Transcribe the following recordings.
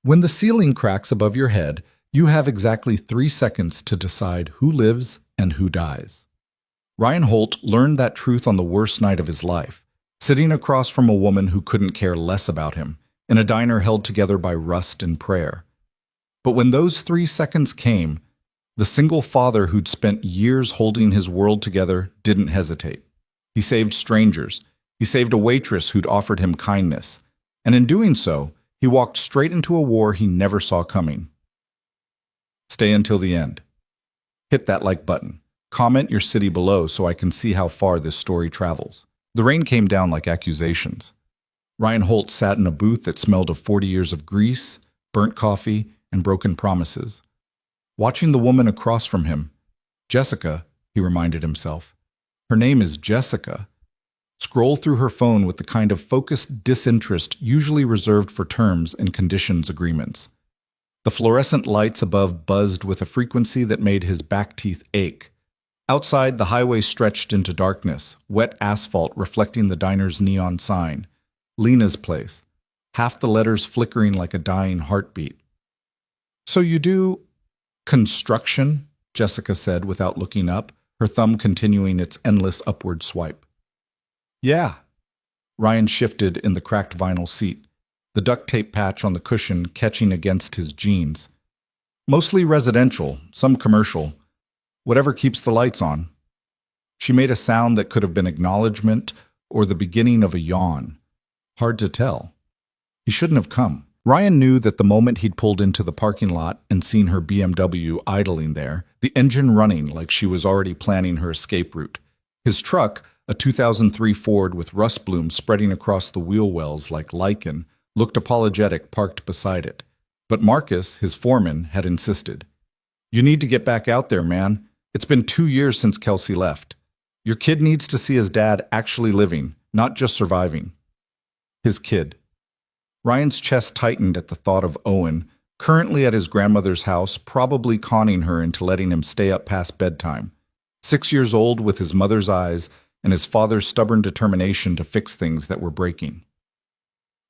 When the ceiling cracks above your head, you have exactly 3 seconds to decide who lives and who dies. Ryan Holt learned that truth on the worst night of his life, sitting across from a woman who couldn't care less about him, in a diner held together by rust and prayer. But when those 3 seconds came, the single father who'd spent years holding his world together didn't hesitate. He saved strangers. He saved a waitress who'd offered him kindness. And in doing so, he walked straight into a war he never saw coming. Stay until the end. Hit that like button. Comment your city below so I can see how far this story travels. The rain came down like accusations. Ryan Holt sat in a booth that smelled of 40 years of grease, burnt coffee, and broken promises. Watching the woman across from him, Jessica, he reminded himself. Her name is Jessica. Scroll through her phone with the kind of focused disinterest usually reserved for terms and conditions agreements. The fluorescent lights above buzzed with a frequency that made his back teeth ache. Outside, the highway stretched into darkness, wet asphalt reflecting the diner's neon sign. Lena's Place, half the letters flickering like a dying heartbeat. "So you do construction?" Jessica said without looking up, her thumb continuing its endless upward swipe. "Yeah." Ryan shifted in the cracked vinyl seat, the duct tape patch on the cushion catching against his jeans. "Mostly residential, some commercial. Whatever keeps the lights on." She made a sound that could have been acknowledgement or the beginning of a yawn. Hard to tell. He shouldn't have come. Ryan knew that the moment he'd pulled into the parking lot and seen her BMW idling there, the engine running like she was already planning her escape route. His truck, a 2003 Ford with rust bloom spreading across the wheel wells like lichen, looked apologetic parked beside it. But Marcus, his foreman, had insisted. "You need to get back out there, man. It's been 2 years since Kelsey left. Your kid needs to see his dad actually living, not just surviving." His kid. Ryan's chest tightened at the thought of Owen, currently at his grandmother's house, probably conning her into letting him stay up past bedtime. 6 years old with his mother's eyes and his father's stubborn determination to fix things that were breaking.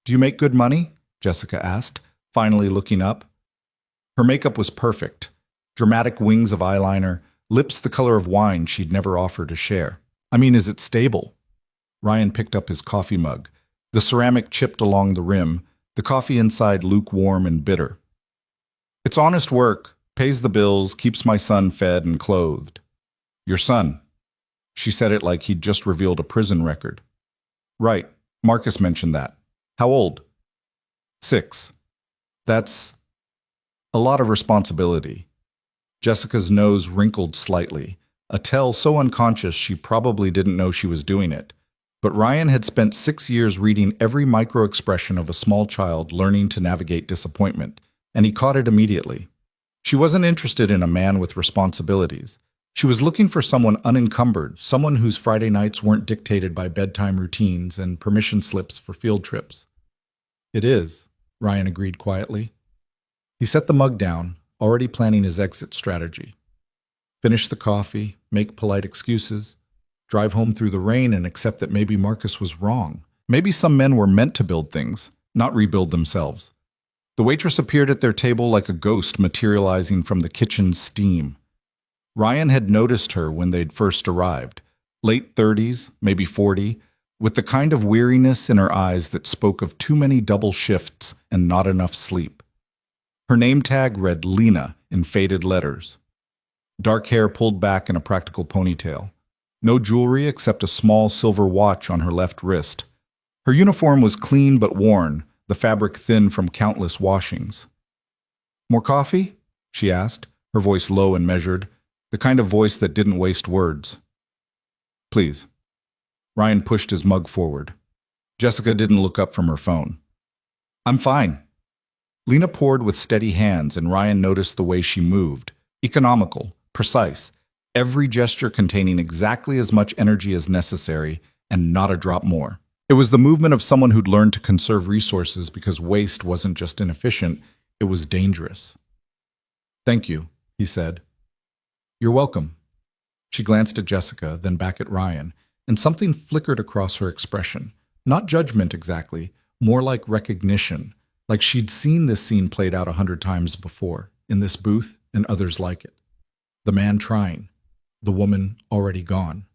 "Do you make good money?" Jessica asked, finally looking up. Her makeup was perfect. Dramatic wings of eyeliner, lips the color of wine she'd never offered to share. "I mean, is it stable?" Ryan picked up his coffee mug. The ceramic chipped along the rim, the coffee inside lukewarm and bitter. "It's honest work, pays the bills, keeps my son fed and clothed." "Your son?" She said it like he'd just revealed a prison record. "Right, Marcus mentioned that. How old?" 6. "That's a lot of responsibility." Jessica's nose wrinkled slightly, a tell so unconscious she probably didn't know she was doing it. But Ryan had spent 6 years reading every micro-expression of a small child learning to navigate disappointment, and he caught it immediately. She wasn't interested in a man with responsibilities. She was looking for someone unencumbered, someone whose Friday nights weren't dictated by bedtime routines and permission slips for field trips. "It is," Ryan agreed quietly. He set the mug down, already planning his exit strategy. Finish the coffee, make polite excuses, drive home through the rain and accept that maybe Marcus was wrong. Maybe some men were meant to build things, not rebuild themselves. The waitress appeared at their table like a ghost materializing from the kitchen's steam. Ryan had noticed her when they'd first arrived, late 30s, maybe 40, with the kind of weariness in her eyes that spoke of too many double shifts and not enough sleep. Her name tag read Lena in faded letters. Dark hair pulled back in a practical ponytail. No jewelry except a small silver watch on her left wrist. Her uniform was clean but worn, the fabric thin from countless washings. "More coffee?" she asked, her voice low and measured, the kind of voice that didn't waste words. "Please." Ryan pushed his mug forward. Jessica didn't look up from her phone. "I'm fine." Lena poured with steady hands, and Ryan noticed the way she moved. Economical, precise, every gesture containing exactly as much energy as necessary, and not a drop more. It was the movement of someone who'd learned to conserve resources because waste wasn't just inefficient, it was dangerous. "Thank you," he said. "You're welcome." She glanced at Jessica, then back at Ryan, and something flickered across her expression. Not judgment exactly, more like recognition. like she'd seen this scene played out 100 times before, in this booth and others like it. The man trying, the woman already gone.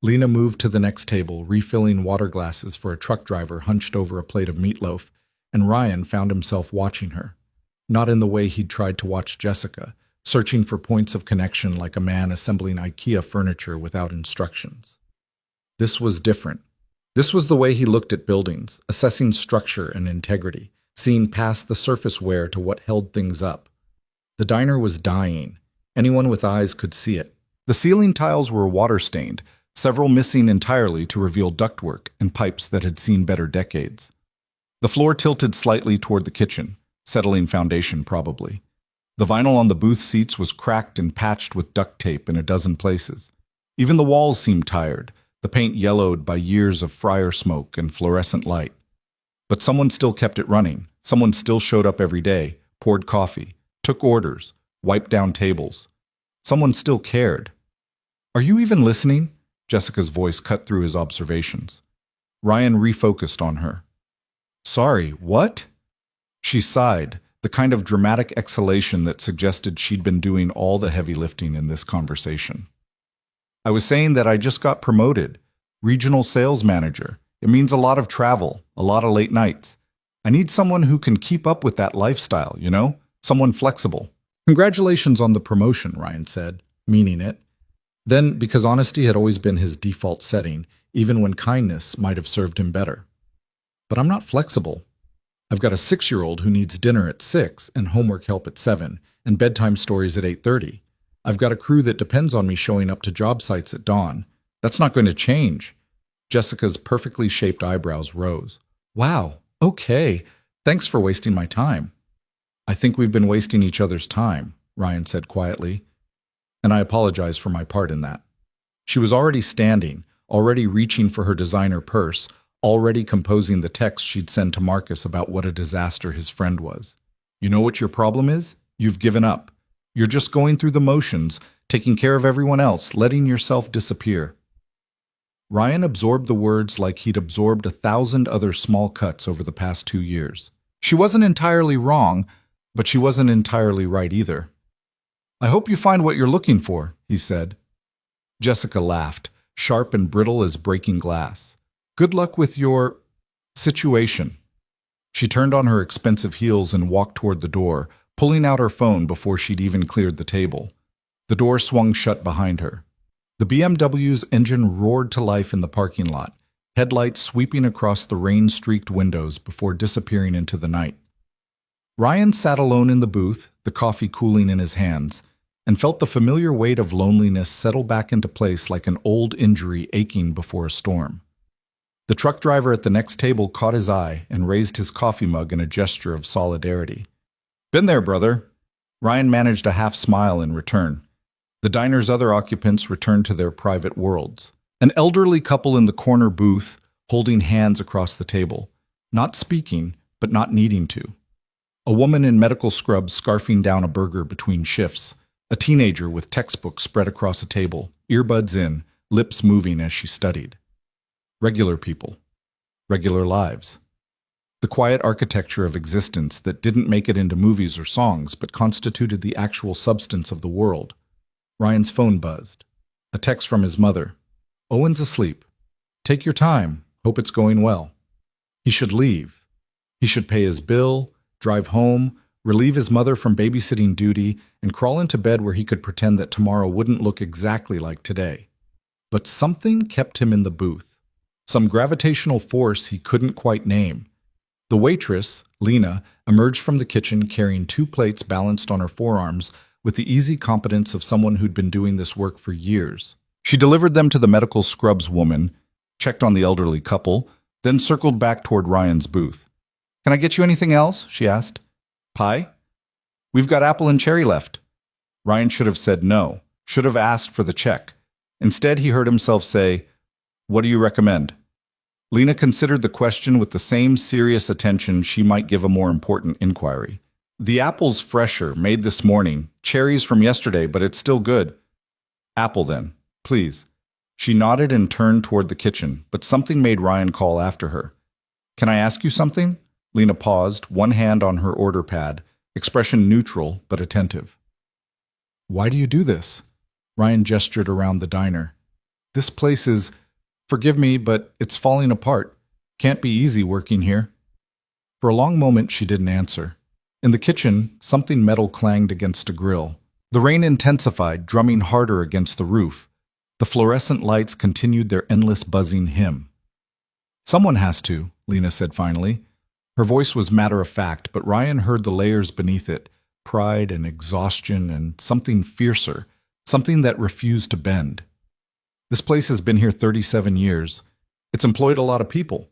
Lena moved to the next table, refilling water glasses for a truck driver hunched over a plate of meatloaf, and Ryan found himself watching her. Not in the way he'd tried to watch Jessica, searching for points of connection like a man assembling IKEA furniture without instructions. This was different. This was the way he looked at buildings, assessing structure and integrity, seeing past the surface wear to what held things up. The diner was dying. Anyone with eyes could see it. The ceiling tiles were water-stained, several missing entirely to reveal ductwork and pipes that had seen better decades. The floor tilted slightly toward the kitchen, settling foundation probably. The vinyl on the booth seats was cracked and patched with duct tape in a dozen places. Even the walls seemed tired, the paint yellowed by years of fryer smoke and fluorescent light. But someone still kept it running. Someone still showed up every day, poured coffee, took orders, wiped down tables. Someone still cared. "Are you even listening?" Jessica's voice cut through his observations. Ryan refocused on her. "Sorry, what?" She sighed, the kind of dramatic exhalation that suggested she'd been doing all the heavy lifting in this conversation. "I was saying that I just got promoted. Regional sales manager. It means a lot of travel, a lot of late nights. I need someone who can keep up with that lifestyle, you know? Someone flexible." "Congratulations on the promotion," Ryan said, meaning it. Then, because honesty had always been his default setting, even when kindness might have served him better. "But I'm not flexible. I've got a 6-year-old who needs dinner at 6 and homework help at 7 and bedtime stories at 8:30. I've got a crew that depends on me showing up to job sites at dawn. That's not going to change." Jessica's perfectly shaped eyebrows rose. "Wow, okay. Thanks for wasting my time." "I think we've been wasting each other's time," Ryan said quietly, "and I apologize for my part in that." She was already standing, already reaching for her designer purse, already composing the text she'd send to Marcus about what a disaster his friend was. "You know what your problem is? You've given up. You're just going through the motions, taking care of everyone else, letting yourself disappear." Ryan absorbed the words like he'd absorbed 1,000 other small cuts over the past 2 years. She wasn't entirely wrong, but she wasn't entirely right either. "I hope you find what you're looking for," he said. Jessica laughed, sharp and brittle as breaking glass. "Good luck with your situation." She turned on her expensive heels and walked toward the door, pulling out her phone before she'd even cleared the table. The door swung shut behind her. The BMW's engine roared to life in the parking lot, headlights sweeping across the rain-streaked windows before disappearing into the night. Ryan sat alone in the booth, the coffee cooling in his hands, and felt the familiar weight of loneliness settle back into place like an old injury aching before a storm. The truck driver at the next table caught his eye and raised his coffee mug in a gesture of solidarity. "Been there, brother." Ryan managed a half smile in return. The diner's other occupants returned to their private worlds. An elderly couple in the corner booth, holding hands across the table, not speaking, but not needing to. A woman in medical scrubs scarfing down a burger between shifts. A teenager with textbooks spread across a table, earbuds in, lips moving as she studied. Regular people. Regular lives. The quiet architecture of existence that didn't make it into movies or songs but constituted the actual substance of the world. Ryan's phone buzzed. A text from his mother. "Owen's asleep. Take your time. Hope it's going well." He should leave. He should pay his bill, drive home, relieve his mother from babysitting duty, and crawl into bed where he could pretend that tomorrow wouldn't look exactly like today. But something kept him in the booth. Some gravitational force he couldn't quite name. The waitress, Lena, emerged from the kitchen carrying 2 plates balanced on her forearms with the easy competence of someone who'd been doing this work for years. She delivered them to the medical scrubs woman, checked on the elderly couple, then circled back toward Ryan's booth. "Can I get you anything else?" she asked. "Pie? We've got apple and cherry left." Ryan should have said no, should have asked for the check. Instead, he heard himself say, "What do you recommend?" Lena considered the question with the same serious attention she might give a more important inquiry. "The apple's fresher, made this morning. Cherries from yesterday, but it's still good." "Apple, then, please." She nodded and turned toward the kitchen, but something made Ryan call after her. "Can I ask you something?" Lena paused, one hand on her order pad, expression neutral but attentive. Why do you do this? Ryan gestured around the diner. This place is, forgive me, but it's falling apart. Can't be easy working here. For a long moment, she didn't answer. In the kitchen, something metal clanged against a grill. The rain intensified, drumming harder against the roof. The fluorescent lights continued their endless buzzing hymn. Someone has to, Lena said finally. Her voice was matter-of-fact, but Ryan heard the layers beneath it, pride and exhaustion and something fiercer, something that refused to bend. This place has been here 37 years. It's employed a lot of people,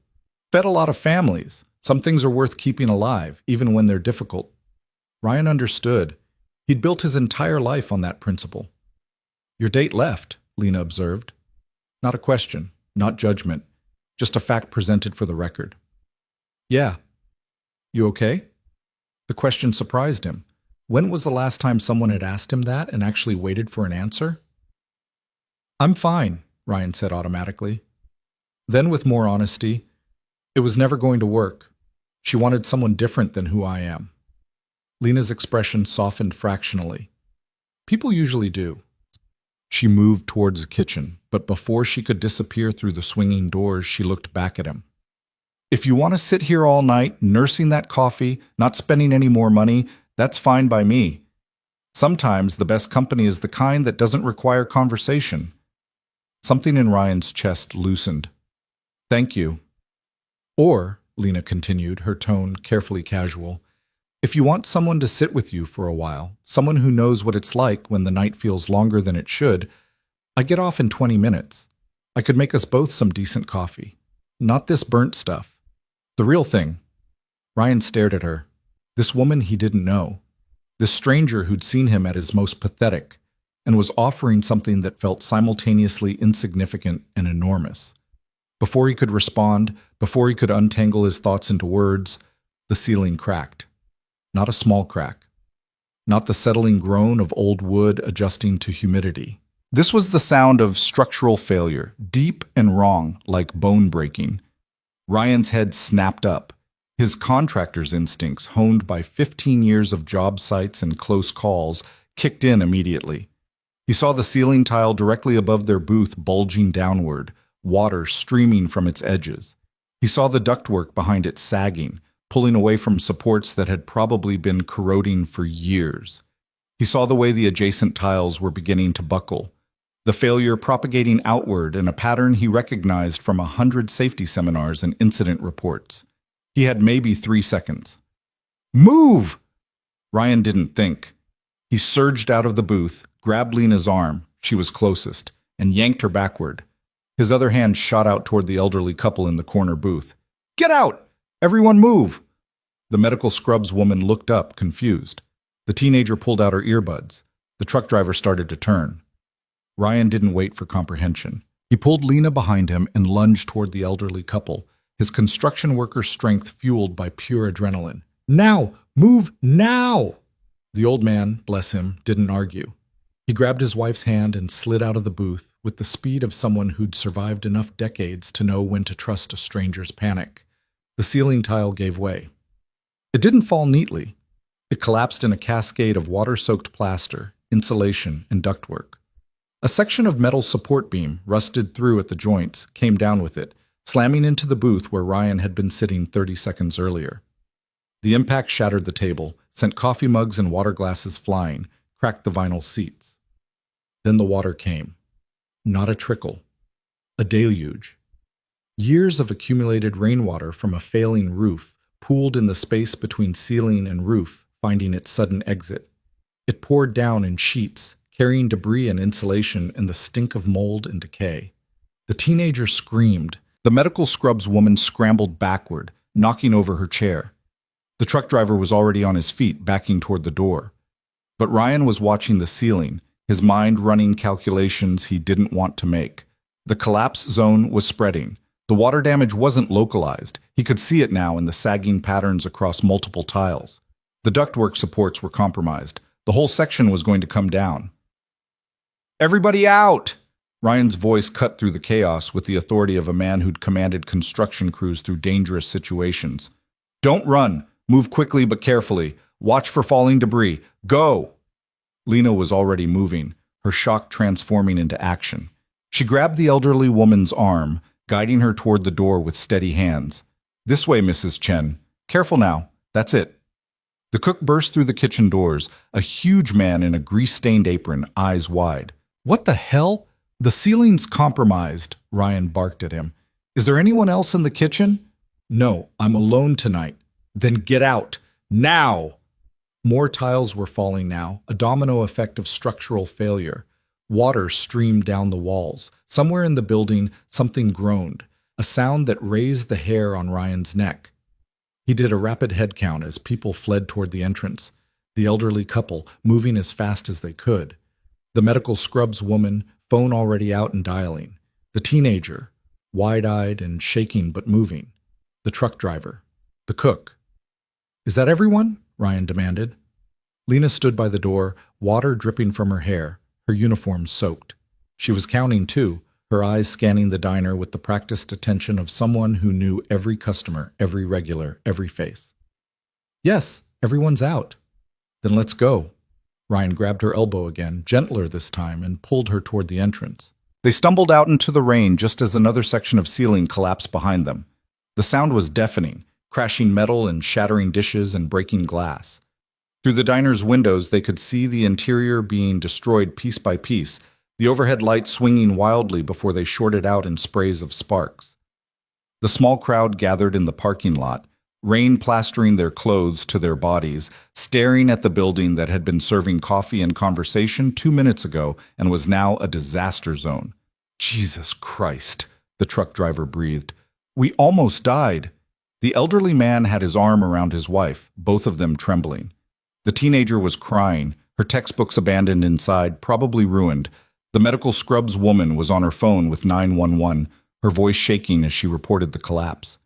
fed a lot of families. Some things are worth keeping alive, even when they're difficult. Ryan understood. He'd built his entire life on that principle. Your date left, Lena observed. Not a question, not judgment, just a fact presented for the record. Yeah. You okay? The question surprised him. When was the last time someone had asked him that and actually waited for an answer? I'm fine, Ryan said automatically. Then with more honesty, it was never going to work. She wanted someone different than who I am. Lena's expression softened fractionally. People usually do. She moved towards the kitchen, but before she could disappear through the swinging doors, she looked back at him. If you want to sit here all night, nursing that coffee, not spending any more money, that's fine by me. Sometimes the best company is the kind that doesn't require conversation. Something in Ryan's chest loosened. Thank you. Or, Lena continued, her tone carefully casual, if you want someone to sit with you for a while, someone who knows what it's like when the night feels longer than it should, I get off in 20 minutes. I could make us both some decent coffee. Not this burnt stuff. The real thing. Ryan stared at her. This woman he didn't know. This stranger who'd seen him at his most pathetic and was offering something that felt simultaneously insignificant and enormous. Before he could respond, before he could untangle his thoughts into words, the ceiling cracked. Not a small crack. Not the settling groan of old wood adjusting to humidity. This was the sound of structural failure, deep and wrong, like bone breaking. Ryan's head snapped up. His contractor's instincts, honed by 15 years of job sites and close calls, kicked in immediately. He saw the ceiling tile directly above their booth bulging downward, water streaming from its edges. He saw the ductwork behind it sagging, pulling away from supports that had probably been corroding for years. He saw the way the adjacent tiles were beginning to buckle, the failure propagating outward in a pattern he recognized from 100 safety seminars and incident reports. He had maybe 3 seconds. Move! Ryan didn't think. He surged out of the booth, grabbed Lena's arm, she was closest, and yanked her backward. His other hand shot out toward the elderly couple in the corner booth. Get out! Everyone move! The medical scrubs woman looked up, confused. The teenager pulled out her earbuds. The truck driver started to turn. Ryan didn't wait for comprehension. He pulled Lena behind him and lunged toward the elderly couple, his construction worker's strength fueled by pure adrenaline. Now! Move now! The old man, bless him, didn't argue. He grabbed his wife's hand and slid out of the booth with the speed of someone who'd survived enough decades to know when to trust a stranger's panic. The ceiling tile gave way. It didn't fall neatly. It collapsed in a cascade of water-soaked plaster, insulation, and ductwork. A section of metal support beam, rusted through at the joints, came down with it, slamming into the booth where Ryan had been sitting 30 seconds earlier. The impact shattered the table, sent coffee mugs and water glasses flying, cracked the vinyl seats. Then the water came. Not a trickle. A deluge. Years of accumulated rainwater from a failing roof pooled in the space between ceiling and roof, finding its sudden exit. It poured down in sheets, carrying debris and insulation and the stink of mold and decay. The teenager screamed. The medical scrubs woman scrambled backward, knocking over her chair. The truck driver was already on his feet, backing toward the door. But Ryan was watching the ceiling, his mind running calculations he didn't want to make. The collapse zone was spreading. The water damage wasn't localized. He could see it now in the sagging patterns across multiple tiles. The ductwork supports were compromised. The whole section was going to come down. Everybody out! Ryan's voice cut through the chaos with the authority of a man who'd commanded construction crews through dangerous situations. Don't run. Move quickly but carefully. Watch for falling debris. Go! Lena was already moving, her shock transforming into action. She grabbed the elderly woman's arm, guiding her toward the door with steady hands. This way, Mrs. Chen. Careful now. That's it. The cook burst through the kitchen doors, a huge man in a grease-stained apron, eyes wide. What the hell? The ceiling's compromised, Ryan barked at him. Is there anyone else in the kitchen? No, I'm alone tonight. Then get out. Now! More tiles were falling now, a domino effect of structural failure. Water streamed down the walls. Somewhere in the building, something groaned, a sound that raised the hair on Ryan's neck. He did a rapid head count as people fled toward the entrance, the elderly couple moving as fast as they could. The medical scrubs woman, phone already out and dialing. The teenager, wide-eyed and shaking but moving. The truck driver. The cook. Is that everyone? Ryan demanded. Lena stood by the door, water dripping from her hair, her uniform soaked. She was counting too, her eyes scanning the diner with the practiced attention of someone who knew every customer, every regular, every face. Yes, everyone's out. Then let's go. Ryan grabbed her elbow again, gentler this time, and pulled her toward the entrance. They stumbled out into the rain just as another section of ceiling collapsed behind them. The sound was deafening, crashing metal and shattering dishes and breaking glass. Through the diner's windows, they could see the interior being destroyed piece by piece, the overhead lights swinging wildly before they shorted out in sprays of sparks. The small crowd gathered in the parking lot, rain plastering their clothes to their bodies, staring at the building that had been serving coffee and conversation 2 minutes ago and was now a disaster zone. Jesus Christ, the truck driver breathed. We almost died. The elderly man had his arm around his wife, both of them trembling. The teenager was crying, her textbooks abandoned inside, probably ruined. The medical scrubs woman was on her phone with 911, her voice shaking as she reported the collapse.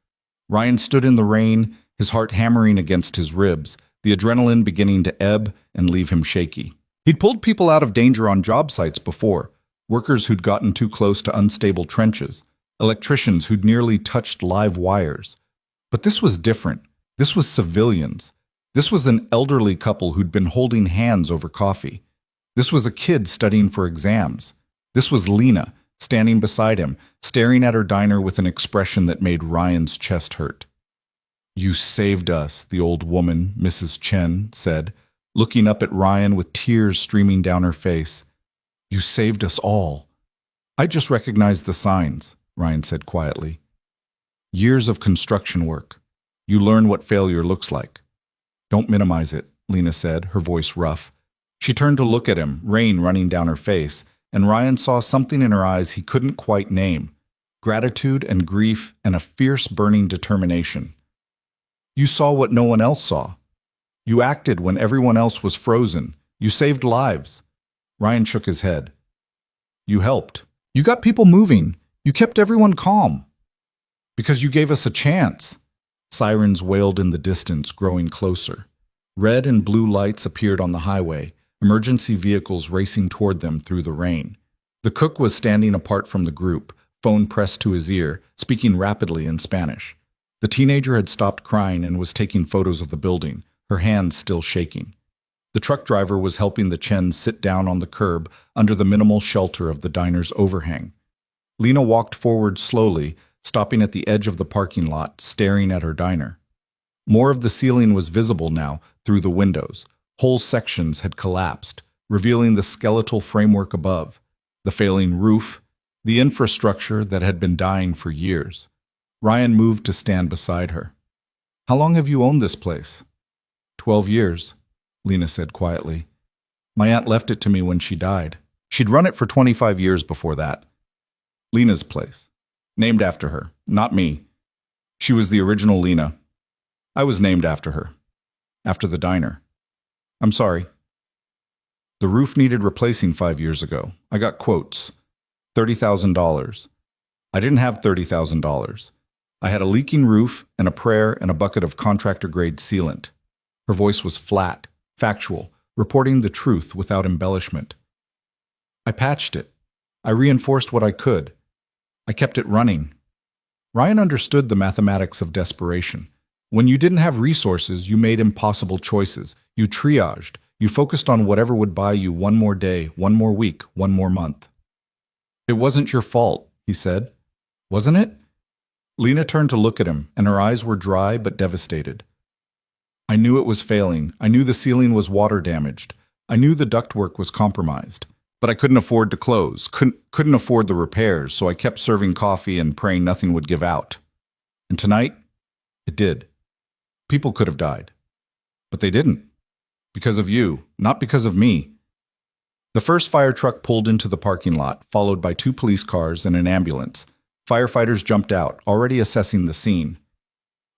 Ryan stood in the rain, his heart hammering against his ribs, the adrenaline beginning to ebb and leave him shaky. He'd pulled people out of danger on job sites before, workers who'd gotten too close to unstable trenches, electricians who'd nearly touched live wires. But this was different. This was civilians. This was an elderly couple who'd been holding hands over coffee. This was a kid studying for exams. This was Lena, standing beside him, staring at her diner with an expression that made Ryan's chest hurt. You saved us, the old woman, Mrs. Chen, said, looking up at Ryan with tears streaming down her face. You saved us all. I just recognized the signs, Ryan said quietly. Years of construction work. You learn what failure looks like. Don't minimize it, Lena said, her voice rough. She turned to look at him, rain running down her face, and Ryan saw something in her eyes he couldn't quite name. Gratitude and grief and a fierce burning determination. You saw what no one else saw. You acted when everyone else was frozen. You saved lives. Ryan shook his head. You helped. You got people moving. You kept everyone calm. Because you gave us a chance. Sirens wailed in the distance, growing closer. Red and blue lights appeared on the highway, emergency vehicles racing toward them through the rain. The cook was standing apart from the group, phone pressed to his ear, speaking rapidly in Spanish. The teenager had stopped crying and was taking photos of the building, her hands still shaking. The truck driver was helping the Chens sit down on the curb under the minimal shelter of the diner's overhang. Lena walked forward slowly, stopping at the edge of the parking lot, staring at her diner. More of the ceiling was visible now through the windows. Whole sections had collapsed, revealing the skeletal framework above, the failing roof, the infrastructure that had been dying for years. Ryan moved to stand beside her. How long have you owned this place? 12 years, Lena said quietly. My aunt left it to me when she died. She'd run it for 25 years before that. Lena's place. Named after her, not me. She was the original Lena. I was named after her. After the diner. I'm sorry. The roof needed replacing 5 years ago. I got quotes. $30,000. I didn't have $30,000. I had a leaking roof and a prayer and a bucket of contractor-grade sealant. Her voice was flat, factual, reporting the truth without embellishment. I patched it. I reinforced what I could. I kept it running. Ryan understood the mathematics of desperation. When you didn't have resources, you made impossible choices. You triaged. You focused on whatever would buy you one more day, one more week, one more month. It wasn't your fault, he said. Wasn't it? Lena turned to look at him, and her eyes were dry but devastated. I knew it was failing. I knew the ceiling was water damaged. I knew the ductwork was compromised. But I couldn't afford to close, couldn't afford the repairs, so I kept serving coffee and praying nothing would give out. And tonight, it did. People could have died. But they didn't. Because of you, not because of me. The first fire truck pulled into the parking lot, followed by 2 police cars and an ambulance. Firefighters jumped out, already assessing the scene.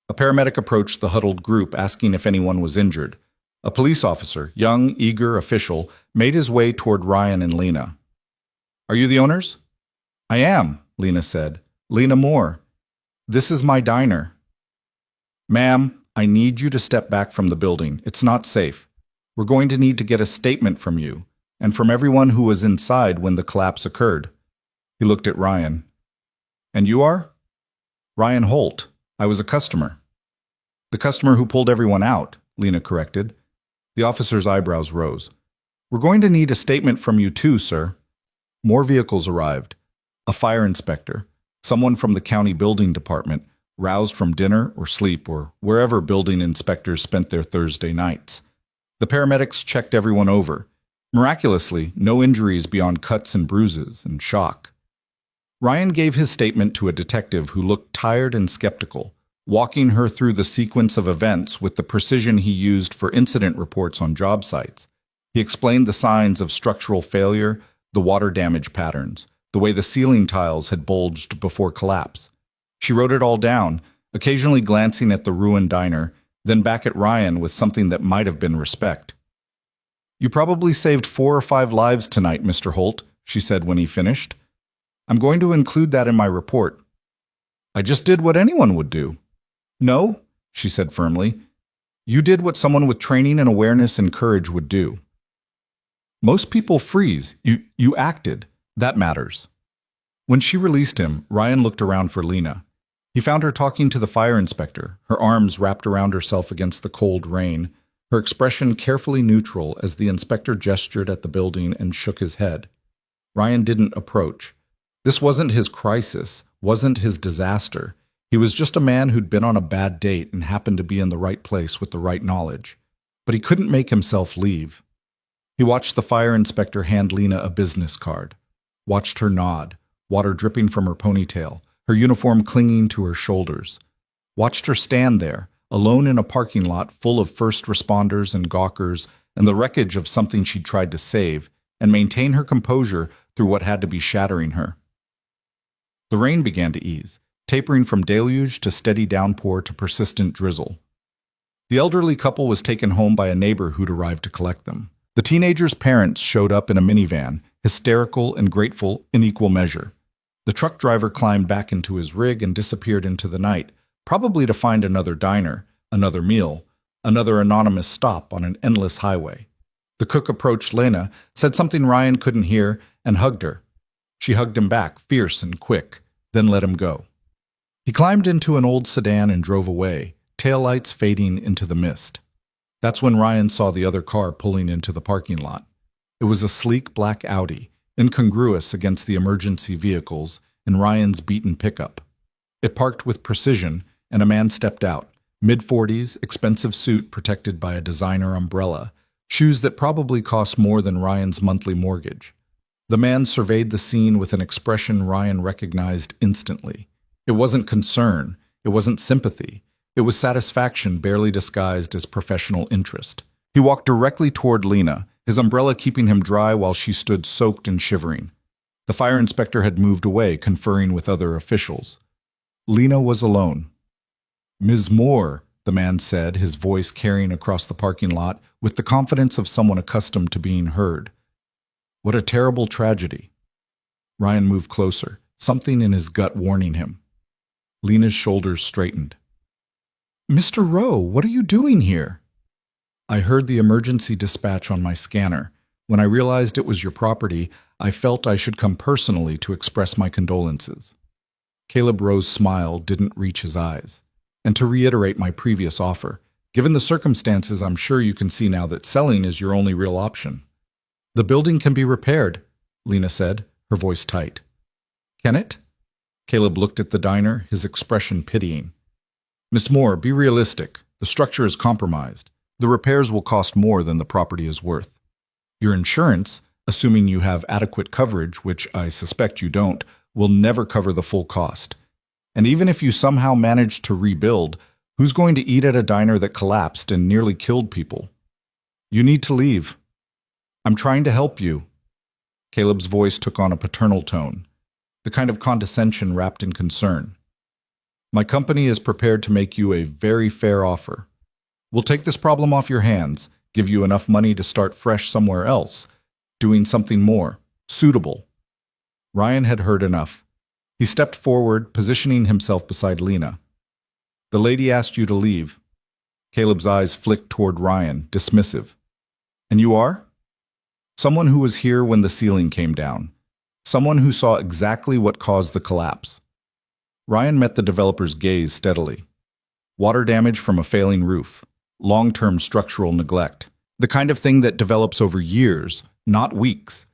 A paramedic approached the huddled group, asking if anyone was injured. A police officer, young, eager official, made his way toward Ryan and Lena. Are you the owners? I am, Lena said. Lena Moore. This is my diner. Ma'am, I need you to step back from the building. It's not safe. We're going to need to get a statement from you, and from everyone who was inside when the collapse occurred. He looked at Ryan. And you are? Ryan Holt. I was a customer. The customer who pulled everyone out, Lena corrected. The officer's eyebrows rose. We're going to need a statement from you too, sir. More vehicles arrived. A fire inspector, someone from the county building department, roused from dinner or sleep or wherever building inspectors spent their Thursday nights. The paramedics checked everyone over. Miraculously, no injuries beyond cuts and bruises and shock. Ryan gave his statement to a detective who looked tired and skeptical, walking her through the sequence of events with the precision he used for incident reports on job sites. He explained the signs of structural failure, the water damage patterns, the way the ceiling tiles had bulged before collapse. She wrote it all down, occasionally glancing at the ruined diner, then back at Ryan with something that might have been respect. You probably saved 4 or 5 lives tonight, Mr. Holt, she said when he finished. I'm going to include that in my report. I just did what anyone would do. No, she said firmly. You did what someone with training and awareness and courage would do. Most people freeze. You acted. That matters. When she released him, Ryan looked around for Lena. He found her talking to the fire inspector, her arms wrapped around herself against the cold rain, her expression carefully neutral as the inspector gestured at the building and shook his head. Ryan didn't approach. This wasn't his crisis, wasn't his disaster. He was just a man who'd been on a bad date and happened to be in the right place with the right knowledge. But he couldn't make himself leave. He watched the fire inspector hand Lena a business card, watched her nod, water dripping from her ponytail, her uniform clinging to her shoulders, watched her stand there, alone in a parking lot full of first responders and gawkers and the wreckage of something she'd tried to save, and maintain her composure through what had to be shattering her. The rain began to ease, tapering from deluge to steady downpour to persistent drizzle. The elderly couple was taken home by a neighbor who'd arrived to collect them. The teenager's parents showed up in a minivan, hysterical and grateful in equal measure. The truck driver climbed back into his rig and disappeared into the night, probably to find another diner, another meal, another anonymous stop on an endless highway. The cook approached Lena, said something Ryan couldn't hear, and hugged her. She hugged him back, fierce and quick, then let him go. He climbed into an old sedan and drove away, taillights fading into the mist. That's when Ryan saw the other car pulling into the parking lot. It was a sleek black Audi, incongruous against the emergency vehicles in Ryan's beaten pickup. It parked with precision, and a man stepped out, mid-40s, expensive suit protected by a designer umbrella, shoes that probably cost more than Ryan's monthly mortgage. The man surveyed the scene with an expression Ryan recognized instantly. It wasn't concern, it wasn't sympathy, it was satisfaction barely disguised as professional interest. He walked directly toward Lena, his umbrella keeping him dry while she stood soaked and shivering. The fire inspector had moved away, conferring with other officials. Lena was alone. Ms. Moore, the man said, his voice carrying across the parking lot with the confidence of someone accustomed to being heard. What a terrible tragedy. Ryan moved closer, something in his gut warning him. Lena's shoulders straightened. Mr. Rowe, what are you doing here? I heard the emergency dispatch on my scanner. When I realized it was your property, I felt I should come personally to express my condolences. Caleb Rowe's smile didn't reach his eyes. And to reiterate my previous offer, given the circumstances, I'm sure you can see now that selling is your only real option. The building can be repaired, Lena said, her voice tight. Can it? Caleb looked at the diner, his expression pitying. Miss Moore, be realistic. The structure is compromised. The repairs will cost more than the property is worth. Your insurance, assuming you have adequate coverage, which I suspect you don't, will never cover the full cost. And even if you somehow manage to rebuild, who's going to eat at a diner that collapsed and nearly killed people? You need to leave. I'm trying to help you. Caleb's voice took on a paternal tone, the kind of condescension wrapped in concern. My company is prepared to make you a very fair offer. We'll take this problem off your hands, give you enough money to start fresh somewhere else, doing something more suitable. Ryan had heard enough. He stepped forward, positioning himself beside Lena. The lady asked you to leave. Caleb's eyes flicked toward Ryan, dismissive. And you are? Someone who was here when the ceiling came down. Someone who saw exactly what caused the collapse. Ryan met the developer's gaze steadily. Water damage from a failing roof. Long-term structural neglect. The kind of thing that develops over years, not weeks.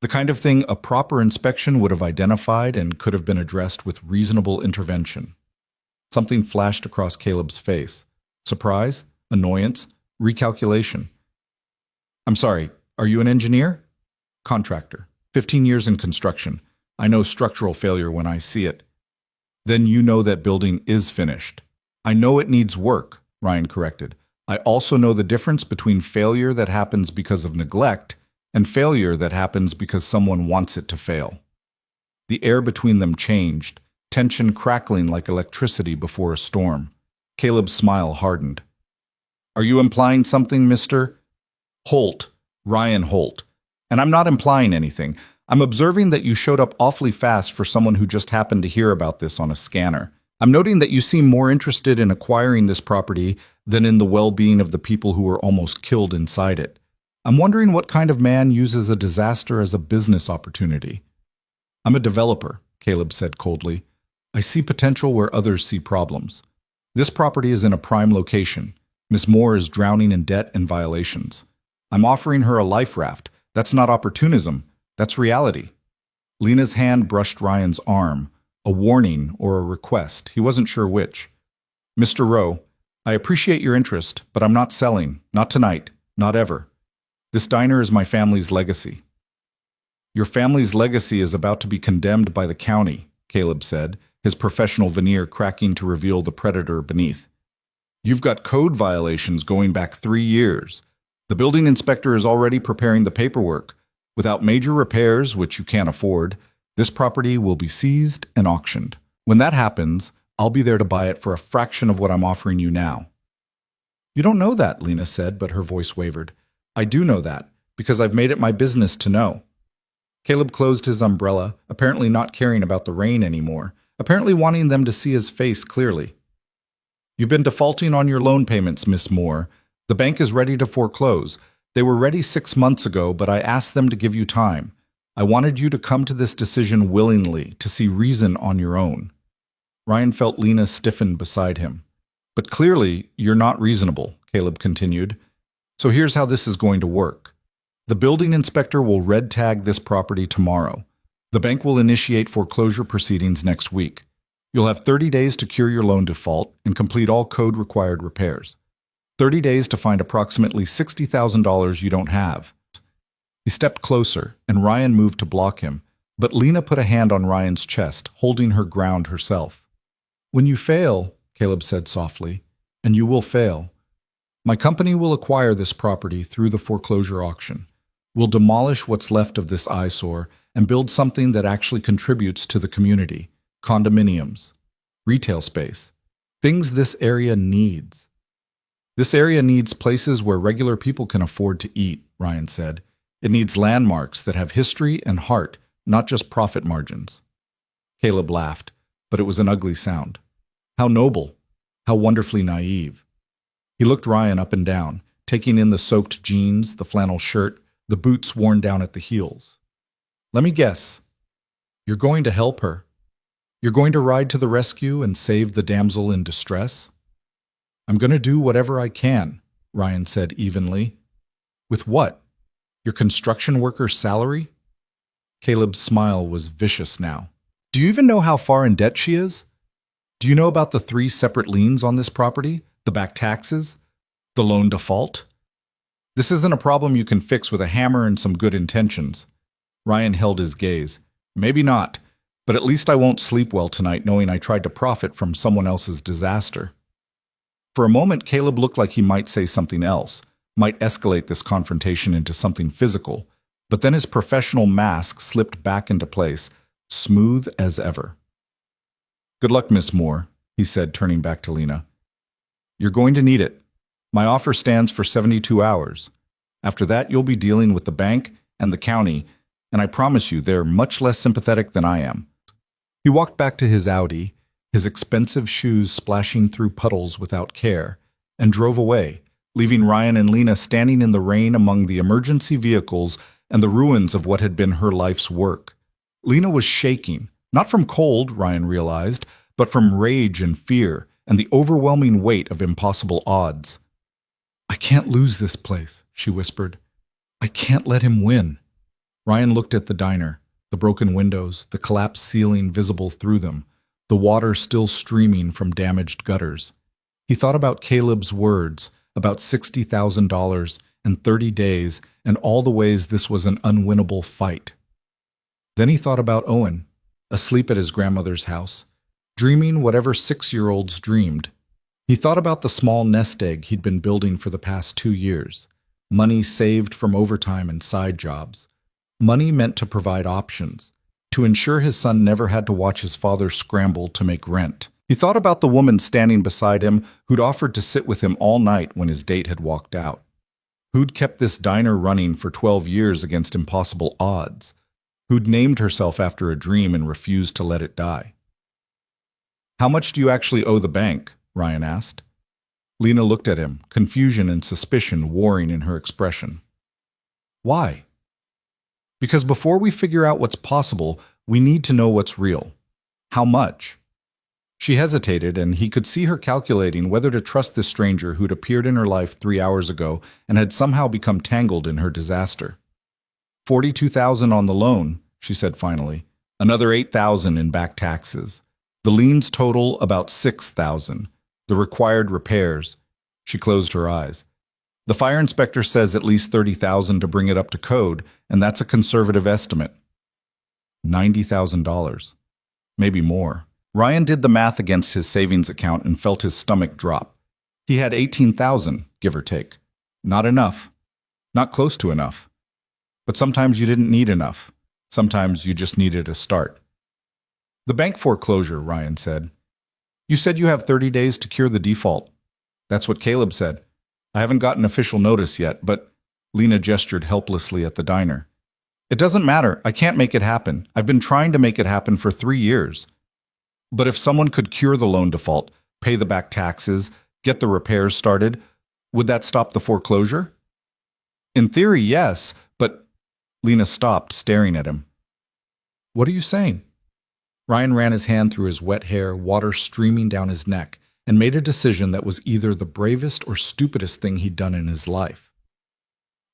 The kind of thing a proper inspection would have identified and could have been addressed with reasonable intervention. Something flashed across Caleb's face. Surprise, annoyance, recalculation. I'm sorry, are you an engineer? Contractor. 15 years in construction. I know structural failure when I see it. Then you know that building is finished. I know it needs work, Ryan corrected. I also know the difference between failure that happens because of neglect and failure that happens because someone wants it to fail. The air between them changed, tension crackling like electricity before a storm. Caleb's smile hardened. Are you implying something, Mr. Holt? Ryan Holt. And I'm not implying anything. I'm observing that you showed up awfully fast for someone who just happened to hear about this on a scanner. I'm noting that you seem more interested in acquiring this property than in the well-being of the people who were almost killed inside it. I'm wondering what kind of man uses a disaster as a business opportunity. I'm a developer, Caleb said coldly. I see potential where others see problems. This property is in a prime location. Miss Moore is drowning in debt and violations. I'm offering her a life raft. That's not opportunism. That's reality. Lena's hand brushed Ryan's arm, a warning or a request. He wasn't sure which. Mr. Rowe, I appreciate your interest, but I'm not selling. Not tonight. Not ever. This diner is my family's legacy. Your family's legacy is about to be condemned by the county, Caleb said, his professional veneer cracking to reveal the predator beneath. You've got code violations going back 3 years. The building inspector is already preparing the paperwork. Without major repairs, which you can't afford, this property will be seized and auctioned. When that happens, I'll be there to buy it for a fraction of what I'm offering you now. You don't know that, Lena said, but her voice wavered. I do know that, because I've made it my business to know. Caleb closed his umbrella, apparently not caring about the rain anymore, apparently wanting them to see his face clearly. You've been defaulting on your loan payments, Miss Moore. The bank is ready to foreclose. They were ready 6 months ago, but I asked them to give you time. I wanted you to come to this decision willingly, to see reason on your own. Ryan felt Lena stiffen beside him. But clearly, you're not reasonable, Caleb continued. So here's how this is going to work. The building inspector will red tag this property tomorrow. The bank will initiate foreclosure proceedings next week. You'll have 30 days to cure your loan default and complete all code-required repairs. 30 days to find approximately $60,000 you don't have. He stepped closer, and Ryan moved to block him, but Lena put a hand on Ryan's chest, holding her ground herself. When you fail, Caleb said softly, and you will fail, my company will acquire this property through the foreclosure auction. We'll demolish what's left of this eyesore and build something that actually contributes to the community. Condominiums, retail space, things this area needs. This area needs places where regular people can afford to eat, Ryan said. It needs landmarks that have history and heart, not just profit margins. Caleb laughed, but it was an ugly sound. How noble, how wonderfully naive. He looked Ryan up and down, taking in the soaked jeans, the flannel shirt, the boots worn down at the heels. Let me guess. You're going to help her. You're going to ride to the rescue and save the damsel in distress? I'm going to do whatever I can, Ryan said evenly. With what? Your construction worker's salary? Caleb's smile was vicious now. Do you even know how far in debt she is? Do you know about the 3 separate liens on this property? The back taxes? The loan default? This isn't a problem you can fix with a hammer and some good intentions. Ryan held his gaze. Maybe not, but at least I won't sleep well tonight knowing I tried to profit from someone else's disaster. For a moment, Caleb looked like he might say something else, might escalate this confrontation into something physical, but then his professional mask slipped back into place, smooth as ever. Good luck, Miss Moore, he said, turning back to Lena. You're going to need it. My offer stands for 72 hours. After that, you'll be dealing with the bank and the county, and I promise you they're much less sympathetic than I am. He walked back to his Audi, his expensive shoes splashing through puddles without care, and drove away, leaving Ryan and Lena standing in the rain among the emergency vehicles and the ruins of what had been her life's work. Lena was shaking, not from cold, Ryan realized, but from rage and fear and the overwhelming weight of impossible odds. I can't lose this place, she whispered. I can't let him win. Ryan looked at the diner, the broken windows, the collapsed ceiling visible through them, the water still streaming from damaged gutters. He thought about Caleb's words, about $60,000 and 30 days, and all the ways this was an unwinnable fight. Then he thought about Owen, asleep at his grandmother's house, dreaming whatever 6-year-olds dreamed. He thought about the small nest egg he'd been building for the past 2 years, money saved from overtime and side jobs, money meant to provide options, to ensure his son never had to watch his father scramble to make rent. He thought about the woman standing beside him who'd offered to sit with him all night when his date had walked out, who'd kept this diner running for 12 years against impossible odds, who'd named herself after a dream and refused to let it die. How much do you actually owe the bank? Ryan asked. Lena looked at him, confusion and suspicion warring in her expression. Why? Because before we figure out what's possible, we need to know what's real. How much? She hesitated, and he could see her calculating whether to trust this stranger who'd appeared in her life 3 hours ago and had somehow become tangled in her disaster. $42,000 on the loan, she said finally. Another $8,000 in back taxes. The liens total about $6,000. The required repairs. She closed her eyes. The fire inspector says at least $30,000 to bring it up to code, and that's a conservative estimate. $90,000. Maybe more. Ryan did the math against his savings account and felt his stomach drop. He had $18,000, give or take. Not enough. Not close to enough. But sometimes you didn't need enough. Sometimes you just needed a start. The bank foreclosure, Ryan said. You said you have 30 days to cure the default. That's what Caleb said. I haven't gotten official notice yet, but Lena gestured helplessly at the diner. It doesn't matter. I can't make it happen. I've been trying to make it happen for 3 years. But if someone could cure the loan default, pay the back taxes, get the repairs started, would that stop the foreclosure? In theory, yes, but Lena stopped, staring at him. What are you saying? Ryan ran his hand through his wet hair, water streaming down his neck, and made a decision that was either the bravest or stupidest thing he'd done in his life.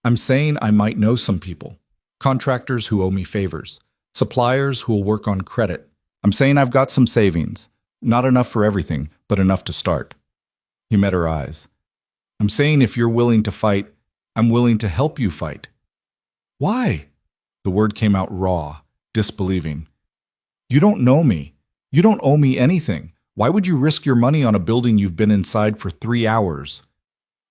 I'm saying I might know some people, contractors who owe me favors, suppliers who will work on credit. I'm saying I've got some savings, not enough for everything, but enough to start. He met her eyes. I'm saying if you're willing to fight, I'm willing to help you fight. Why? The word came out raw, disbelieving. You don't know me. You don't owe me anything. Why would you risk your money on a building you've been inside for 3 hours?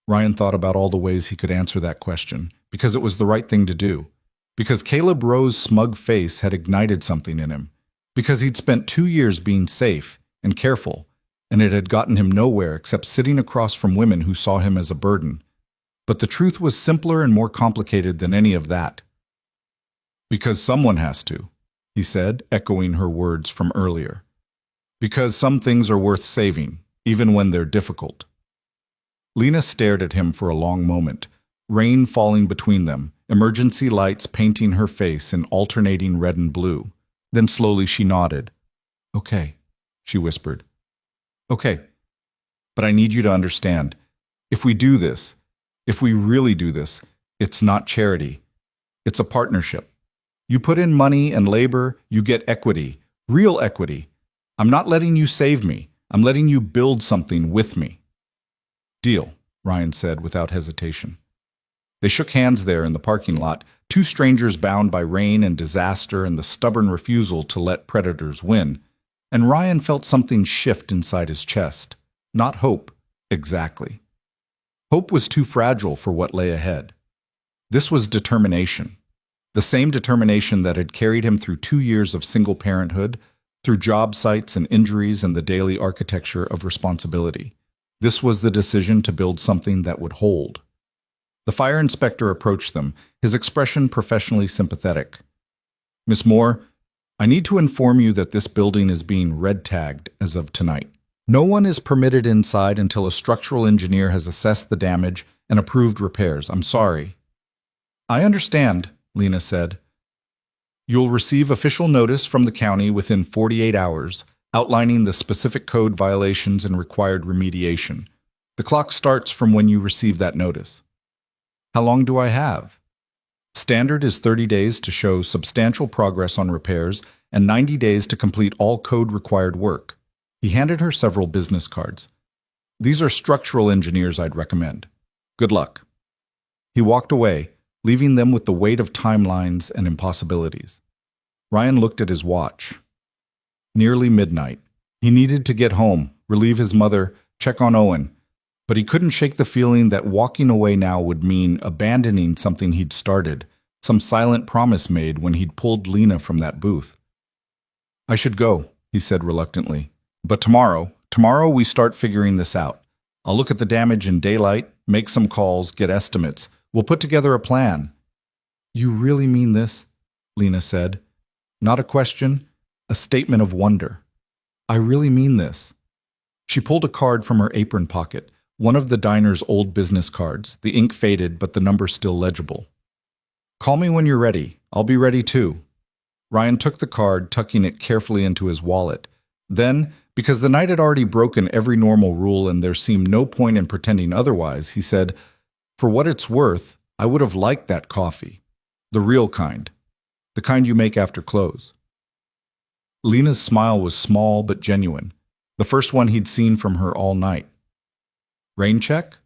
Ryan thought about all the ways he could answer that question, because it was the right thing to do. Because Caleb Rowe's smug face had ignited something in him. Because he'd spent 2 years being safe and careful, and it had gotten him nowhere except sitting across from women who saw him as a burden. But the truth was simpler and more complicated than any of that. Because someone has to, he said, echoing her words from earlier. Because some things are worth saving, even when they're difficult. Lena stared at him for a long moment, rain falling between them, emergency lights painting her face in alternating red and blue. Then slowly she nodded. Okay, she whispered. Okay, but I need you to understand. If we do this, if we really do this, it's not charity. It's a partnership. You put in money and labor, you get equity, real equity. I'm not letting you save me. I'm letting you build something with me. Deal, Ryan said without hesitation. They shook hands there in the parking lot, two strangers bound by rain and disaster and the stubborn refusal to let predators win. And Ryan felt something shift inside his chest. Not hope, exactly. Hope was too fragile for what lay ahead. This was determination. The same determination that had carried him through 2 years of single parenthood, through job sites and injuries and the daily architecture of responsibility. This was the decision to build something that would hold. The fire inspector approached them, his expression professionally sympathetic. Miss Moore, I need to inform you that this building is being red-tagged as of tonight. No one is permitted inside until a structural engineer has assessed the damage and approved repairs. I'm sorry. I understand, Lena said. You'll receive official notice from the county within 48 hours, outlining the specific code violations and required remediation. The clock starts from when you receive that notice. How long do I have? Standard is 30 days to show substantial progress on repairs and 90 days to complete all code-required work. He handed her several business cards. These are structural engineers I'd recommend. Good luck. He walked away, leaving them with the weight of timelines and impossibilities. Ryan looked at his watch. Nearly midnight. He needed to get home, relieve his mother, check on Owen, but he couldn't shake the feeling that walking away now would mean abandoning something he'd started, some silent promise made when he'd pulled Lena from that booth. I should go, he said reluctantly. But tomorrow we start figuring this out. I'll look at the damage in daylight, make some calls, get estimates. We'll put together a plan. You really mean this? Lena said. Not a question, a statement of wonder. I really mean this. She pulled a card from her apron pocket, one of the diner's old business cards, the ink faded but the number still legible. Call me when you're ready. I'll be ready too. Ryan took the card, tucking it carefully into his wallet. Then, because the night had already broken every normal rule and there seemed no point in pretending otherwise, he said, For what it's worth, I would have liked that coffee. The real kind. The kind you make after close. Lena's smile was small but genuine, the first one he'd seen from her all night. Rain check?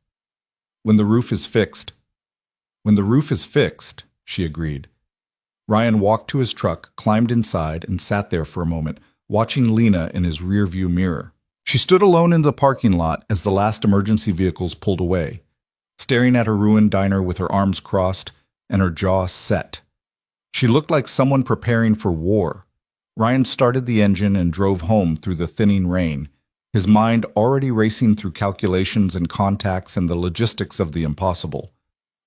When the roof is fixed. When the roof is fixed, she agreed. Ryan walked to his truck, climbed inside, and sat there for a moment, watching Lena in his rear-view mirror. She stood alone in the parking lot as the last emergency vehicles pulled away, staring at her ruined diner with her arms crossed and her jaw set. She looked like someone preparing for war. Ryan started the engine and drove home through the thinning rain, his mind already racing through calculations and contacts and the logistics of the impossible.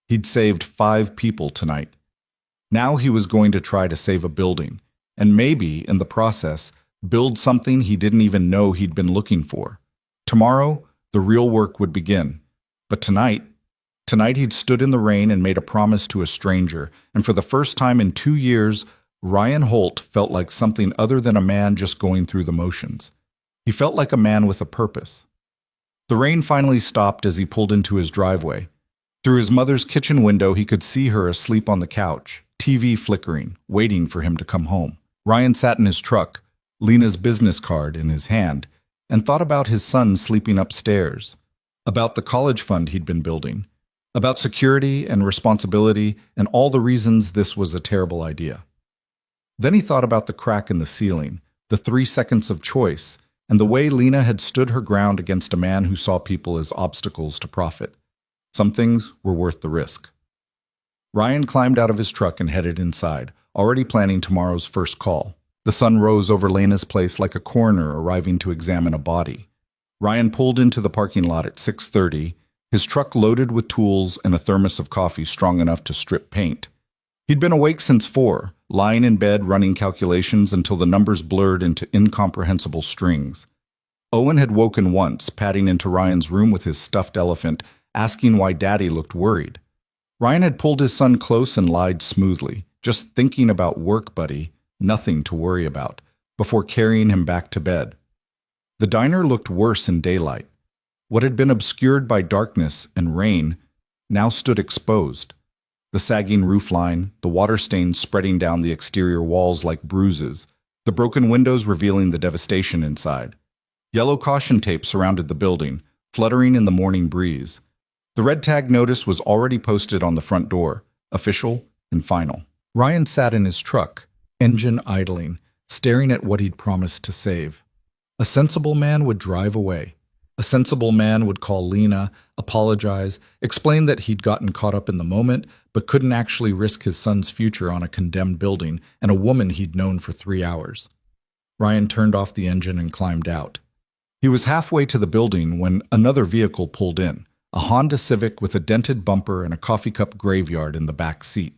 He'd saved 5 people tonight. Now he was going to try to save a building, and maybe, in the process, build something he didn't even know he'd been looking for. Tomorrow, the real work would begin. But tonight he'd stood in the rain and made a promise to a stranger, and for the first time in 2 years, Ryan Holt felt like something other than a man just going through the motions. He felt like a man with a purpose. The rain finally stopped as he pulled into his driveway. Through his mother's kitchen window, he could see her asleep on the couch, TV flickering, waiting for him to come home. Ryan sat in his truck, Lena's business card in his hand, and thought about his son sleeping upstairs, about the college fund he'd been building, about security and responsibility and all the reasons this was a terrible idea. Then he thought about the crack in the ceiling, the 3 seconds of choice, and the way Lena had stood her ground against a man who saw people as obstacles to profit. Some things were worth the risk. Ryan climbed out of his truck and headed inside, already planning tomorrow's first call. The sun rose over Lena's place like a coroner arriving to examine a body. Ryan pulled into the parking lot at 6:30, his truck loaded with tools and a thermos of coffee strong enough to strip paint. He'd been awake since 4, lying in bed running calculations until the numbers blurred into incomprehensible strings. Owen had woken once, padding into Ryan's room with his stuffed elephant, asking why Daddy looked worried. Ryan had pulled his son close and lied smoothly. Just thinking about work, buddy. Nothing to worry about. before carrying him back to bed. The diner looked worse in daylight. What had been obscured by darkness and rain now stood exposed. The sagging roofline, the water stains spreading down the exterior walls like bruises, the broken windows revealing the devastation inside. Yellow caution tape surrounded the building, fluttering in the morning breeze. The red tag notice was already posted on the front door, official and final. Ryan sat in his truck, engine idling, staring at what he'd promised to save. A sensible man would drive away. A sensible man would call Lena, apologize, explain that he'd gotten caught up in the moment, but couldn't actually risk his son's future on a condemned building and a woman he'd known for 3 hours. Ryan turned off the engine and climbed out. He was halfway to the building when another vehicle pulled in, a Honda Civic with a dented bumper and a coffee cup graveyard in the back seat.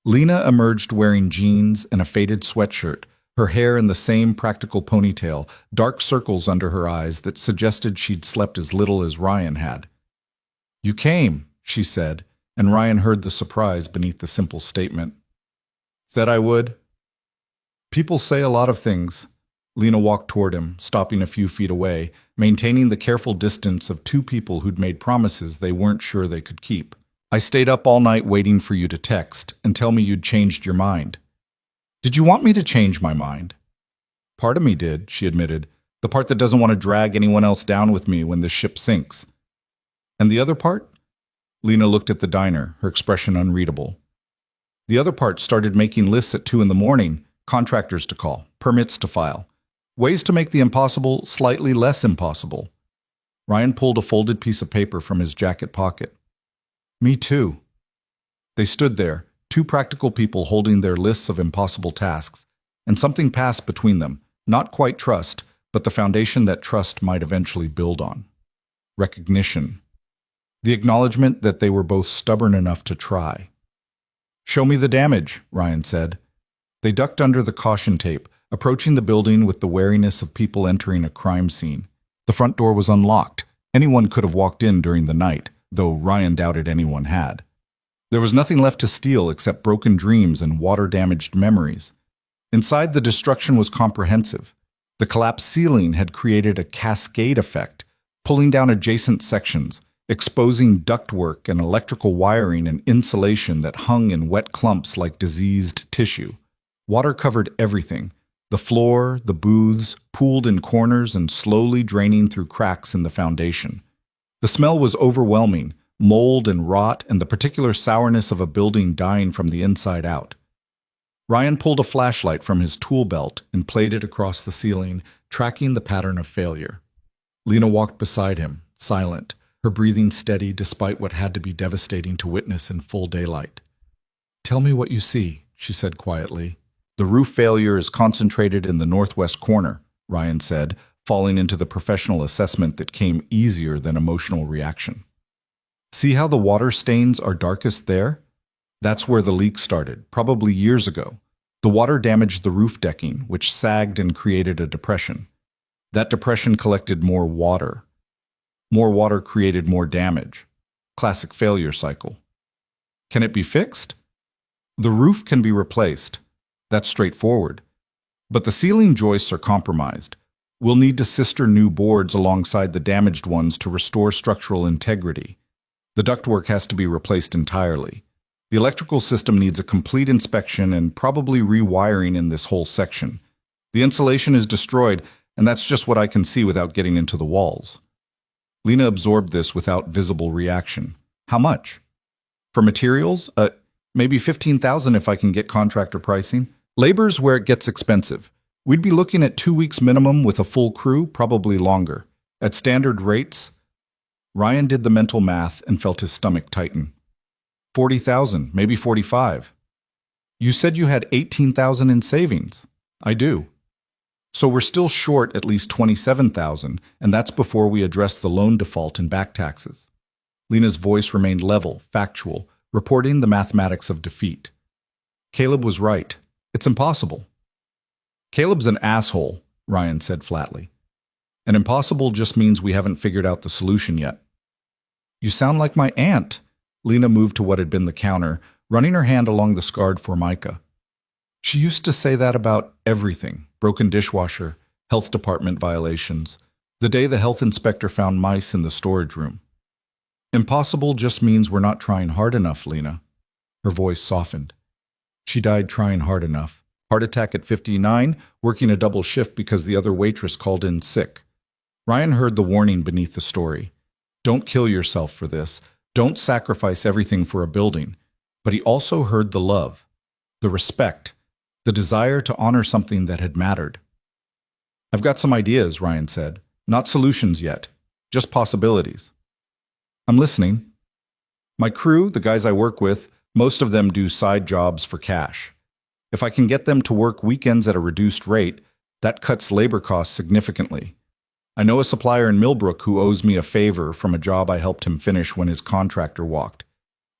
Lena emerged wearing jeans and a faded sweatshirt, her hair in the same practical ponytail, dark circles under her eyes that suggested she'd slept as little as Ryan had. "You came," she said, and Ryan heard the surprise beneath the simple statement. "Said I would." "People say a lot of things." Lena walked toward him, stopping a few feet away, maintaining the careful distance of two people who'd made promises they weren't sure they could keep. "I stayed up all night waiting for you to text and tell me you'd changed your mind." "Did you want me to change my mind?" "Part of me did," she admitted. "The part that doesn't want to drag anyone else down with me when the ship sinks." "And the other part?" Lena looked at the diner, her expression unreadable. "The other part started making lists at 2 in the morning, contractors to call, permits to file. Ways to make the impossible slightly less impossible." Ryan pulled a folded piece of paper from his jacket pocket. "Me too." They stood there, two practical people holding their lists of impossible tasks, and something passed between them, not quite trust, but the foundation that trust might eventually build on. Recognition. The acknowledgement that they were both stubborn enough to try. "Show me the damage," Ryan said. They ducked under the caution tape, approaching the building with the wariness of people entering a crime scene. The front door was unlocked. Anyone could have walked in during the night, though Ryan doubted anyone had. There was nothing left to steal except broken dreams and water-damaged memories. Inside, the destruction was comprehensive. The collapsed ceiling had created a cascade effect, pulling down adjacent sections, exposing ductwork and electrical wiring and insulation that hung in wet clumps like diseased tissue. Water covered everything. The floor, the booths, pooled in corners and slowly draining through cracks in the foundation. The smell was overwhelming, mold and rot and the particular sourness of a building dying from the inside out. Ryan pulled a flashlight from his tool belt and played it across the ceiling, tracking the pattern of failure. Lena walked beside him, silent, her breathing steady despite what had to be devastating to witness in full daylight. "Tell me what you see," she said quietly. "The roof failure is concentrated in the northwest corner," Ryan said, falling into the professional assessment that came easier than emotional reaction. "See how the water stains are darkest there? That's where the leak started, probably years ago. The water damaged the roof decking, which sagged and created a depression. That depression collected more water. More water created more damage. Classic failure cycle. Can it be fixed? The roof can be replaced. That's straightforward. But the ceiling joists are compromised. We'll need to sister new boards alongside the damaged ones to restore structural integrity. The ductwork has to be replaced entirely. The electrical system needs a complete inspection and probably rewiring in this whole section. The insulation is destroyed, and that's just what I can see without getting into the walls." Lena absorbed this without visible reaction. "How much?" "For materials? Maybe $15,000 if I can get contractor pricing. Labor's where it gets expensive. We'd be looking at 2 weeks minimum with a full crew, probably longer. At standard rates..." Ryan did the mental math and felt his stomach tighten. 40,000, maybe 45. "You said you had 18,000 in savings." "I do." "So we're still short at least 27,000, and that's before we address the loan default and back taxes." Lena's voice remained level, factual, reporting the mathematics of defeat. "Caleb was right. It's impossible." "Caleb's an asshole," Ryan said flatly. "And impossible just means we haven't figured out the solution yet." "You sound like my aunt." Lena moved to what had been the counter, running her hand along the scarred formica. She used to say that about everything: broken dishwasher, health department violations, the day the health inspector found mice in the storage room. Impossible just means we're not trying hard enough, Lena. Her voice softened. She died trying hard enough. Heart attack at 59, working a double shift because the other waitress called in sick. Ryan heard the warning beneath the story. Don't kill yourself for this. Don't sacrifice everything for a building. But he also heard the love, the respect, the desire to honor something that had mattered. I've got some ideas, Ryan said. Not solutions yet, just possibilities. I'm listening. My crew, the guys I work with, most of them do side jobs for cash. If I can get them to work weekends at a reduced rate, that cuts labor costs significantly. I know a supplier in Millbrook who owes me a favor from a job I helped him finish when his contractor walked.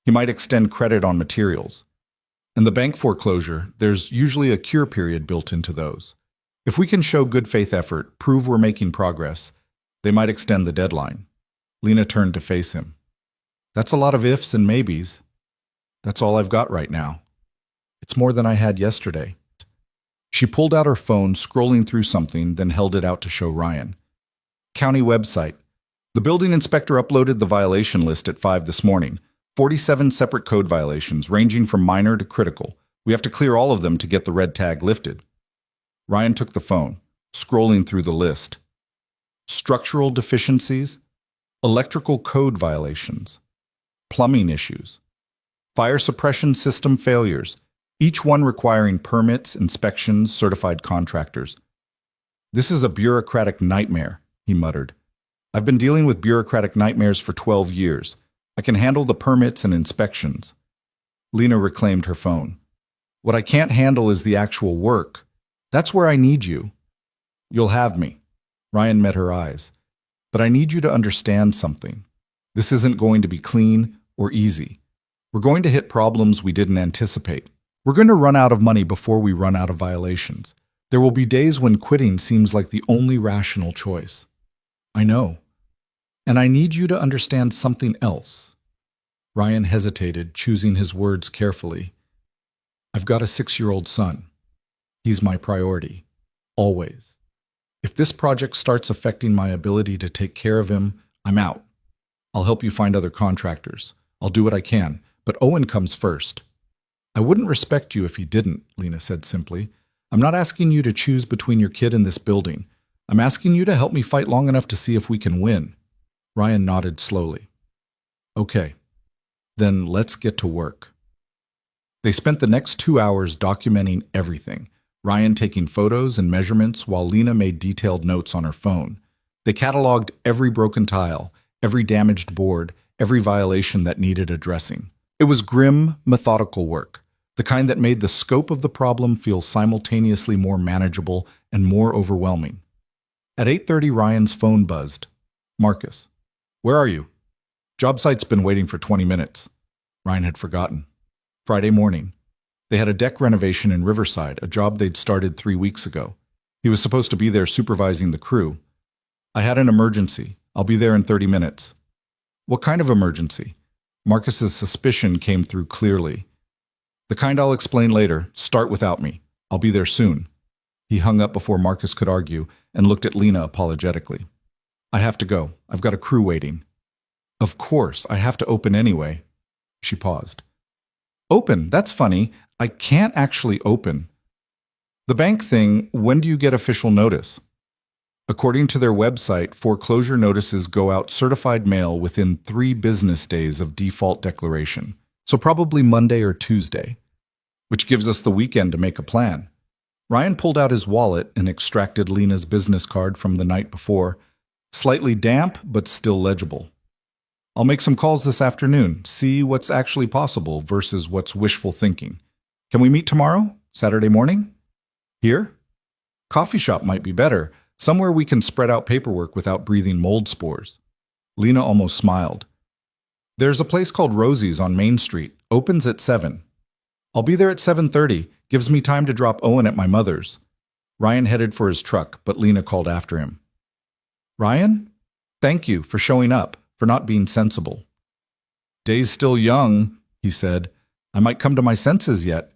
He might extend credit on materials. And the bank foreclosure, there's usually a cure period built into those. If we can show good faith effort, prove we're making progress, they might extend the deadline. Lena turned to face him. That's a lot of ifs and maybes. That's all I've got right now. It's more than I had yesterday. She pulled out her phone, scrolling through something, then held it out to show Ryan. County website. The building inspector uploaded the violation list at 5 this morning. 47 separate code violations, ranging from minor to critical. We have to clear all of them to get the red tag lifted. Ryan took the phone, scrolling through the list. Structural deficiencies, electrical code violations, plumbing issues, fire suppression system failures, each one requiring permits, inspections, certified contractors. This is a bureaucratic nightmare, he muttered. I've been dealing with bureaucratic nightmares for 12 years. I can handle the permits and inspections. Lena reclaimed her phone. What I can't handle is the actual work. That's where I need you. You'll have me. Ryan met her eyes. But I need you to understand something. This isn't going to be clean or easy. We're going to hit problems we didn't anticipate. We're going to run out of money before we run out of violations. There will be days when quitting seems like the only rational choice. I know. And I need you to understand something else. Ryan hesitated, choosing his words carefully. I've got a 6-year-old son. He's my priority. Always. If this project starts affecting my ability to take care of him, I'm out. I'll help you find other contractors. I'll do what I can, but Owen comes first. I wouldn't respect you if he didn't, Lena said simply. I'm not asking you to choose between your kid and this building. I'm asking you to help me fight long enough to see if we can win. Ryan nodded slowly. Okay, then let's get to work. They spent the next 2 hours documenting everything, Ryan taking photos and measurements while Lena made detailed notes on her phone. They cataloged every broken tile, every damaged board, every violation that needed addressing. It was grim, methodical work, the kind that made the scope of the problem feel simultaneously more manageable and more overwhelming. At 8:30, Ryan's phone buzzed. Marcus. Where are you? Job site's been waiting for 20 minutes. Ryan had forgotten. Friday morning. They had a deck renovation in Riverside, a job they'd started 3 weeks ago. He was supposed to be there supervising the crew. I had an emergency. I'll be there in 30 minutes. What kind of emergency? Marcus's suspicion came through clearly. The kind I'll explain later. Start without me. I'll be there soon. He hung up before Marcus could argue and looked at Lena apologetically. I have to go. I've got a crew waiting. Of course, I have to open anyway. She paused. Open? That's funny. I can't actually open. The bank thing, when do you get official notice? According to their website, foreclosure notices go out certified mail within 3 business days of default declaration, so probably Monday or Tuesday, which gives us the weekend to make a plan. Ryan pulled out his wallet and extracted Lena's business card from the night before, slightly damp but still legible. I'll make some calls this afternoon, see what's actually possible versus what's wishful thinking. Can we meet tomorrow? Saturday morning? Here? Coffee shop might be better. Somewhere we can spread out paperwork without breathing mold spores. Lena almost smiled. There's a place called Rosie's on Main Street. Opens at 7. I'll be there at 7:30. Gives me time to drop Owen at my mother's. Ryan headed for his truck, but Lena called after him. Ryan? Thank you for showing up, for not being sensible. Day's still young, he said. I might come to my senses yet.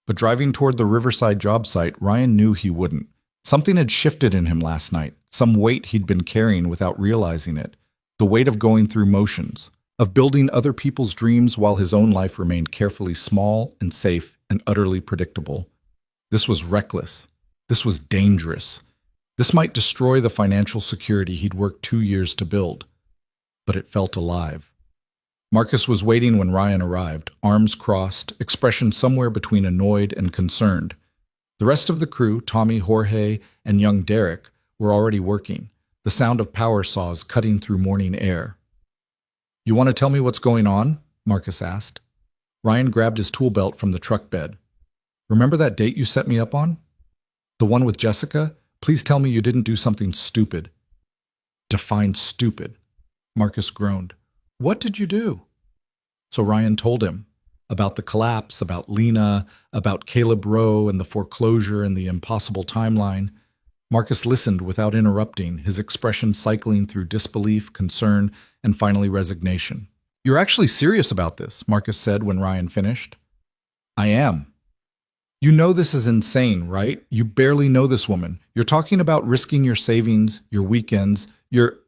But driving toward the Riverside job site, Ryan knew he wouldn't. Something had shifted in him last night, some weight he'd been carrying without realizing it. The weight of going through motions, of building other people's dreams while his own life remained carefully small and safe and utterly predictable. This was reckless. This was dangerous. This might destroy the financial security he'd worked 2 years to build. But it felt alive. Marcus was waiting when Ryan arrived, arms crossed, expression somewhere between annoyed and concerned. The rest of the crew, Tommy, Jorge, and young Derek, were already working, the sound of power saws cutting through morning air. "You want to tell me what's going on?" Marcus asked. Ryan grabbed his tool belt from the truck bed. "Remember that date you set me up on? The one with Jessica? Please tell me you didn't do something stupid." "Define stupid," Marcus groaned. "What did you do?" So Ryan told him about the collapse, about Lena, about Caleb Rowe and the foreclosure and the impossible timeline. Marcus listened without interrupting, his expression cycling through disbelief, concern, and finally resignation. "You're actually serious about this," Marcus said when Ryan finished. "I am." "You know this is insane, right? You barely know this woman. You're talking about risking your savings, your weekends, your—"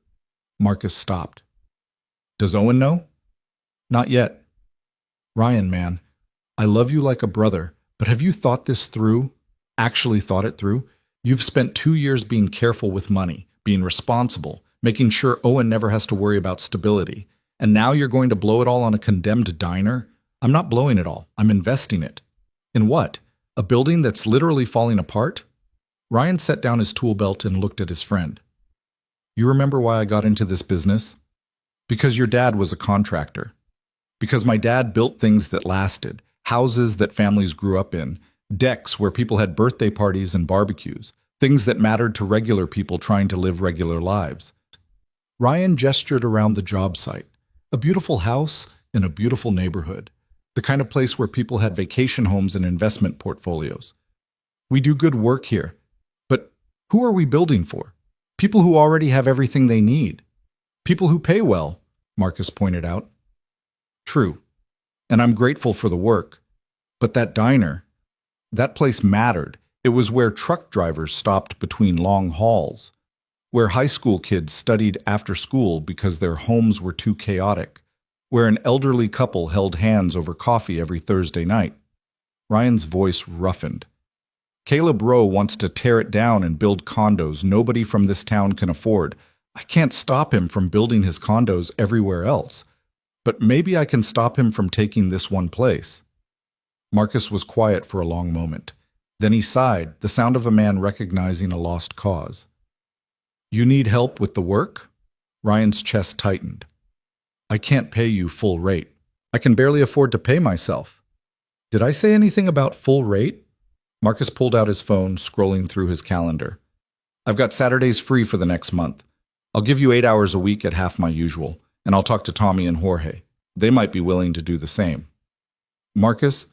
Marcus stopped. "Does Owen know?" "Not yet." "Ryan, man, I love you like a brother, but have you thought this through? Actually thought it through? You've spent 2 years being careful with money, being responsible, making sure Owen never has to worry about stability. And now you're going to blow it all on a condemned diner? I'm not blowing it all. I'm investing it." "In what? A building that's literally falling apart?" Ryan set down his tool belt and looked at his friend. "You remember why I got into this business? Because your dad was a contractor. Because my dad built things that lasted, houses that families grew up in, decks where people had birthday parties and barbecues, things that mattered to regular people trying to live regular lives." Ryan gestured around the job site. A beautiful house in a beautiful neighborhood. The kind of place where people had vacation homes and investment portfolios. "We do good work here. But who are we building for? People who already have everything they need. People who pay well," Marcus pointed out. "True. And I'm grateful for the work. But that diner, that place mattered. It was where truck drivers stopped between long hauls, where high school kids studied after school because their homes were too chaotic, where an elderly couple held hands over coffee every Thursday night." Ryan's voice roughened. "Caleb Rowe wants to tear it down and build condos nobody from this town can afford. I can't stop him from building his condos everywhere else. But maybe I can stop him from taking this one place." Marcus was quiet for a long moment. Then he sighed, the sound of a man recognizing a lost cause. "You need help with the work?" Ryan's chest tightened. "I can't pay you full rate. I can barely afford to pay myself." "Did I say anything about full rate?" Marcus pulled out his phone, scrolling through his calendar. "I've got Saturdays free for the next month. I'll give you 8 hours a week at half my usual, and I'll talk to Tommy and Jorge. They might be willing to do the same." "Marcus,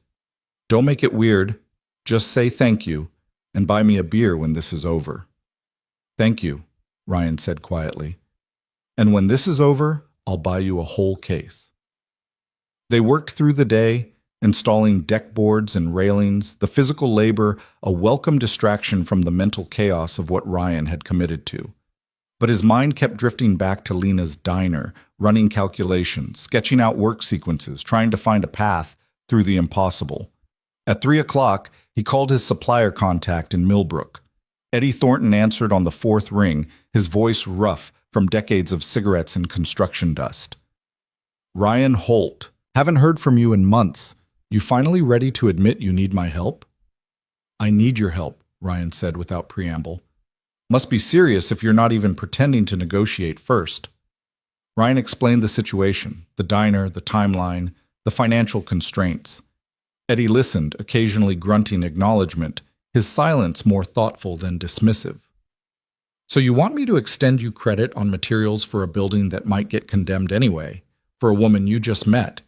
don't make it weird. Just say thank you, and buy me a beer when this is over." "Thank you," Ryan said quietly. "And when this is over, I'll buy you a whole case." They worked through the day, installing deck boards and railings, the physical labor a welcome distraction from the mental chaos of what Ryan had committed to. But his mind kept drifting back to Lena's diner, running calculations, sketching out work sequences, trying to find a path through the impossible. At 3 o'clock, he called his supplier contact in Millbrook. Eddie Thornton answered on the fourth ring, his voice rough from decades of cigarettes and construction dust. "Ryan Holt, haven't heard from you in months. You finally ready to admit you need my help?" "I need your help," Ryan said without preamble. "Must be serious if you're not even pretending to negotiate first." Ryan explained the situation, the diner, the timeline, the financial constraints. Eddie listened, occasionally grunting acknowledgement, his silence more thoughtful than dismissive. "So you want me to extend you credit on materials for a building that might get condemned anyway, for a woman you just met,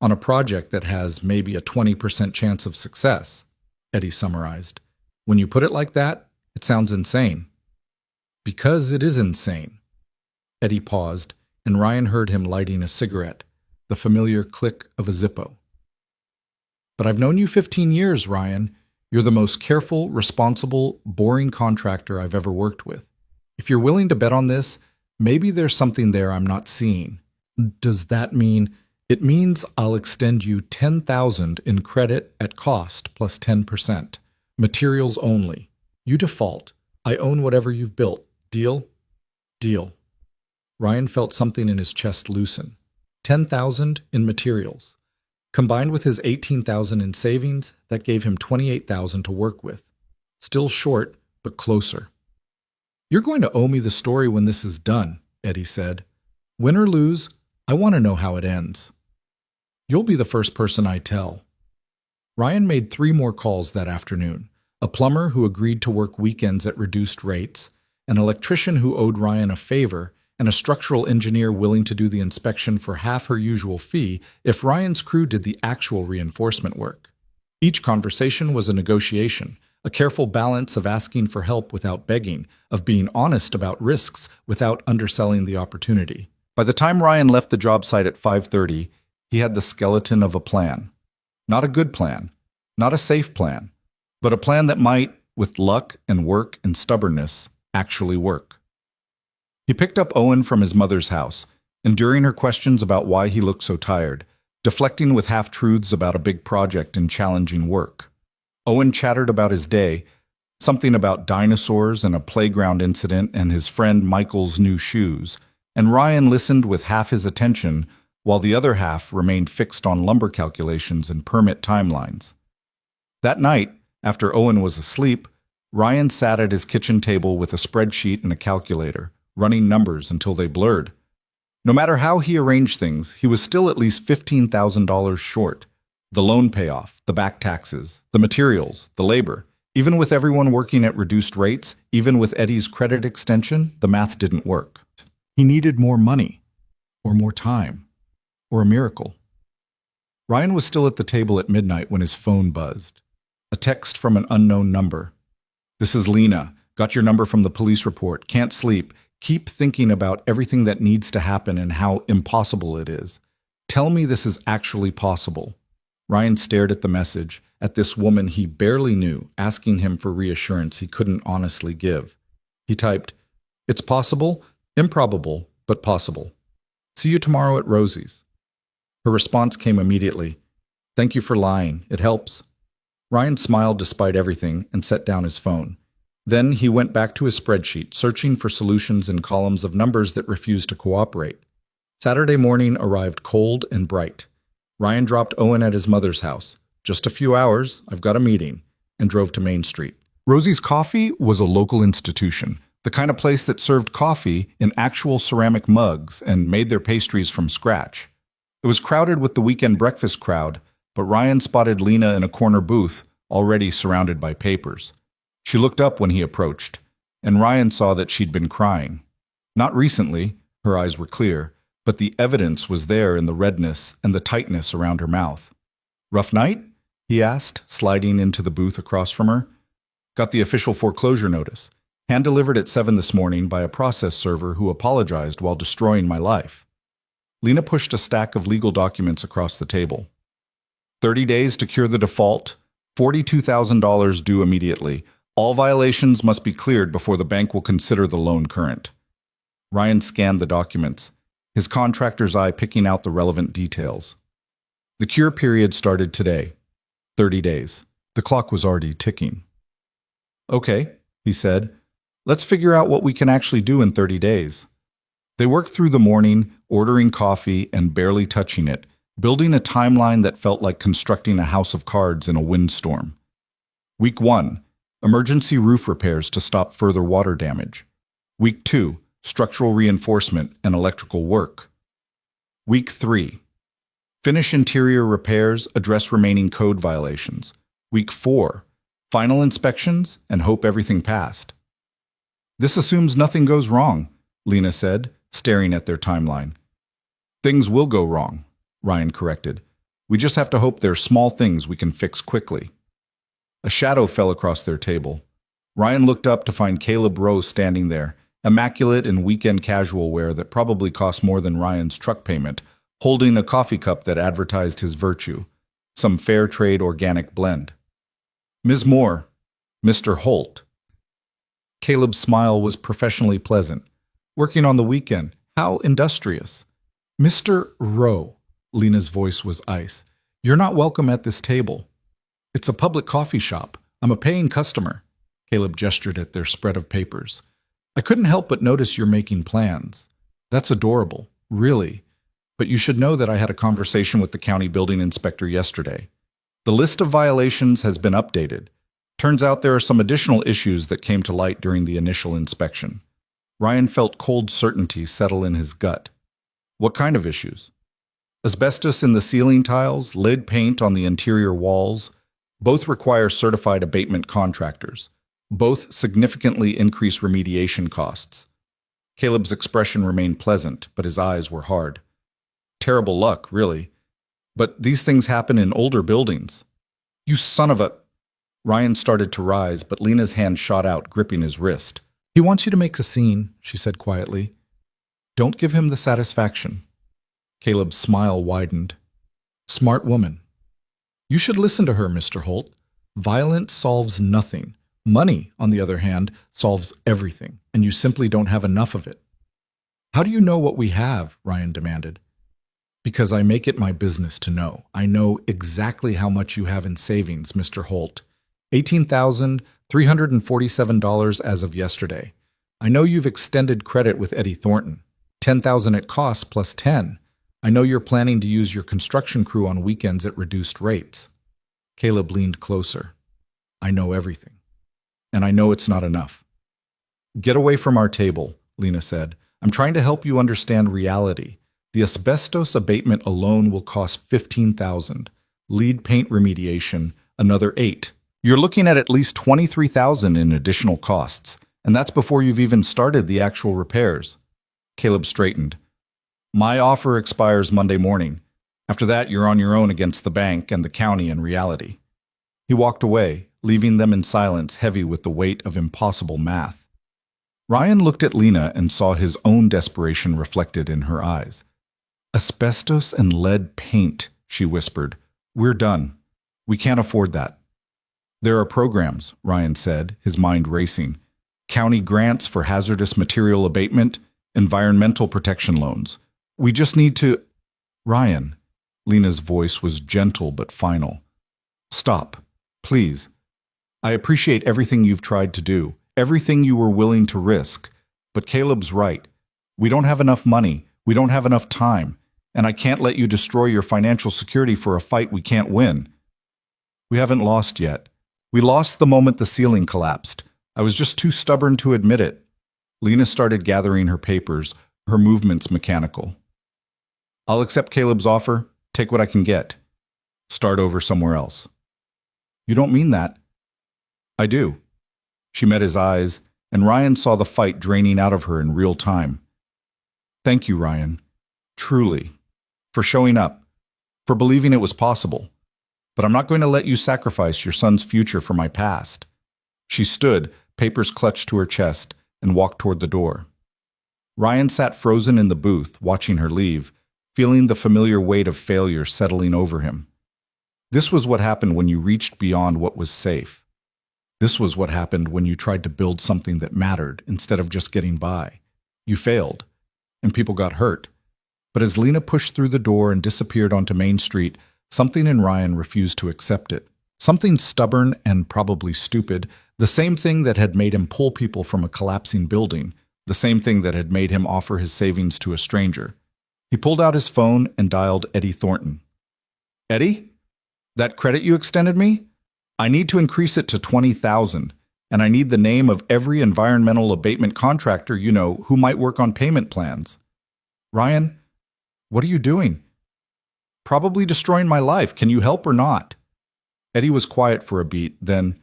on a project that has maybe a 20% chance of success," Eddie summarized. "When you put it like that, it sounds insane." "Because it is insane." Eddie paused, and Ryan heard him lighting a cigarette, the familiar click of a Zippo. But I've known you 15 years, Ryan. You're the most careful, responsible, boring contractor I've ever worked with. If you're willing to bet on this, maybe there's something there I'm not seeing. Does that mean? It means I'll extend you $10,000 in credit at cost plus 10%. Materials only. You default. I own whatever you've built. Deal? Deal. Ryan felt something in his chest loosen. $10,000 in materials. Combined with his $18,000 in savings, that gave him $28,000 to work with. Still short, but closer. You're going to owe me the story when this is done, Eddie said. Win or lose, I want to know how it ends. You'll be the first person I tell. Ryan made 3 more calls that afternoon. A plumber who agreed to work weekends at reduced rates, an electrician who owed Ryan a favor, and a structural engineer willing to do the inspection for half her usual fee if Ryan's crew did the actual reinforcement work. Each conversation was a negotiation, a careful balance of asking for help without begging, of being honest about risks without underselling the opportunity. By the time Ryan left the job site at 5:30, he had the skeleton of a plan. Not a good plan, not a safe plan, but a plan that might, with luck and work and stubbornness, actually work. He picked up Owen from his mother's house, enduring her questions about why he looked so tired, deflecting with half-truths about a big project and challenging work. Owen chattered about his day, something about dinosaurs and a playground incident and his friend Michael's new shoes, and Ryan listened with half his attention while the other half remained fixed on lumber calculations and permit timelines. That night, after Owen was asleep, Ryan sat at his kitchen table with a spreadsheet and a calculator, running numbers until they blurred. No matter how he arranged things, he was still at least $15,000 short. The loan payoff, the back taxes, the materials, the labor. Even with everyone working at reduced rates, even with Eddie's credit extension, the math didn't work. He needed more money, or more time, or a miracle. Ryan was still at the table at midnight when his phone buzzed. A text from an unknown number. This is Lena. Got your number from the police report. Can't sleep. Keep thinking about everything that needs to happen and how impossible it is. Tell me this is actually possible. Ryan stared at the message, at this woman he barely knew, asking him for reassurance he couldn't honestly give. He typed, "It's possible, improbable, but possible. See you tomorrow at Rosie's." Her response came immediately. "Thank you for lying. It helps." Ryan smiled despite everything and set down his phone. Then he went back to his spreadsheet, searching for solutions in columns of numbers that refused to cooperate. Saturday morning arrived cold and bright. Ryan dropped Owen at his mother's house. "Just a few hours, I've got a meeting," and drove to Main Street. Rosie's Coffee was a local institution, the kind of place that served coffee in actual ceramic mugs and made their pastries from scratch. It was crowded with the weekend breakfast crowd, but Ryan spotted Lena in a corner booth, already surrounded by papers. She looked up when he approached, and Ryan saw that she'd been crying. Not recently, her eyes were clear, but the evidence was there in the redness and the tightness around her mouth. "Rough night?" he asked, sliding into the booth across from her. "Got the official foreclosure notice. Hand-delivered at 7 this morning by a process server who apologized while destroying my life." Lena pushed a stack of legal documents across the table. 30 days to cure the default, $42,000 due immediately. All violations must be cleared before the bank will consider the loan current. Ryan scanned the documents, his contractor's eye picking out the relevant details. The cure period started today. 30 days. The clock was already ticking. "Okay," he said. "Let's figure out what we can actually do in 30 days. They worked through the morning, ordering coffee and barely touching it, building a timeline that felt like constructing a house of cards in a windstorm. Week 1, emergency roof repairs to stop further water damage. Week 2, structural reinforcement and electrical work. Week 3, finish interior repairs, address remaining code violations. Week 4, final inspections and hope everything passed." "This assumes nothing goes wrong," Lena said, staring at their timeline. "Things will go wrong," Ryan corrected. "We just have to hope they're small things we can fix quickly." A shadow fell across their table. Ryan looked up to find Caleb Rose standing there, immaculate in weekend casual wear that probably cost more than Ryan's truck payment, holding a coffee cup that advertised his virtue. some fair trade organic blend. Ms. Moore, Mr. Holt. Caleb's smile was professionally pleasant. Working on the weekend. How industrious. Mr. Rowe, Lena's voice was ice. You're not welcome at this table. It's a public coffee shop. I'm a paying customer. Caleb gestured at their spread of papers. I couldn't help but notice you're making plans. That's adorable, really. But you should know that I had a conversation with the county building inspector yesterday. The list of violations has been updated. Turns out there are some additional issues that came to light during the initial inspection. Ryan felt cold certainty settle in his gut. What kind of issues? Asbestos in the ceiling tiles, lead paint on the interior walls. Both require certified abatement contractors. Both significantly increase remediation costs. Caleb's expression remained pleasant, but his eyes were hard. Terrible luck, really. But these things happen in older buildings. You son of a... Ryan started to rise, but Lena's hand shot out, gripping his wrist. He wants you to make a scene, she said quietly. Don't give him the satisfaction. Caleb's smile widened. Smart woman. You should listen to her, Mr. Holt. Violence solves nothing. Money, on the other hand, solves everything, and you simply don't have enough of it. How do you know what we have? Ryan demanded. Because I make it my business to know. I know exactly how much you have in savings, Mr. Holt. $18,347 as of yesterday. I know you've extended credit with Eddie Thornton. $10,000 at cost plus 10. I know you're planning to use your construction crew on weekends at reduced rates. Caleb leaned closer. I know everything. And I know it's not enough. Get away from our table, Lena said. I'm trying to help you understand reality. The asbestos abatement alone will cost $15,000. Lead paint remediation, another $8,000. You're looking at least $23,000 in additional costs, and that's before you've even started the actual repairs. Caleb straightened. My offer expires Monday morning. After that, you're on your own against the bank and the county in reality. He walked away, leaving them in silence heavy with the weight of impossible math. Ryan looked at Lena and saw his own desperation reflected in her eyes. Asbestos and lead paint, she whispered. We're done. We can't afford that. There are programs, Ryan said, his mind racing. County grants for hazardous material abatement, environmental protection loans. We just need to... Ryan, Lena's voice was gentle but final. Stop, please. I appreciate everything you've tried to do, everything you were willing to risk. But Caleb's right. We don't have enough money. We don't have enough time. And I can't let you destroy your financial security for a fight we can't win. We haven't lost yet. We lost the moment the ceiling collapsed. I was just too stubborn to admit it. Lena started gathering her papers, her movements mechanical. I'll accept Caleb's offer, take what I can get. Start over somewhere else. You don't mean that. I do. She met his eyes, and Ryan saw the fight draining out of her in real time. Thank you, Ryan. Truly. For showing up. For believing it was possible. But I'm not going to let you sacrifice your son's future for my past. She stood, papers clutched to her chest, and walked toward the door. Ryan sat frozen in the booth, watching her leave, feeling the familiar weight of failure settling over him. This was what happened when you reached beyond what was safe. This was what happened when you tried to build something that mattered instead of just getting by. You failed, and people got hurt. But as Lena pushed through the door and disappeared onto Main Street, something in Ryan refused to accept it. Something stubborn and probably stupid, the same thing that had made him pull people from a collapsing building, the same thing that had made him offer his savings to a stranger. He pulled out his phone and dialed Eddie Thornton. Eddie? That credit you extended me? I need to increase it to $20,000, and I need the name of every environmental abatement contractor you know who might work on payment plans. Ryan, what are you doing? Probably destroying my life. Can you help or not? Eddie was quiet for a beat, then,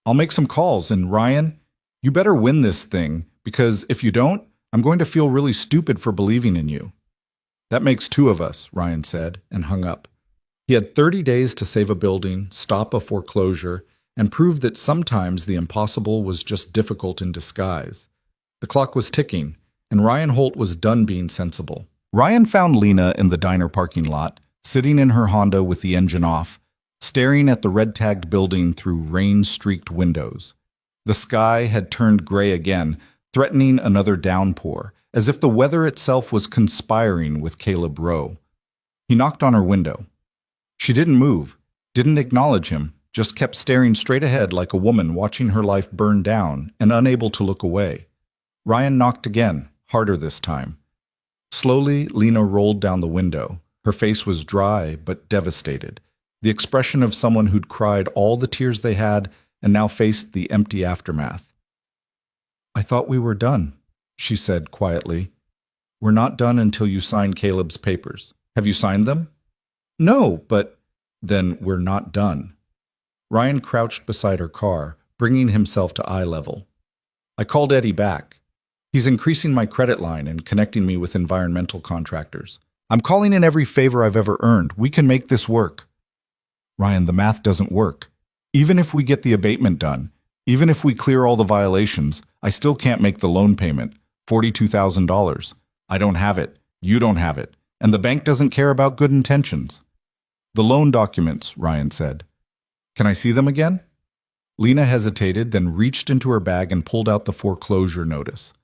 I'll make some calls, and Ryan, you better win this thing, because if you don't, I'm going to feel really stupid for believing in you. That makes two of us, Ryan said, and hung up. He had 30 days to save a building, stop a foreclosure, and prove that sometimes the impossible was just difficult in disguise. The clock was ticking, and Ryan Holt was done being sensible. Ryan found Lena in the diner parking lot, sitting in her Honda with the engine off, staring at the red-tagged building through rain-streaked windows. The sky had turned gray again, threatening another downpour, as if the weather itself was conspiring with Caleb Rowe. He knocked on her window. She didn't move, didn't acknowledge him, just kept staring straight ahead like a woman watching her life burn down and unable to look away. Ryan knocked again, harder this time. Slowly, Lena rolled down the window. Her face was dry but devastated, the expression of someone who'd cried all the tears they had and now faced the empty aftermath. "I thought we were done," she said quietly. "We're not done until you sign Caleb's papers. Have you signed them?" "No, but—" "Then we're not done." Ryan crouched beside her car, bringing himself to eye level. "I called Eddie back. He's increasing my credit line and connecting me with environmental contractors. I'm calling in every favor I've ever earned. We can make this work." "Ryan, the math doesn't work. Even if we get the abatement done, even if we clear all the violations, I still can't make the loan payment, $42,000. I don't have it. You don't have it. And the bank doesn't care about good intentions." "The loan documents," Ryan said. "Can I see them again?" Lena hesitated, then reached into her bag and pulled out the foreclosure notice.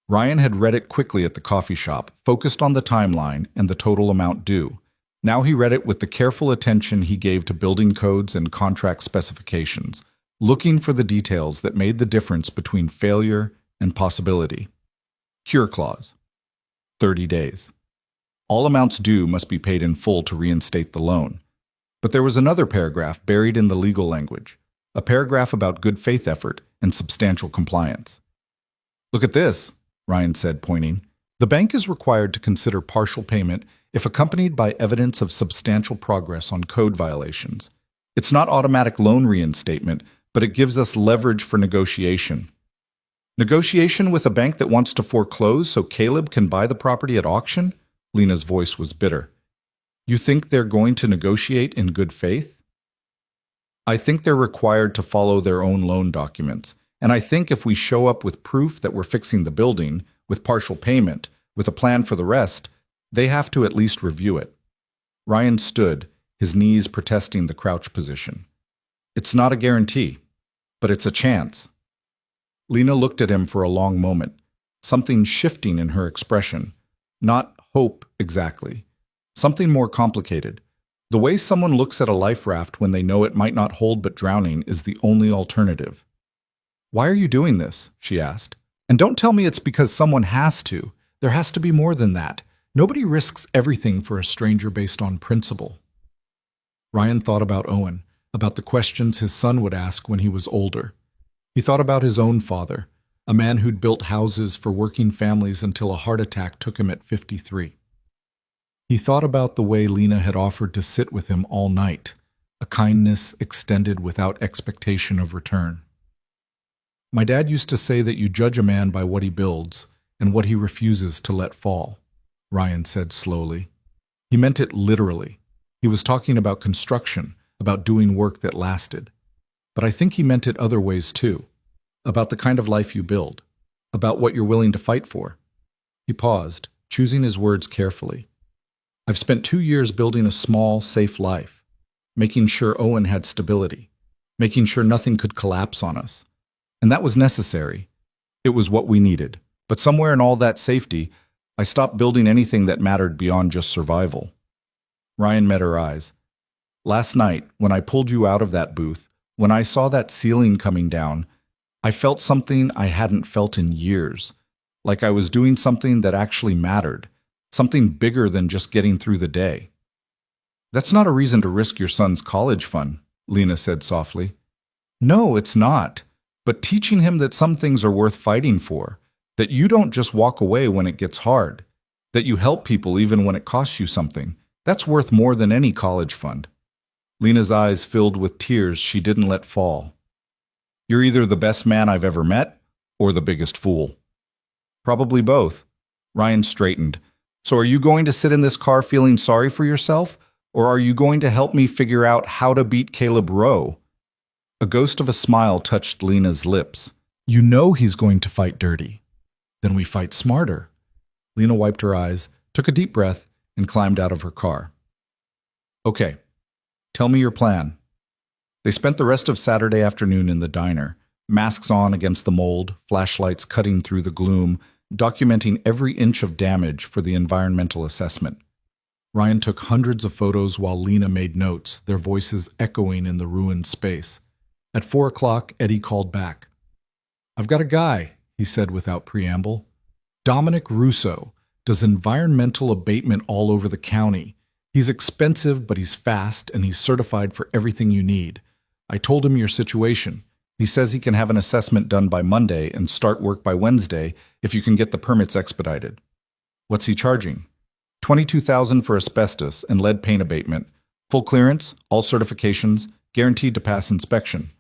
Ryan had read it quickly at the coffee shop, focused on the timeline and the total amount due. Now he read it with the careful attention he gave to building codes and contract specifications, looking for the details that made the difference between failure and possibility. Cure clause. 30 days. All amounts due must be paid in full to reinstate the loan. But there was another paragraph buried in the legal language, a paragraph about good faith effort and substantial compliance. "Look at this," Ryan said, pointing. "The bank is required to consider partial payment if accompanied by evidence of substantial progress on code violations. It's not automatic loan reinstatement, but it gives us leverage for negotiation." "Negotiation with a bank that wants to foreclose so Caleb can buy the property at auction?" Lena's voice was bitter. "You think they're going to negotiate in good faith?" "I think they're required to follow their own loan documents. And I think if we show up with proof that we're fixing the building, with partial payment, with a plan for the rest, they have to at least review it." Ryan stood, his knees protesting the crouch position. "It's not a guarantee, but it's a chance." Lena looked at him for a long moment, something shifting in her expression. Not hope exactly. Something more complicated. The way someone looks at a life raft when they know it might not hold but drowning is the only alternative. "Why are you doing this?" she asked. "And don't tell me it's because someone has to. There has to be more than that. Nobody risks everything for a stranger based on principle." Ryan thought about Owen, about the questions his son would ask when he was older. He thought about his own father, a man who'd built houses for working families until a heart attack took him at 53. He thought about the way Lena had offered to sit with him all night, a kindness extended without expectation of return. "My dad used to say that you judge a man by what he builds and what he refuses to let fall," Ryan said slowly. He meant it literally. He was talking about construction, about doing work that lasted. But I think he meant it other ways too, about the kind of life you build, about what you're willing to fight for. He paused, choosing his words carefully. "I've spent 2 years building a small, safe life, making sure Owen had stability, making sure nothing could collapse on us. And that was necessary. It was what we needed. But somewhere in all that safety, I stopped building anything that mattered beyond just survival." Ryan met her eyes. "Last night, when I pulled you out of that booth, when I saw that ceiling coming down, I felt something I hadn't felt in years, like I was doing something that actually mattered, something bigger than just getting through the day." "That's not a reason to risk your son's college fund," Lena said softly. "No, it's not. But teaching him that some things are worth fighting for, that you don't just walk away when it gets hard, that you help people even when it costs you something, that's worth more than any college fund." Lena's eyes filled with tears she didn't let fall. "You're either the best man I've ever met, or the biggest fool." "Probably both." Ryan straightened. "So are you going to sit in this car feeling sorry for yourself, or are you going to help me figure out how to beat Caleb Rowe?" A ghost of a smile touched Lena's lips. "You know he's going to fight dirty. Then we fight smarter." Lena wiped her eyes, took a deep breath, and climbed out of her car. Okay, tell me your plan. They spent the rest of Saturday afternoon in the diner, masks on against the mold, flashlights cutting through the gloom, documenting every inch of damage for the environmental assessment. Ryan took hundreds of photos while Lena made notes, their voices echoing in the ruined space. At 4 o'clock, Eddie called back. "I've got a guy," he said without preamble. "Dominic Russo does environmental abatement all over the county. He's expensive, but he's fast, and he's certified for everything you need. I told him your situation. He says he can have an assessment done by Monday and start work by Wednesday if you can get the permits expedited." "What's he charging?" $22,000 for asbestos and lead paint abatement. Full clearance, all certifications, guaranteed to pass inspection.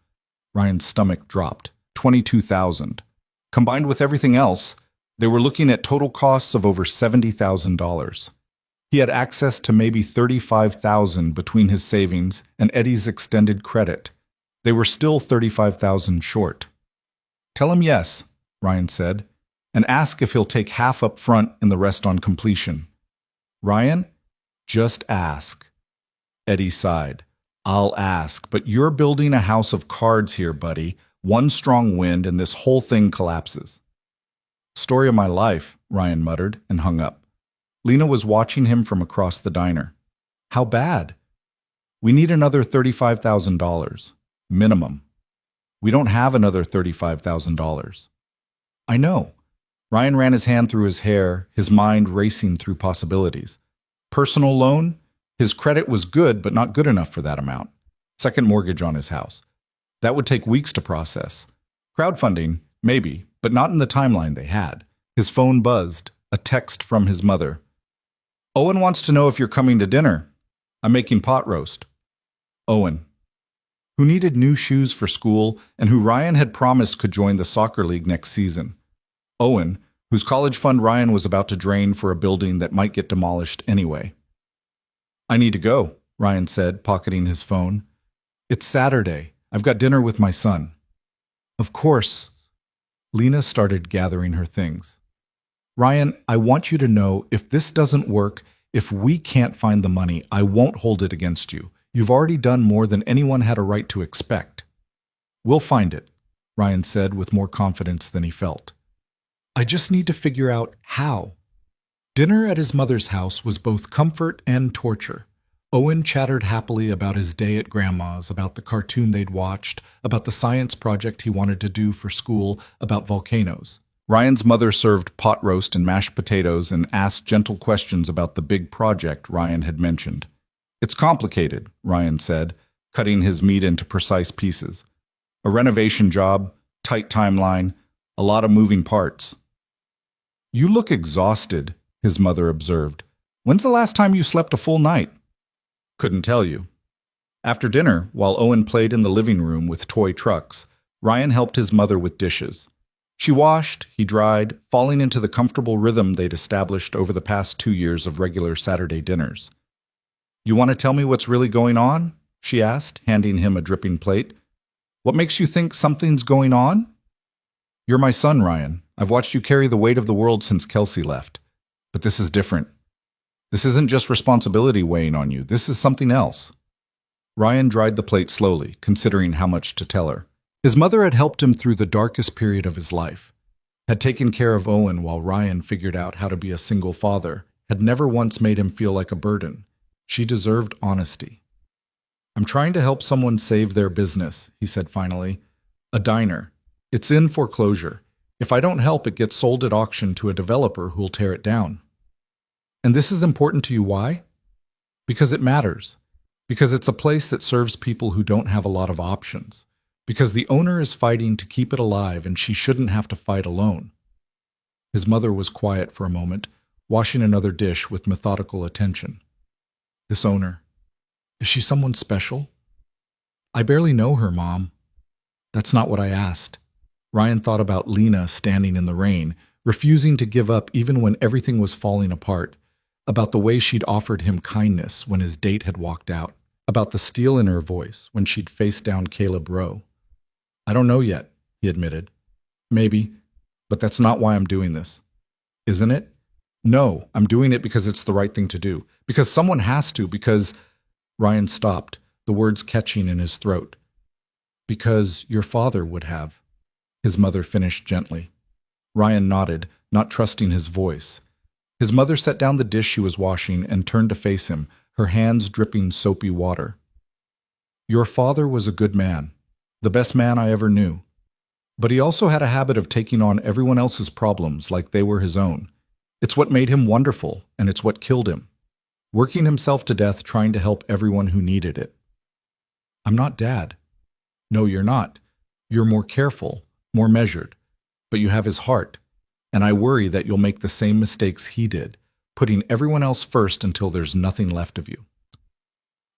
Ryan's stomach dropped. $22,000. Combined with everything else, they were looking at total costs of over $70,000. He had access to maybe $35,000 between his savings and Eddie's extended credit. They were still $35,000 short. "Tell him yes," Ryan said, "and ask if he'll take half up front and the rest on completion." "Ryan, just ask." Eddie sighed. "I'll ask, but you're building a house of cards here, buddy. One strong wind and this whole thing collapses." "Story of my life," Ryan muttered and hung up. Lena was watching him from across the diner. "How bad?" "We need another $35,000. Minimum. We don't have another $35,000. "I know." Ryan ran his hand through his hair, his mind racing through possibilities. Personal loan? His credit was good, but not good enough for that amount. Second mortgage on his house. That would take weeks to process. Crowdfunding? Maybe, but not in the timeline they had. His phone buzzed. A text from his mother. "Owen wants to know if you're coming to dinner. I'm making pot roast." Owen, who needed new shoes for school and who Ryan had promised could join the soccer league next season. Owen, whose college fund Ryan was about to drain for a building that might get demolished anyway. "I need to go," Ryan said, pocketing his phone. "It's Saturday. I've got dinner with my son." "Of course." Lena started gathering her things. "Ryan, I want you to know if this doesn't work, if we can't find the money, I won't hold it against you. You've already done more than anyone had a right to expect." "We'll find it," Ryan said with more confidence than he felt. "I just need to figure out how." Dinner at his mother's house was both comfort and torture. Owen chattered happily about his day at Grandma's, about the cartoon they'd watched, about the science project he wanted to do for school, about volcanoes. Ryan's mother served pot roast and mashed potatoes and asked gentle questions about the big project Ryan had mentioned. "It's complicated," Ryan said, cutting his meat into precise pieces. "A renovation job, tight timeline, a lot of moving parts." "You look exhausted," his mother observed. "When's the last time you slept a full night?" "Couldn't tell you." After dinner, while Owen played in the living room with toy trucks, Ryan helped his mother with dishes. She washed, he dried, falling into the comfortable rhythm they'd established over the past 2 years of regular Saturday dinners. "You want to tell me what's really going on?" she asked, handing him a dripping plate. "What makes you think something's going on?" "You're my son, Ryan. I've watched you carry the weight of the world since Kelsey left. But this is different. This isn't just responsibility weighing on you. This is something else." Ryan dried the plate slowly, considering how much to tell her. His mother had helped him through the darkest period of his life, had taken care of Owen while Ryan figured out how to be a single father, had never once made him feel like a burden. She deserved honesty. "I'm trying to help someone save their business," he said finally. "A diner. It's in foreclosure. If I don't help, it gets sold at auction to a developer who'll tear it down." "And this is important to you, why?" "Because it matters. Because it's a place that serves people who don't have a lot of options. Because the owner is fighting to keep it alive and she shouldn't have to fight alone." His mother was quiet for a moment, washing another dish with methodical attention. "This owner, is she someone special?" "I barely know her, Mom." "That's not what I asked." Ryan thought about Lena standing in the rain, refusing to give up even when everything was falling apart, about the way she'd offered him kindness when his date had walked out, about the steel in her voice when she'd faced down Caleb Rowe. "I don't know yet," he admitted. "Maybe, but that's not why I'm doing this." "Isn't it?" "No, I'm doing it because it's the right thing to do. Because someone has to, because Ryan stopped, the words catching in his throat. Because your father would have, his mother finished gently. Ryan nodded, not trusting his voice. His mother set down the dish she was washing and turned to face him, her hands dripping soapy water. Your father was a good man, the best man I ever knew. But he also had a habit of taking on everyone else's problems like they were his own. It's what made him wonderful, and it's what killed him. Working himself to death trying to help everyone who needed it. I'm not Dad. No, you're not. You're more careful, more measured. But you have his heart, and I worry that you'll make the same mistakes he did, putting everyone else first until there's nothing left of you.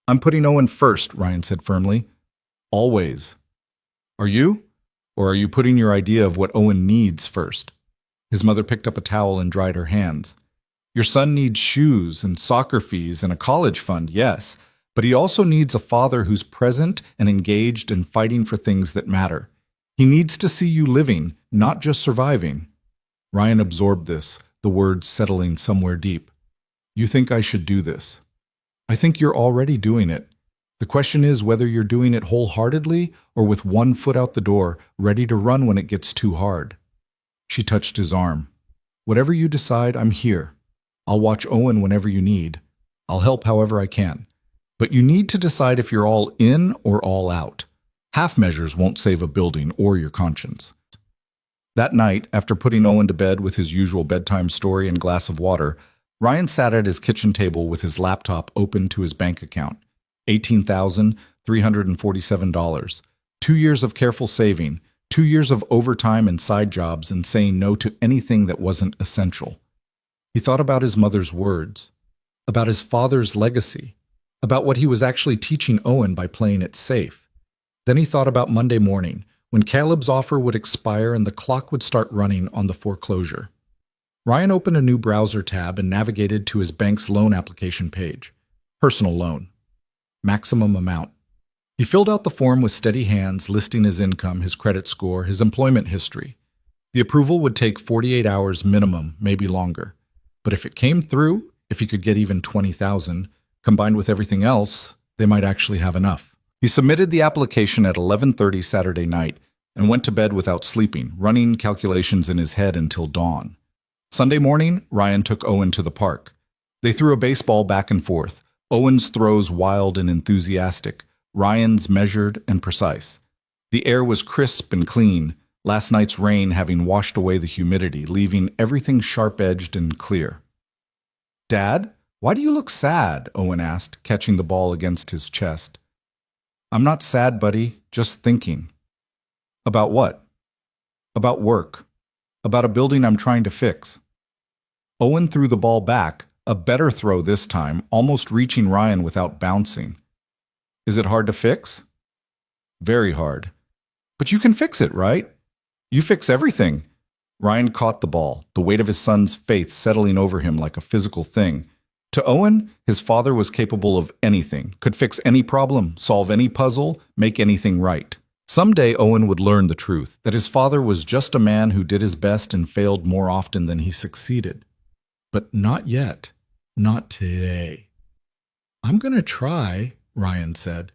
I'm putting Owen first, Ryan said firmly. Always. Are you? Or are you putting your idea of what Owen needs first? His mother picked up a towel and dried her hands. Your son needs shoes and soccer fees and a college fund, yes, but he also needs a father who's present and engaged and fighting for things that matter. He needs to see you living, not just surviving. Ryan absorbed this, the words settling somewhere deep. You think I should do this? I think you're already doing it. The question is whether you're doing it wholeheartedly or with one foot out the door, ready to run when it gets too hard. She touched his arm. Whatever you decide, I'm here. I'll watch Owen whenever you need. I'll help however I can. But you need to decide if you're all in or all out. Half measures won't save a building or your conscience. That night, after putting Owen to bed with his usual bedtime story and glass of water, Ryan sat at his kitchen table with his laptop open to his bank account. $18,347. 2 years of careful saving, 2 years of overtime and side jobs and saying no to anything that wasn't essential. He thought about his mother's words, about his father's legacy, about what he was actually teaching Owen by playing it safe. Then he thought about Monday morning, when Caleb's offer would expire and the clock would start running on the foreclosure. Ryan opened a new browser tab and navigated to his bank's loan application page. Personal loan. Maximum amount. He filled out the form with steady hands, listing his income, his credit score, his employment history. The approval would take 48 hours minimum, maybe longer. But if it came through, if he could get even $20,000, combined with everything else, they might actually have enough. He submitted the application at 11:30 Saturday night and went to bed without sleeping, running calculations in his head until dawn. Sunday morning, Ryan took Owen to the park. They threw a baseball back and forth, Owen's throws wild and enthusiastic, Ryan's measured and precise. The air was crisp and clean, last night's rain having washed away the humidity, leaving everything sharp-edged and clear. Dad, why do you look sad? Owen asked, catching the ball against his chest. I'm not sad, buddy, just thinking. About what? About work. About a building I'm trying to fix. Owen threw the ball back, a better throw this time, almost reaching Ryan without bouncing. Is it hard to fix? Very hard. But you can fix it, right? You fix everything. Ryan caught the ball, the weight of his son's faith settling over him like a physical thing. To Owen, his father was capable of anything, could fix any problem, solve any puzzle, make anything right. Someday Owen would learn the truth, that his father was just a man who did his best and failed more often than he succeeded. But not yet. Not today. I'm going to try, Ryan said.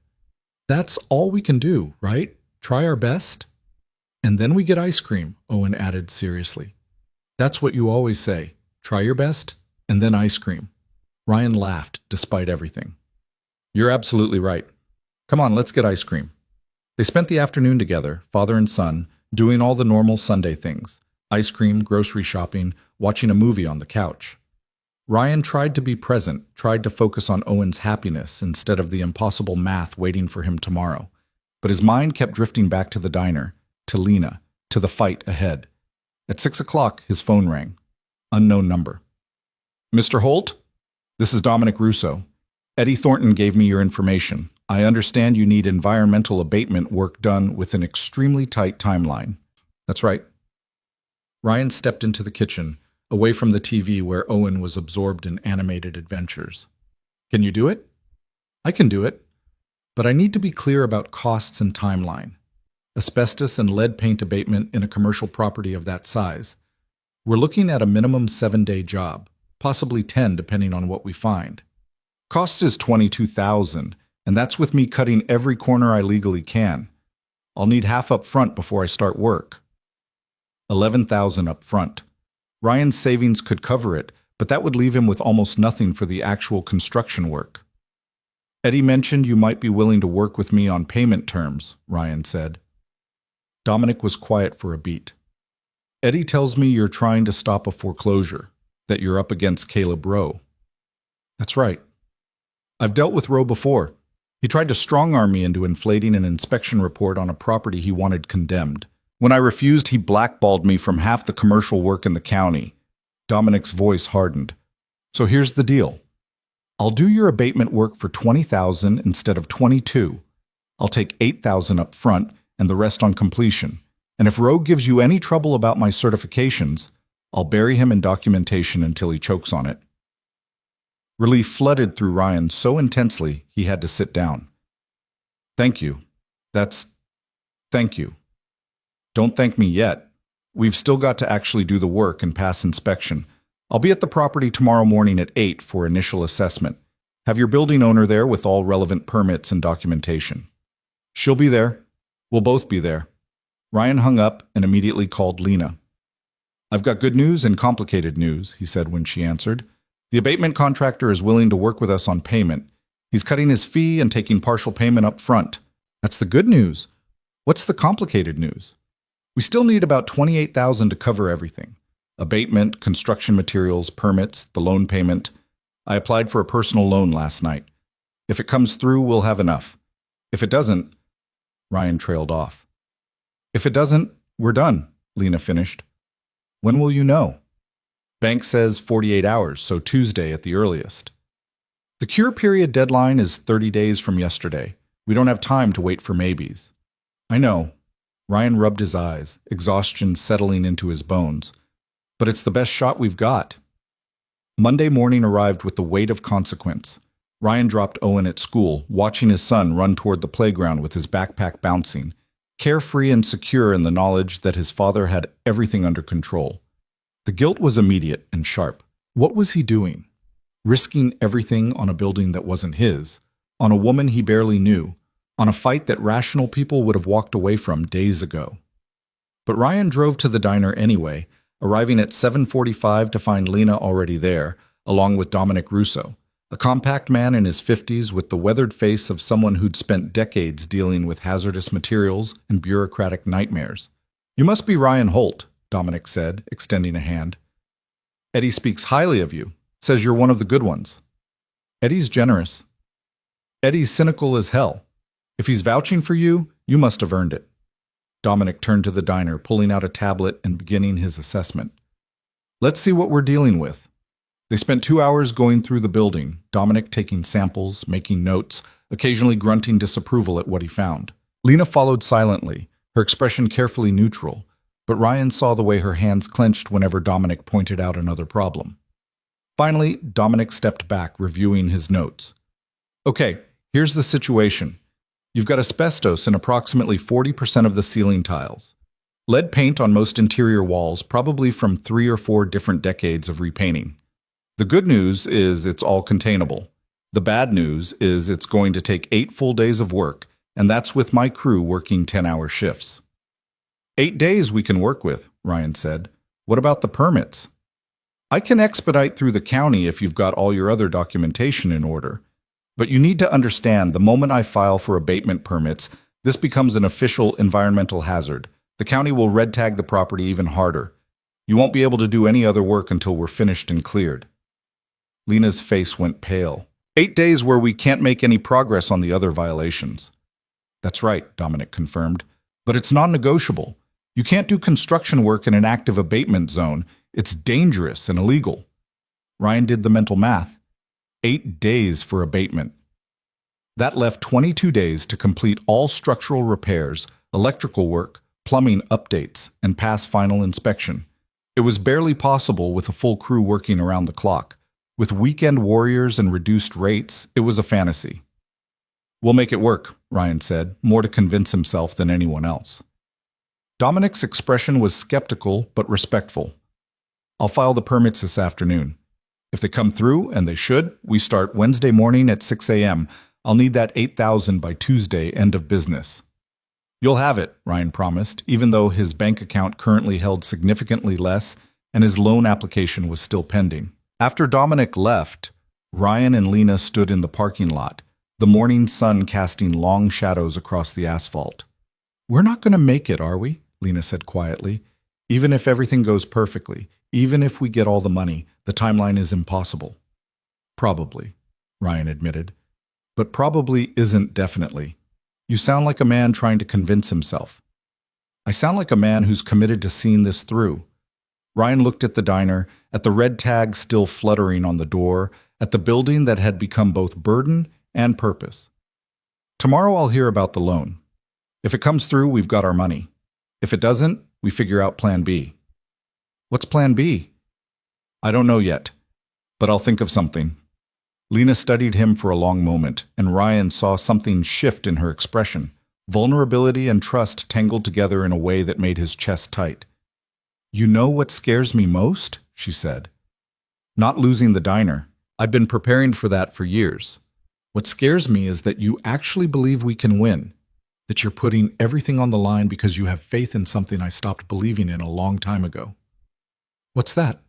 That's all we can do, right? Try our best? And then we get ice cream, Owen added seriously. That's what you always say. Try your best, and then ice cream. Ryan laughed, despite everything. You're absolutely right. Come on, let's get ice cream. They spent the afternoon together, father and son, doing all the normal Sunday things. Ice cream, grocery shopping, watching a movie on the couch. Ryan tried to be present, tried to focus on Owen's happiness instead of the impossible math waiting for him tomorrow. But his mind kept drifting back to the diner, to Lena, to the fight ahead. At 6 o'clock, his phone rang. Unknown number. Mr. Holt? This is Dominic Russo. Eddie Thornton gave me your information. I understand you need environmental abatement work done with an extremely tight timeline. That's right. Ryan stepped into the kitchen, away from the TV where Owen was absorbed in animated adventures. Can you do it? I can do it. But I need to be clear about costs and timeline. Asbestos and lead paint abatement in a commercial property of that size. We're looking at a minimum 7-day job, possibly 10 depending on what we find. Cost is $22,000, and that's with me cutting every corner I legally can. I'll need half up front before I start work. $11,000 up front. Ryan's savings could cover it, but that would leave him with almost nothing for the actual construction work. Eddie mentioned you might be willing to work with me on payment terms, Ryan said. Dominic was quiet for a beat. Eddie tells me you're trying to stop a foreclosure, that you're up against Caleb Rowe. That's right. I've dealt with Rowe before. He tried to strong-arm me into inflating an inspection report on a property he wanted condemned. When I refused, he blackballed me from half the commercial work in the county. Dominic's voice hardened. So here's the deal. I'll do your abatement work for $20,000 instead of $22,000. I'll take $8,000 up front and the rest on completion. And if Rowe gives you any trouble about my certifications, I'll bury him in documentation until he chokes on it. Relief flooded through Ryan so intensely he had to sit down. Thank you. Thank you. Don't thank me yet. We've still got to actually do the work and pass inspection. I'll be at the property tomorrow morning at 8 for initial assessment. Have your building owner there with all relevant permits and documentation. She'll be there. We'll both be there. Ryan hung up and immediately called Lena. I've got good news and complicated news, he said when she answered. The abatement contractor is willing to work with us on payment. He's cutting his fee and taking partial payment up front. That's the good news. What's the complicated news? We still need about $28,000 to cover everything. Abatement, construction materials, permits, the loan payment. I applied for a personal loan last night. If it comes through, we'll have enough. If it doesn't, Ryan trailed off. If it doesn't, we're done, Lena finished. When will you know? Bank says 48 hours, so Tuesday at the earliest. The cure period deadline is 30 days from yesterday. We don't have time to wait for maybes. I know. Ryan rubbed his eyes, exhaustion settling into his bones. But it's the best shot we've got. Monday morning arrived with the weight of consequence. Ryan dropped Owen at school, watching his son run toward the playground with his backpack bouncing, carefree and secure in the knowledge that his father had everything under control. The guilt was immediate and sharp. What was he doing? Risking everything on a building that wasn't his, on a woman he barely knew, on a fight that rational people would have walked away from days ago. But Ryan drove to the diner anyway, arriving at 7:45 to find Lena already there, along with Dominic Russo, a compact man in his 50s with the weathered face of someone who'd spent decades dealing with hazardous materials and bureaucratic nightmares. You must be Ryan Holt, Dominic said, extending a hand. Eddie speaks highly of you, says you're one of the good ones. Eddie's generous. Eddie's cynical as hell. If he's vouching for you, you must have earned it. Dominic turned to the diner, pulling out a tablet and beginning his assessment. Let's see what we're dealing with. They spent 2 hours going through the building, Dominic taking samples, making notes, occasionally grunting disapproval at what he found. Lena followed silently, her expression carefully neutral, but Ryan saw the way her hands clenched whenever Dominic pointed out another problem. Finally, Dominic stepped back, reviewing his notes. Okay, here's the situation. You've got asbestos in approximately 40% of the ceiling tiles. Lead paint on most interior walls, probably from 3 or 4 different decades of repainting. The good news is it's all containable. The bad news is it's going to take 8 full days of work, and that's with my crew working 10-hour shifts. 8 days we can work with, Ryan said. What about the permits? I can expedite through the county if you've got all your other documentation in order. But you need to understand, the moment I file for abatement permits, this becomes an official environmental hazard. The county will red tag the property even harder. You won't be able to do any other work until we're finished and cleared. Lena's face went pale. 8 days where we can't make any progress on the other violations. That's right, Dominic confirmed. But it's non-negotiable. You can't do construction work in an active abatement zone. It's dangerous and illegal. Ryan did the mental math. 8 days for abatement. That left 22 days to complete all structural repairs, electrical work, plumbing updates, and pass final inspection. It was barely possible with a full crew working around the clock. With weekend warriors and reduced rates, it was a fantasy. We'll make it work, Ryan said, more to convince himself than anyone else. Dominic's expression was skeptical but respectful. I'll file the permits this afternoon. If they come through, and they should, we start Wednesday morning at 6 a.m. I'll need that 8,000 by Tuesday, end of business. You'll have it, Ryan promised, even though his bank account currently held significantly less and his loan application was still pending. After Dominic left, Ryan and Lena stood in the parking lot, the morning sun casting long shadows across the asphalt. We're not going to make it, are we? Lena said quietly. Even if everything goes perfectly, even if we get all the money, the timeline is impossible. Probably, Ryan admitted. But probably isn't definitely. You sound like a man trying to convince himself. I sound like a man who's committed to seeing this through. Ryan looked at the diner, at the red tag still fluttering on the door, at the building that had become both burden and purpose. Tomorrow I'll hear about the loan. If it comes through, we've got our money. If it doesn't, we figure out plan B. What's plan B? I don't know yet, but I'll think of something. Lena studied him for a long moment, and Ryan saw something shift in her expression. Vulnerability and trust tangled together in a way that made his chest tight. You know what scares me most? She said. Not losing the diner. I've been preparing for that for years. What scares me is that you actually believe we can win, that you're putting everything on the line because you have faith in something I stopped believing in a long time ago. What's that?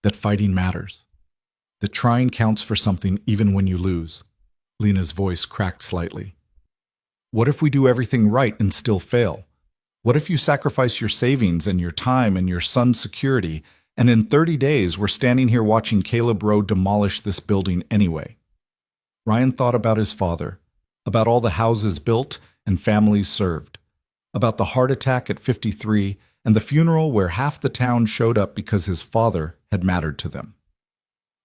That fighting matters. That trying counts for something even when you lose. Lena's voice cracked slightly. What if we do everything right and still fail? What if you sacrifice your savings and your time and your son's security, and in 30 days we're standing here watching Caleb Rowe demolish this building anyway? Ryan thought about his father, about all the houses built and families served, about the heart attack at 53 and the funeral where half the town showed up because his father had mattered to them.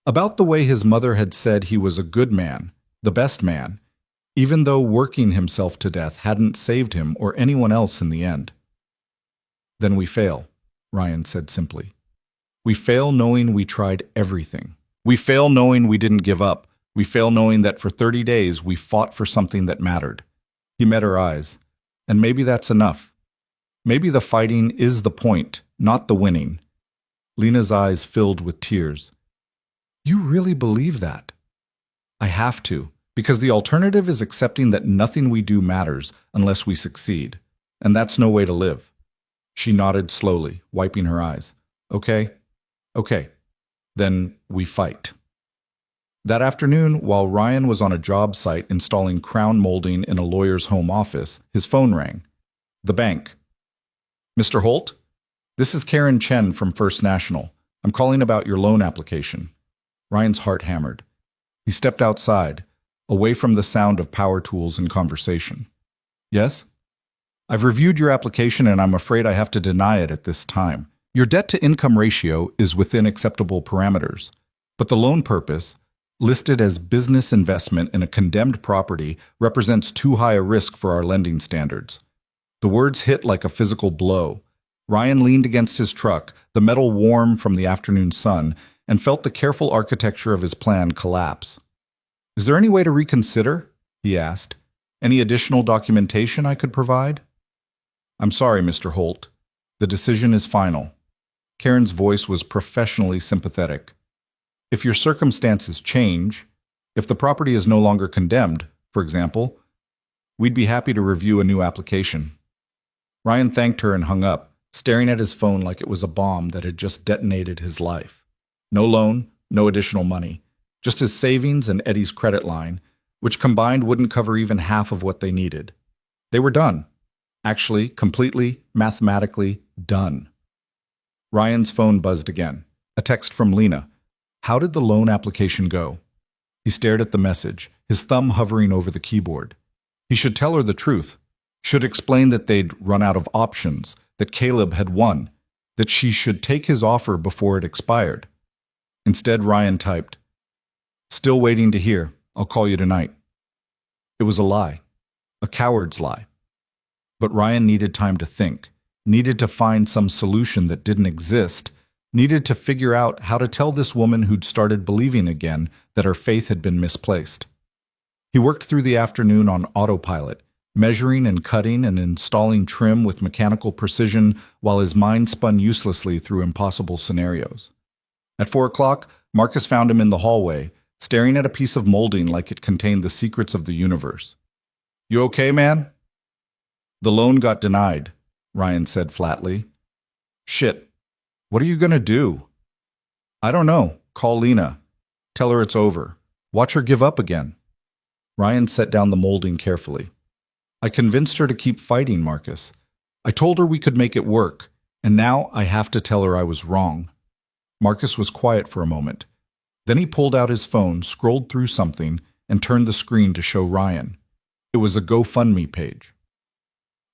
About the way his mother had said he was a good man, the best man, even though working himself to death hadn't saved him or anyone else in the end. Then we fail, Ryan said simply. We fail knowing we tried everything. We fail knowing we didn't give up. We fail knowing that for 30 days we fought for something that mattered. He met her eyes. And maybe that's enough. Maybe the fighting is the point, not the winning. Lena's eyes filled with tears. You really believe that? I have to, because the alternative is accepting that nothing we do matters unless we succeed. And that's no way to live. She nodded slowly, wiping her eyes. Okay. Then we fight. That afternoon, while Ryan was on a job site installing crown molding in a lawyer's home office, his phone rang. The bank. Mr. Holt? This is Karen Chen from First National. I'm calling about your loan application. Ryan's heart hammered. He stepped outside, away from the sound of power tools and conversation. Yes? I've reviewed your application and I'm afraid I have to deny it at this time. Your debt-to-income ratio is within acceptable parameters, but the loan purpose, listed as business investment in a condemned property, represents too high a risk for our lending standards. The words hit like a physical blow. Ryan leaned against his truck, the metal warm from the afternoon sun, and felt the careful architecture of his plan collapse. Is there any way to reconsider? He asked. Any additional documentation I could provide? I'm sorry, Mr. Holt. The decision is final. Karen's voice was professionally sympathetic. If your circumstances change, if the property is no longer condemned, for example, we'd be happy to review a new application. Ryan thanked her and hung up, staring at his phone like it was a bomb that had just detonated his life. No loan, no additional money, just his savings and Eddie's credit line, which combined wouldn't cover even half of what they needed. They were done. Actually, completely, mathematically done. Ryan's phone buzzed again. A text from Lena. How did the loan application go? He stared at the message, his thumb hovering over the keyboard. He should tell her the truth. Should explain that they'd run out of options, that Caleb had won, that she should take his offer before it expired. Instead, Ryan typed, Still waiting to hear. I'll call you tonight. It was a lie. A coward's lie. But Ryan needed time to think, needed to find some solution that didn't exist, needed to figure out how to tell this woman who'd started believing again that her faith had been misplaced. He worked through the afternoon on autopilot, measuring and cutting and installing trim with mechanical precision while his mind spun uselessly through impossible scenarios. At 4 o'clock, Marcus found him in the hallway, staring at a piece of molding like it contained the secrets of the universe. "You okay, man?" "The loan got denied," Ryan said flatly. "Shit. What are you gonna do?" "I don't know. Call Lena. Tell her it's over. Watch her give up again." Ryan set down the molding carefully. "I convinced her to keep fighting, Marcus. I told her we could make it work, and now I have to tell her I was wrong." Marcus was quiet for a moment. Then he pulled out his phone, scrolled through something, and turned the screen to show Ryan. It was a GoFundMe page.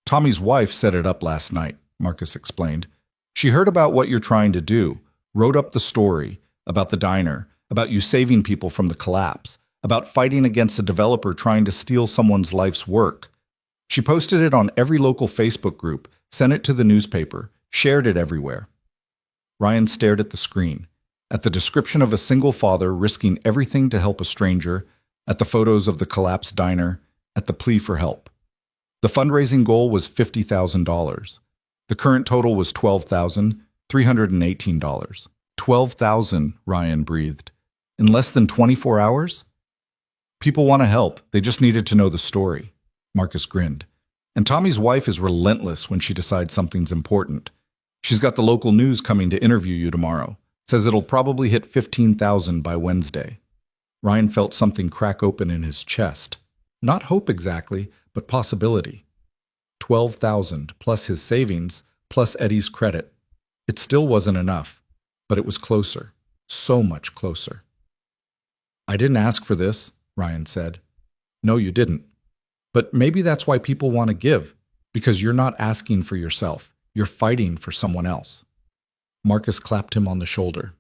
"Tommy's wife set it up last night," Marcus explained. "She heard about what you're trying to do, wrote up the story, about the diner, about you saving people from the collapse, about fighting against a developer trying to steal someone's life's work. She posted it on every local Facebook group, sent it to the newspaper, shared it everywhere." Ryan stared at the screen, at the description of a single father risking everything to help a stranger, at the photos of the collapsed diner, at the plea for help. The fundraising goal was $50,000. The current total was $12,318. $12,000, Ryan breathed. In less than 24 hours? "People want to help. They just needed to know the story." Marcus grinned. "And Tommy's wife is relentless when she decides something's important. She's got the local news coming to interview you tomorrow. Says it'll probably hit 15,000 by Wednesday." Ryan felt something crack open in his chest. Not hope exactly, but possibility. 12,000 plus his savings, plus Eddie's credit. It still wasn't enough, but it was closer. So much closer. "I didn't ask for this," Ryan said. "No, you didn't. But maybe that's why people want to give, because you're not asking for yourself. You're fighting for someone else." Marcus clapped him on the shoulder.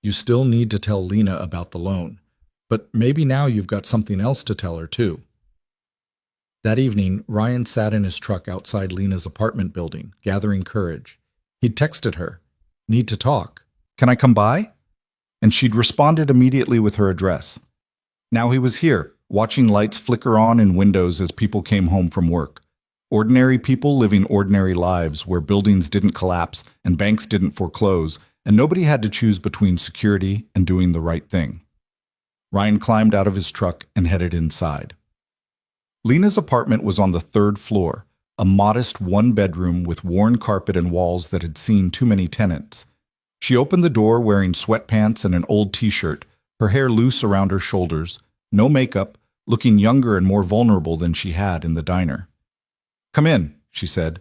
"You still need to tell Lena about the loan, but maybe now you've got something else to tell her too." That evening, Ryan sat in his truck outside Lena's apartment building, gathering courage. He'd texted her, "Need to talk. Can I come by?" And she'd responded immediately with her address. Now he was here, watching lights flicker on in windows as people came home from work. Ordinary people living ordinary lives where buildings didn't collapse and banks didn't foreclose, and nobody had to choose between security and doing the right thing. Ryan climbed out of his truck and headed inside. Lena's apartment was on the 3rd floor, a modest one-bedroom with worn carpet and walls that had seen too many tenants. She opened the door wearing sweatpants and an old t-shirt, her hair loose around her shoulders, no makeup, looking younger and more vulnerable than she had in the diner. "Come in," she said.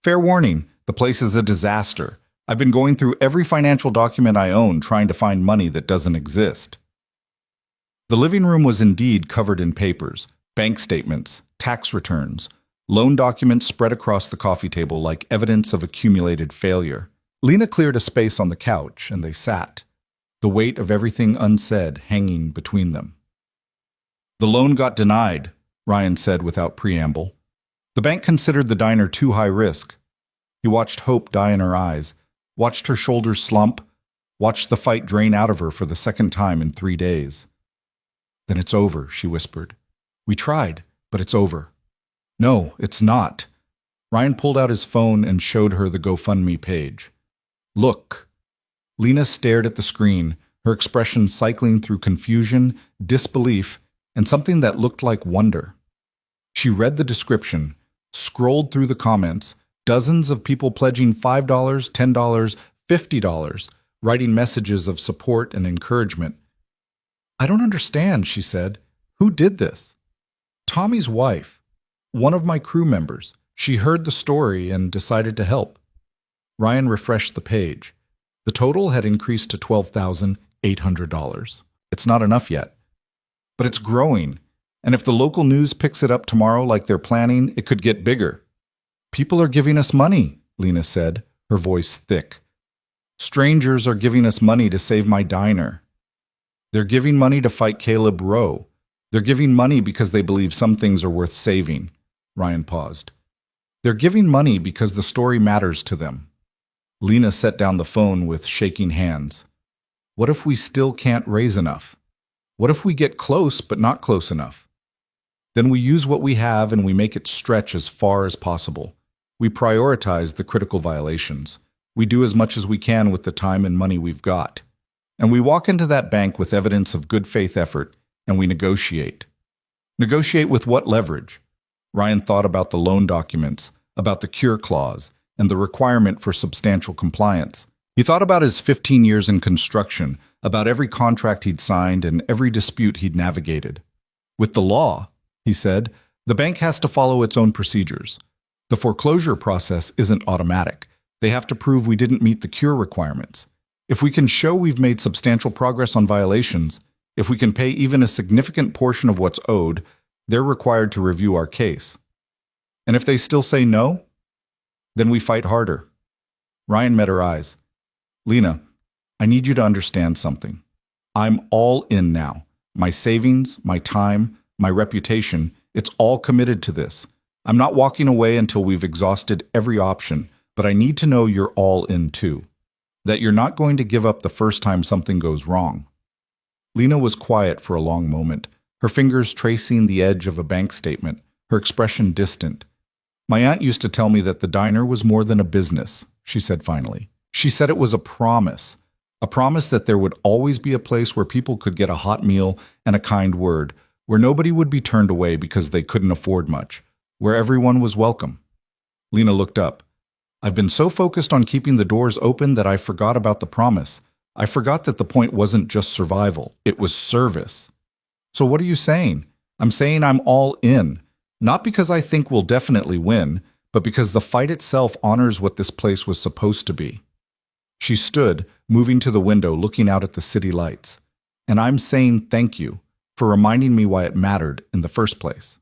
"Fair warning, the place is a disaster. I've been going through every financial document I own trying to find money that doesn't exist." The living room was indeed covered in papers, bank statements, tax returns, loan documents spread across the coffee table like evidence of accumulated failure. Lena cleared a space on the couch, and they sat, the weight of everything unsaid hanging between them. "The loan got denied," Ryan said without preamble. The bank considered the diner too high risk. He watched hope die in her eyes, watched her shoulders slump, watched the fight drain out of her for the second time in 3 days. "Then it's over," she whispered. "We tried, but it's over." "No, it's not." Ryan pulled out his phone and showed her the GoFundMe page. "Look." Lena stared at the screen, her expression cycling through confusion, disbelief, and something that looked like wonder. She read the description, scrolled through the comments, dozens of people pledging $5, $10, $50, writing messages of support and encouragement. "I don't understand," she said. "Who did this?" "Tommy's wife. One of my crew members. She heard the story and decided to help." Ryan refreshed the page. The total had increased to $12,800. It's not enough yet. But it's growing. And if the local news picks it up tomorrow like they're planning, it could get bigger. "People are giving us money," Lena said, her voice thick. "Strangers are giving us money to save my diner. They're giving money to fight Caleb Rowe. They're giving money because they believe some things are worth saving." Ryan paused. "They're giving money because the story matters to them." Lena set down the phone with shaking hands. "What if we still can't raise enough? What if we get close but not close enough? Then we use what we have and we make it stretch as far as possible. We prioritize the critical violations. We do as much as we can with the time and money we've got. And we walk into that bank with evidence of good faith effort, and we negotiate. Negotiate with what leverage? Ryan thought about the loan documents, about the cure clause, and the requirement for substantial compliance. He thought about his 15 years in construction, about every contract he'd signed and every dispute he'd navigated. With the law, he said, the bank has to follow its own procedures. The foreclosure process isn't automatic. They have to prove we didn't meet the cure requirements. If we can show we've made substantial progress on violations, if we can pay even a significant portion of what's owed, they're required to review our case. And if they still say no, then we fight harder. Ryan met her eyes. Lena, I need you to understand something. I'm all in now. My savings, my time, my reputation, it's all committed to this. I'm not walking away until we've exhausted every option, but I need to know you're all in too. That you're not going to give up the first time something goes wrong. Lena was quiet for a long moment, her fingers tracing the edge of a bank statement, her expression distant. My aunt used to tell me that the diner was more than a business, she said finally. She said it was a promise that there would always be a place where people could get a hot meal and a kind word, where nobody would be turned away because they couldn't afford much, where everyone was welcome. Lena looked up. I've been so focused on keeping the doors open that I forgot about the promise. I forgot that the point wasn't just survival, it was service. So what are you saying? I'm saying I'm all in, not because I think we'll definitely win, but because the fight itself honors what this place was supposed to be. She stood, moving to the window, looking out at the city lights. And I'm saying thank you for reminding me why it mattered in the first place.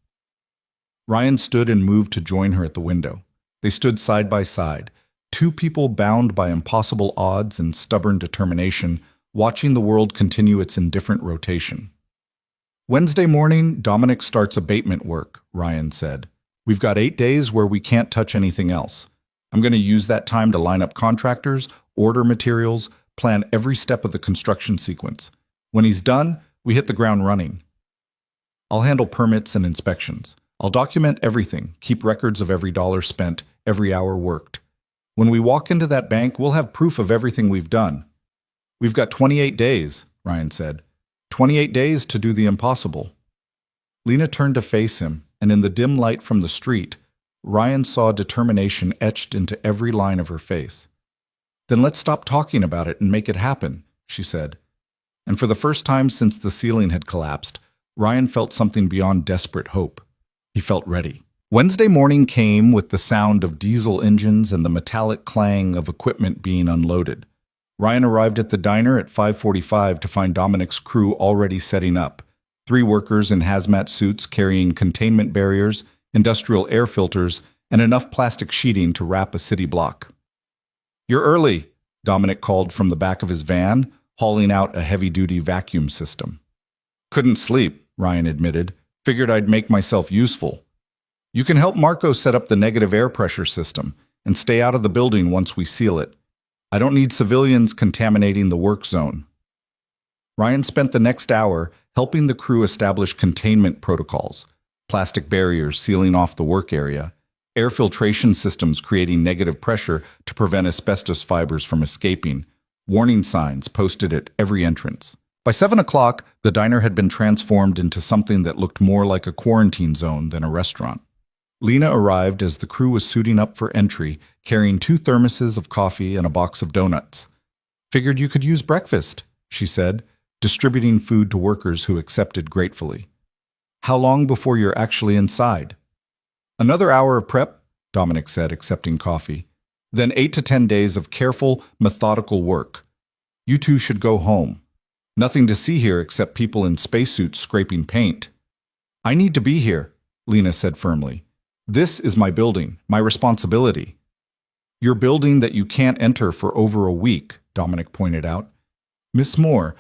Ryan stood and moved to join her at the window. They stood side by side, two people bound by impossible odds and stubborn determination, watching the world continue its indifferent rotation. Wednesday morning, Dominic starts abatement work, Ryan said. We've got 8 days where we can't touch anything else. I'm going to use that time to line up contractors, order materials, plan every step of the construction sequence. When he's done, we hit the ground running. I'll handle permits and inspections. I'll document everything, keep records of every dollar spent, every hour worked. When we walk into that bank, we'll have proof of everything we've done. We've got 28 days, Ryan said. 28 days to do the impossible. Lena turned to face him, and in the dim light from the street, Ryan saw determination etched into every line of her face. Then let's stop talking about it and make it happen, she said. And for the first time since the ceiling had collapsed, Ryan felt something beyond desperate hope. He felt ready. Wednesday morning came with the sound of diesel engines and the metallic clang of equipment being unloaded. Ryan arrived at the diner at 5:45 to find Dominic's crew already setting up. 3 workers in hazmat suits carrying containment barriers, industrial air filters, and enough plastic sheeting to wrap a city block. You're early, Dominic called from the back of his van, hauling out a heavy-duty vacuum system. Couldn't sleep, Ryan admitted. Figured I'd make myself useful. You can help Marco set up the negative air pressure system and stay out of the building once we seal it. I don't need civilians contaminating the work zone. Ryan spent the next hour helping the crew establish containment protocols, plastic barriers sealing off the work area, air filtration systems creating negative pressure to prevent asbestos fibers from escaping, warning signs posted at every entrance. By 7 o'clock, the diner had been transformed into something that looked more like a quarantine zone than a restaurant. Lena arrived as the crew was suiting up for entry, carrying 2 thermoses of coffee and a box of donuts. Figured you could use breakfast, she said, distributing food to workers who accepted gratefully. How long before you're actually inside? Another hour of prep, Dominic said, accepting coffee. Then 8 to 10 days of careful, methodical work. You two should go home. Nothing to see here except people in spacesuits scraping paint. I need to be here, Lena said firmly. This is my building, my responsibility. Your building that you can't enter for over a week, Dominic pointed out. Miss Moore,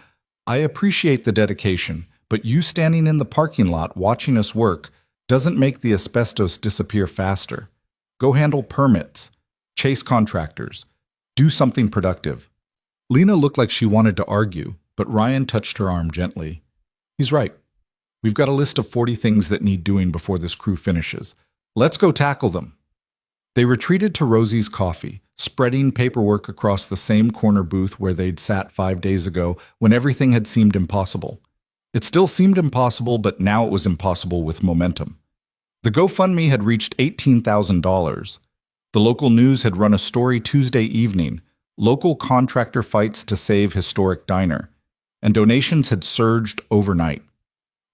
I appreciate the dedication, but you standing in the parking lot watching us work doesn't make the asbestos disappear faster. Go handle permits, chase contractors, do something productive. Lena looked like she wanted to argue, but Ryan touched her arm gently. He's right. We've got a list of 40 things that need doing before this crew finishes. Let's go tackle them. They retreated to Rosie's Coffee, spreading paperwork across the same corner booth where they'd sat 5 days ago when everything had seemed impossible. It still seemed impossible, but now it was impossible with momentum. The GoFundMe had reached $18,000. The local news had run a story Tuesday evening, local contractor fights to save historic diner, and donations had surged overnight.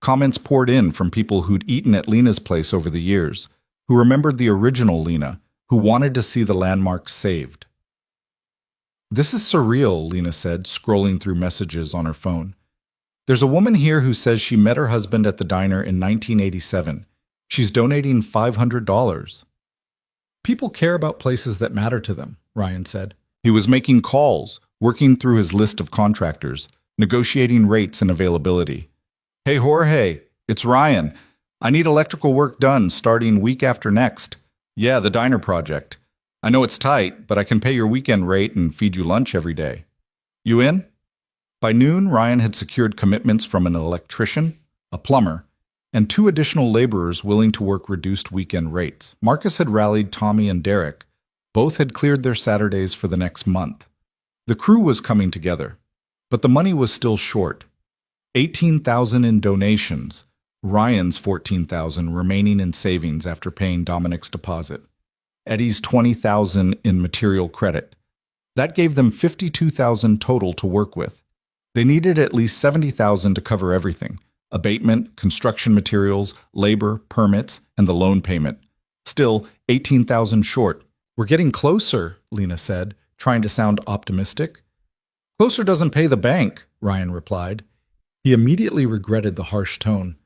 Comments poured in from people who'd eaten at Lena's place over the years, who remembered the original Lena, who wanted to see the landmark saved. "This is surreal," Lena said, scrolling through messages on her phone. "There's a woman here who says she met her husband at the diner in 1987. She's donating $500. "People care about places that matter to them," Ryan said. He was making calls, working through his list of contractors, negotiating rates and availability. "Hey, Jorge, it's Ryan. I need electrical work done starting week after next. Yeah, the diner project. I know it's tight, but I can pay your weekend rate and feed you lunch every day. You in?" By noon, Ryan had secured commitments from an electrician, a plumber, and 2 additional laborers willing to work reduced weekend rates. Marcus had rallied Tommy and Derek. Both had cleared their Saturdays for the next month. The crew was coming together, but the money was still short. $18,000 in donations, Ryan's $14,000 remaining in savings after paying Dominic's deposit, Eddie's $20,000 in material credit. That gave them $52,000 total to work with. They needed at least $70,000 to cover everything: abatement, construction materials, labor, permits, and the loan payment. Still, $18,000 short. "We're getting closer," Lena said, trying to sound optimistic. "Closer doesn't pay the bank," Ryan replied. He immediately regretted the harsh tone.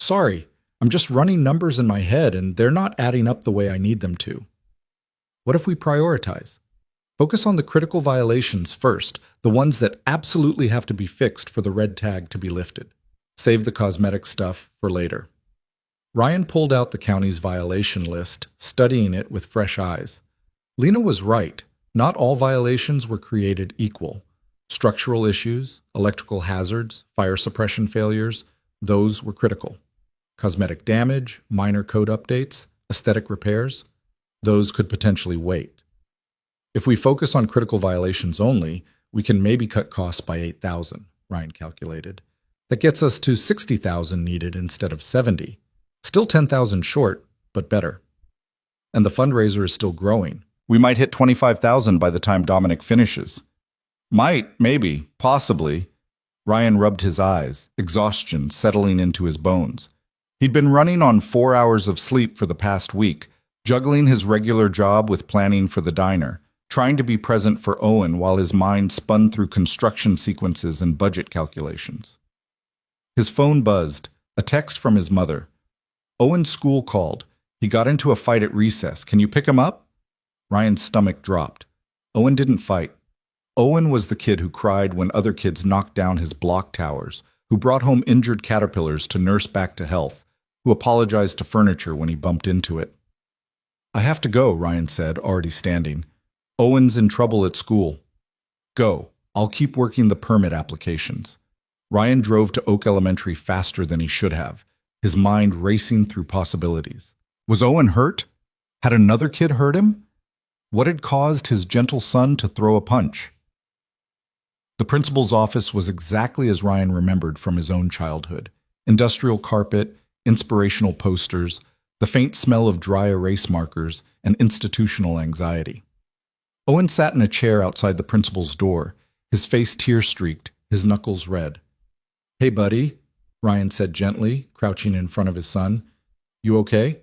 "Sorry, I'm just running numbers in my head and they're not adding up the way I need them to." "What if we prioritize? Focus on the critical violations first, the ones that absolutely have to be fixed for the red tag to be lifted. Save the cosmetic stuff for later." Ryan pulled out the county's violation list, studying it with fresh eyes. Lena was right. Not all violations were created equal. Structural issues, electrical hazards, fire suppression failures, those were critical. Cosmetic damage, minor code updates, aesthetic repairs, those could potentially wait. If we focus on critical violations only, we can maybe cut costs by $8,000, Ryan calculated. That gets us to $60,000 needed instead of $70,000. Still $10,000 short, but better. And the fundraiser is still growing. We might hit $25,000 by the time Dominic finishes. Might, maybe, possibly. Ryan rubbed his eyes, exhaustion settling into his bones. He'd been running on 4 hours of sleep for the past week, juggling his regular job with planning for the diner, trying to be present for Owen while his mind spun through construction sequences and budget calculations. His phone buzzed, a text from his mother. "Owen's school called. He got into a fight at recess. Can you pick him up?" Ryan's stomach dropped. Owen didn't fight. Owen was the kid who cried when other kids knocked down his block towers, who brought home injured caterpillars to nurse back to health, who apologized to furniture when he bumped into it. "I have to go," Ryan said, already standing. "Owen's in trouble at school." "Go. I'll keep working the permit applications." Ryan drove to Oak Elementary faster than he should have, his mind racing through possibilities. Was Owen hurt? Had another kid hurt him? What had caused his gentle son to throw a punch? The principal's office was exactly as Ryan remembered from his own childhood. Industrial carpet, inspirational posters, the faint smell of dry erase markers, and institutional anxiety. Owen sat in a chair outside the principal's door, his face tear-streaked, his knuckles red. "Hey, buddy," Ryan said gently, crouching in front of his son. "You okay?"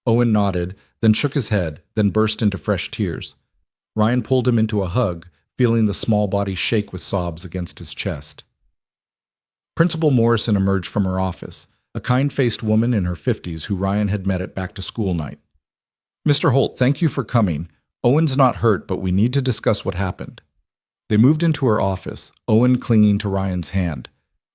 Owen nodded, then shook his head, then burst into fresh tears. Ryan pulled him into a hug, feeling the small body shake with sobs against his chest. Principal Morrison emerged from her office, a kind-faced woman in her 50s who Ryan had met at back-to-school night. "Mr. Holt, thank you for coming. Owen's not hurt, but we need to discuss what happened." They moved into her office, Owen clinging to Ryan's hand.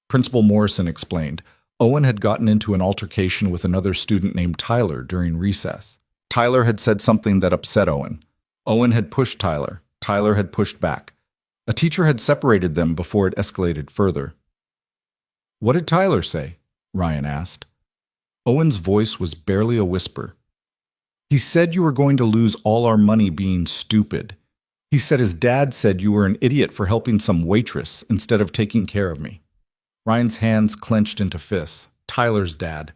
Principal Morrison explained, Owen had gotten into an altercation with another student named Tyler during recess. Tyler had said something that upset Owen. Owen had pushed Tyler. Tyler had pushed back. A teacher had separated them before it escalated further. "What did Tyler say?" Ryan asked. Owen's voice was barely a whisper. "He said you were going to lose all our money being stupid. He said his dad said you were an idiot for helping some waitress instead of taking care of me. Ryan's hands clenched into fists. Tyler's dad.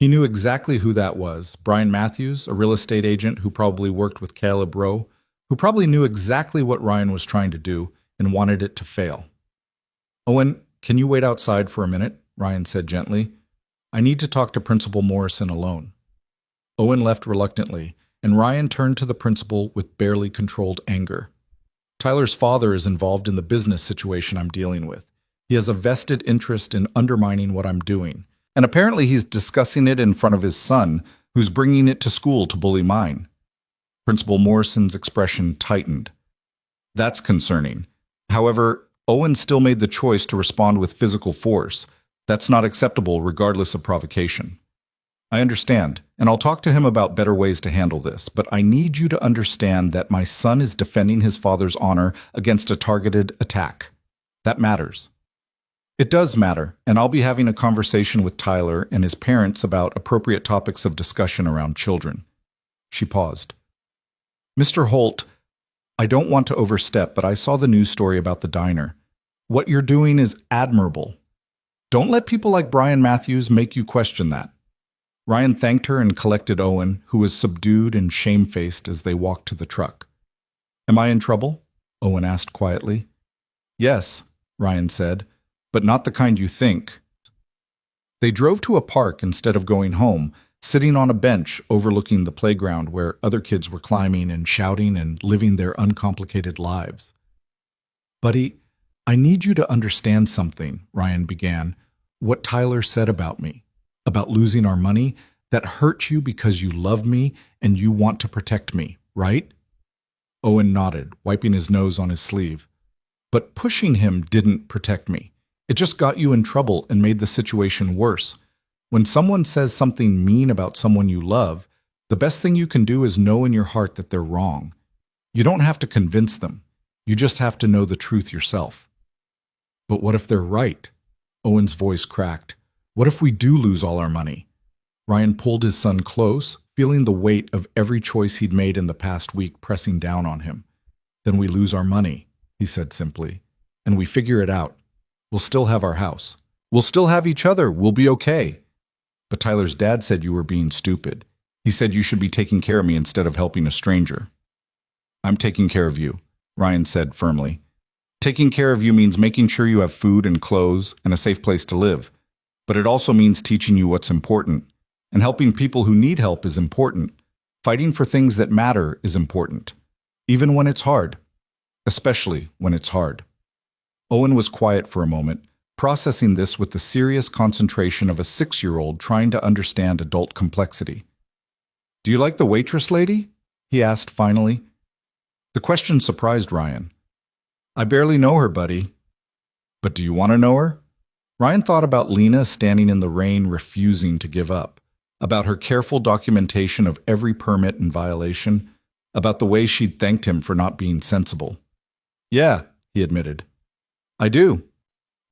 He knew exactly who that was. Brian Matthews, a real estate agent who probably worked with Caleb Rowe, who probably knew exactly what Ryan was trying to do and wanted it to fail. Owen, can you wait outside for a minute? Ryan said gently. I need to talk to Principal Morrison alone. Owen left reluctantly, and Ryan turned to the principal with barely controlled anger. Tyler's father is involved in the business situation I'm dealing with. He has a vested interest in undermining what I'm doing, and apparently he's discussing it in front of his son, who's bringing it to school to bully mine. Principal Morrison's expression tightened. That's concerning. However, Owen still made the choice to respond with physical force. That's not acceptable regardless of provocation. I understand, and I'll talk to him about better ways to handle this, but I need you to understand that my son is defending his father's honor against a targeted attack. That matters. It does matter, and I'll be having a conversation with Tyler and his parents about appropriate topics of discussion around children. She paused. Mr. Holt, I don't want to overstep, but I saw the news story about the diner. What you're doing is admirable. Don't let people like Brian Matthews make you question that. Ryan thanked her and collected Owen, who was subdued and shamefaced as they walked to the truck. Am I in trouble? Owen asked quietly. Yes, Ryan said, but not the kind you think. They drove to a park instead of going home, sitting on a bench overlooking the playground where other kids were climbing and shouting and living their uncomplicated lives. Buddy, I need you to understand something, Ryan began. What Tyler said about me, about losing our money, that hurt you because you love me and you want to protect me, right? Owen nodded, wiping his nose on his sleeve. But pushing him didn't protect me. It just got you in trouble and made the situation worse. When someone says something mean about someone you love, the best thing you can do is know in your heart that they're wrong. You don't have to convince them. You just have to know the truth yourself. But what if they're right? Owen's voice cracked. What if we do lose all our money? Ryan pulled his son close, feeling the weight of every choice he'd made in the past week pressing down on him. Then we lose our money, he said simply, and we figure it out. We'll still have our house. We'll still have each other. We'll be okay. But Tyler's dad said you were being stupid. He said you should be taking care of me instead of helping a stranger. I'm taking care of you, Ryan said firmly. Taking care of you means making sure you have food and clothes and a safe place to live. But it also means teaching you what's important. And helping people who need help is important. Fighting for things that matter is important. Even when it's hard. Especially when it's hard. Owen was quiet for a moment, processing this with the serious concentration of a 6-year-old trying to understand adult complexity. Do you like the waitress lady? He asked finally. The question surprised Ryan. I barely know her, buddy. But do you want to know her? Ryan thought about Lena standing in the rain refusing to give up, about her careful documentation of every permit and violation, about the way she'd thanked him for not being sensible. Yeah, he admitted. I do.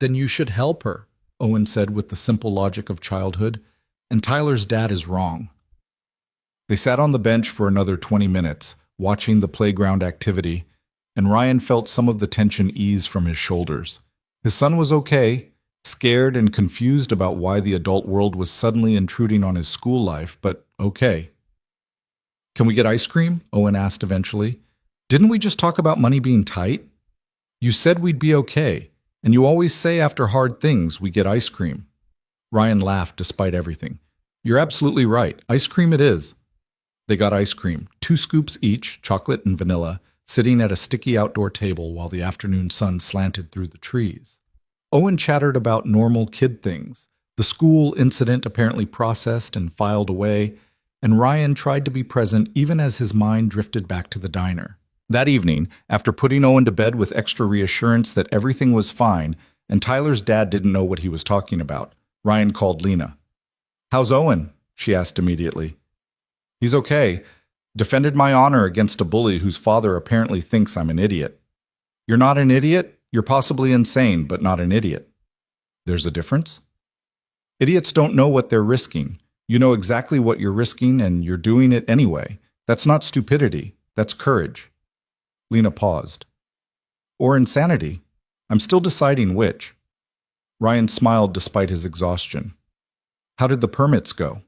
Then you should help her, Owen said with the simple logic of childhood, and Tyler's dad is wrong. They sat on the bench for another 20 minutes, watching the playground activity, and Ryan felt some of the tension ease from his shoulders. His son was okay, scared and confused about why the adult world was suddenly intruding on his school life, but okay. Can we get ice cream? Owen asked eventually. Didn't we just talk about money being tight? You said we'd be okay, and you always say after hard things we get ice cream. Ryan laughed despite everything. You're absolutely right. Ice cream it is. They got ice cream, 2 scoops each, chocolate and vanilla, sitting at a sticky outdoor table while the afternoon sun slanted through the trees. Owen chattered about normal kid things, the school incident apparently processed and filed away, and Ryan tried to be present even as his mind drifted back to the diner. That evening, after putting Owen to bed with extra reassurance that everything was fine and Tyler's dad didn't know what he was talking about, Ryan called Lena. How's Owen? She asked immediately. He's okay. Defended my honor against a bully whose father apparently thinks I'm an idiot. You're not an idiot? You're possibly insane, but not an idiot. There's a difference? Idiots don't know what they're risking. You know exactly what you're risking and you're doing it anyway. That's not stupidity. That's courage. Lena paused. Or insanity. I'm still deciding which. Ryan smiled despite his exhaustion. How did the permits go?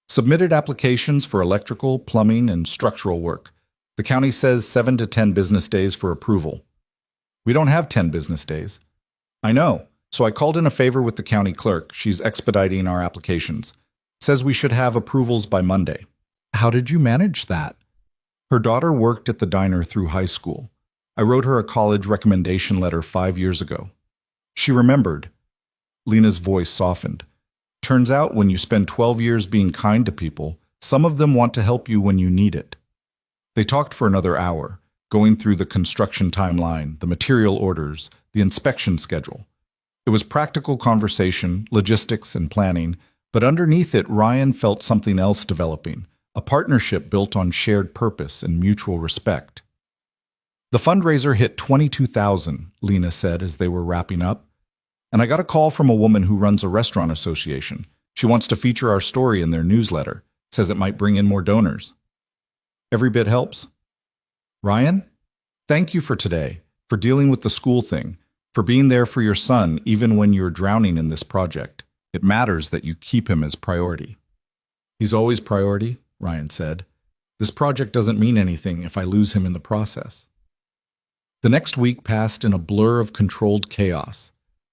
Submitted applications for electrical, plumbing, and structural work. The county says 7 to 10 business days for approval. We don't have 10 business days. I know, so I called in a favor with the county clerk. She's expediting our applications. Says we should have approvals by Monday. How did you manage that? Her daughter worked at the diner through high school. I wrote her a college recommendation letter 5 years ago. She remembered. Lena's voice softened. Turns out when you spend 12 years being kind to people, some of them want to help you when you need it. They talked for another hour, going through the construction timeline, the material orders, the inspection schedule. It was practical conversation, logistics, and planning, but underneath it, Ryan felt something else developing, a partnership built on shared purpose and mutual respect. The fundraiser hit $22,000, Lena said as they were wrapping up. And I got a call from a woman who runs a restaurant association. She wants to feature our story in their newsletter, says it might bring in more donors. Every bit helps. Ryan, thank you for today, for dealing with the school thing, for being there for your son even when you're drowning in this project. It matters that you keep him as priority. He's always priority, Ryan said. This project doesn't mean anything if I lose him in the process. The next week passed in a blur of controlled chaos.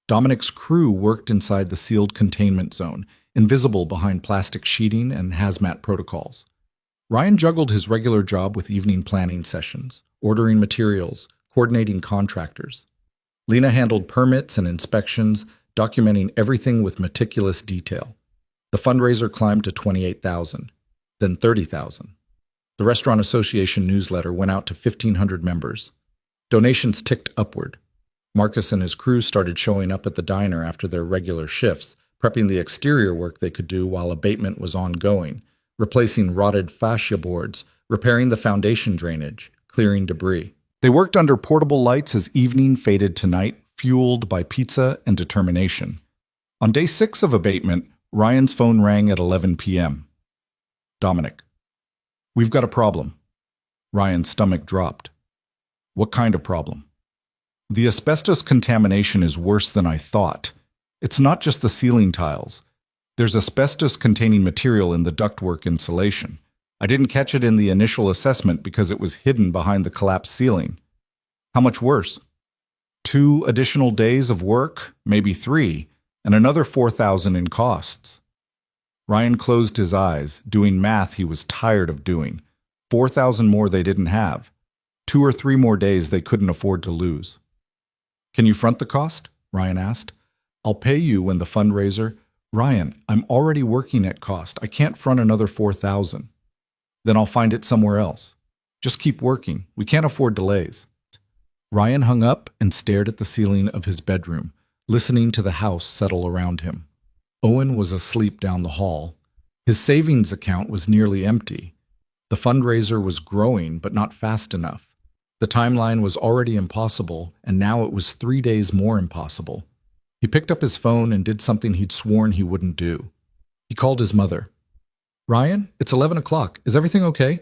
Dominic's crew worked inside the sealed containment zone, invisible behind plastic sheeting and hazmat protocols. Ryan juggled his regular job with evening planning sessions, ordering materials, coordinating contractors. Lena handled permits and inspections, documenting everything with meticulous detail. The fundraiser climbed to $28,000, then $30,000. The Restaurant Association newsletter went out to 1,500 members. Donations ticked upward. Marcus and his crew started showing up at the diner after their regular shifts, prepping the exterior work they could do while abatement was ongoing, replacing rotted fascia boards, repairing the foundation drainage, clearing debris. They worked under portable lights as evening faded to night, fueled by pizza and determination. On day 6 of abatement, Ryan's phone rang at 11 p.m. Dominic. We've got a problem. Ryan's stomach dropped. What kind of problem? The asbestos contamination is worse than I thought. It's not just the ceiling tiles. There's asbestos-containing material in the ductwork insulation. I didn't catch it in the initial assessment because it was hidden behind the collapsed ceiling. How much worse? 2 additional days of work, maybe 3, and another $4,000 in costs. Ryan closed his eyes, doing math he was tired of doing. $4,000 more they didn't have. 2 or 3 more days they couldn't afford to lose. Can you front the cost? Ryan asked. I'll pay you when the fundraiser... Ryan, I'm already working at cost. I can't front another $4,000. Then I'll find it somewhere else. Just keep working. We can't afford delays. Ryan hung up and stared at the ceiling of his bedroom, listening to the house settle around him. Owen was asleep down the hall. His savings account was nearly empty. The fundraiser was growing, but not fast enough. The timeline was already impossible, and now it was 3 days more impossible. He picked up his phone and did something he'd sworn he wouldn't do. He called his mother. Ryan, it's 11 o'clock. Is everything okay?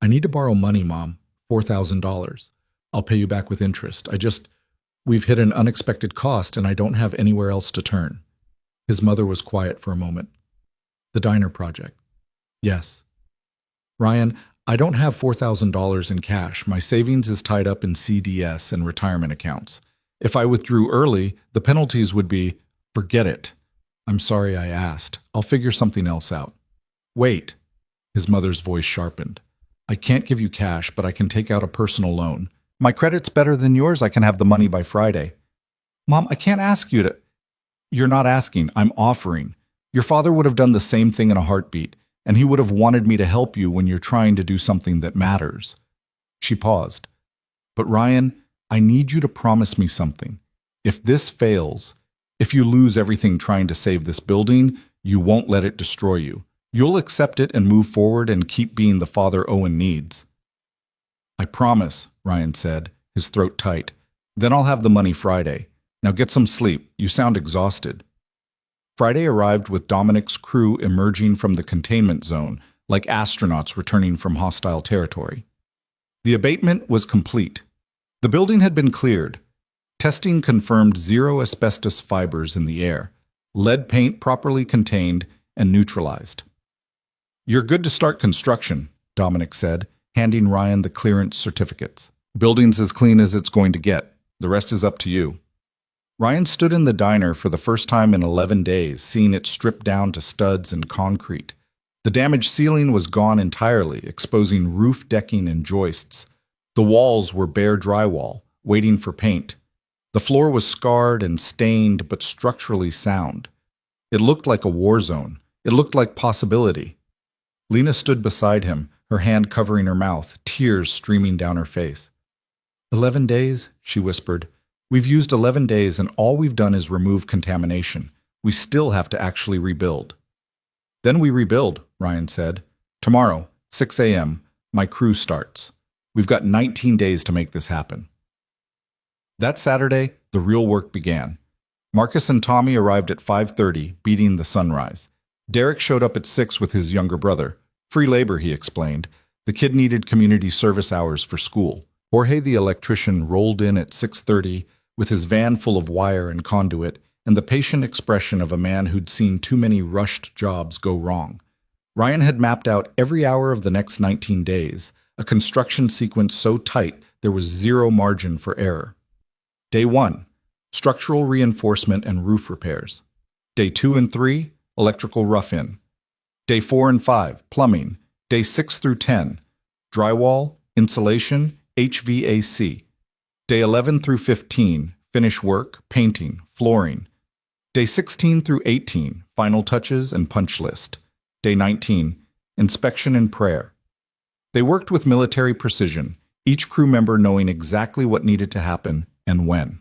I need to borrow money, Mom. $4,000. I'll pay you back with interest. We've hit an unexpected cost and I don't have anywhere else to turn. His mother was quiet for a moment. The diner project. Yes. Ryan, I don't have $4,000 in cash. My savings is tied up in CDS and retirement accounts. If I withdrew early, the penalties would be, forget it. I'm sorry I asked. I'll figure something else out. Wait. His mother's voice sharpened. I can't give you cash, but I can take out a personal loan. My credit's better than yours. I can have the money by Friday. Mom, I can't ask you to... You're not asking. I'm offering. Your father would have done the same thing in a heartbeat, and he would have wanted me to help you when you're trying to do something that matters. She paused. But Ryan, I need you to promise me something. If this fails, if you lose everything trying to save this building, you won't let it destroy you. You'll accept it and move forward and keep being the father Owen needs. I promise, Ryan said, his throat tight. Then I'll have the money Friday. Now get some sleep. You sound exhausted. Friday arrived with Dominic's crew emerging from the containment zone, like astronauts returning from hostile territory. The abatement was complete. The building had been cleared. Testing confirmed 0 asbestos fibers in the air, lead paint properly contained and neutralized. "You're good to start construction," Dominic said, handing Ryan the clearance certificates. "Building's as clean as it's going to get. The rest is up to you." Ryan stood in the diner for the first time in 11 days, seeing it stripped down to studs and concrete. The damaged ceiling was gone entirely, exposing roof decking and joists. The walls were bare drywall, waiting for paint. The floor was scarred and stained, but structurally sound. It looked like a war zone. It looked like possibility. Lena stood beside him, her hand covering her mouth, tears streaming down her face. 11 days, she whispered. "We've used 11 days and all we've done is remove contamination. We still have to actually rebuild." "Then we rebuild," Ryan said. "Tomorrow, 6 a.m., my crew starts. We've got 19 days to make this happen." That Saturday, the real work began. Marcus and Tommy arrived at 5:30, beating the sunrise. Derek showed up at 6 with his younger brother. Free labor, he explained. The kid needed community service hours for school. Jorge, the electrician, rolled in at 6:30 with his van full of wire and conduit and the patient expression of a man who'd seen too many rushed jobs go wrong. Ryan had mapped out every hour of the next 19 days, a construction sequence so tight there was 0 margin for error. Day 1, structural reinforcement and roof repairs. Day 2 and 3, electrical rough-in. Day 4 and 5, plumbing. Day 6 through 10, drywall, insulation, HVAC. Day 11 through 15, finish work, painting, flooring. Day 16 through 18, final touches and punch list. Day 19, inspection and prayer. They worked with military precision, each crew member knowing exactly what needed to happen and when.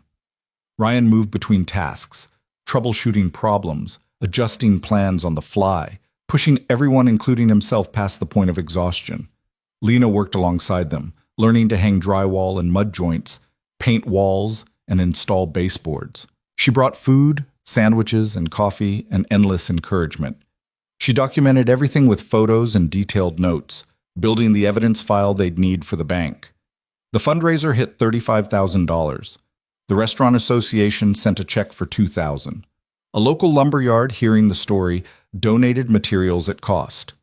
Ryan moved between tasks, troubleshooting problems, adjusting plans on the fly, pushing everyone, including himself, past the point of exhaustion. Lena worked alongside them, learning to hang drywall and mud joints, paint walls, and install baseboards. She brought food, sandwiches, and coffee, and endless encouragement. She documented everything with photos and detailed notes, building the evidence file they'd need for the bank. The fundraiser hit $35,000. The Restaurant Association sent a check for $2,000. A local lumberyard, hearing the story, donated materials at cost.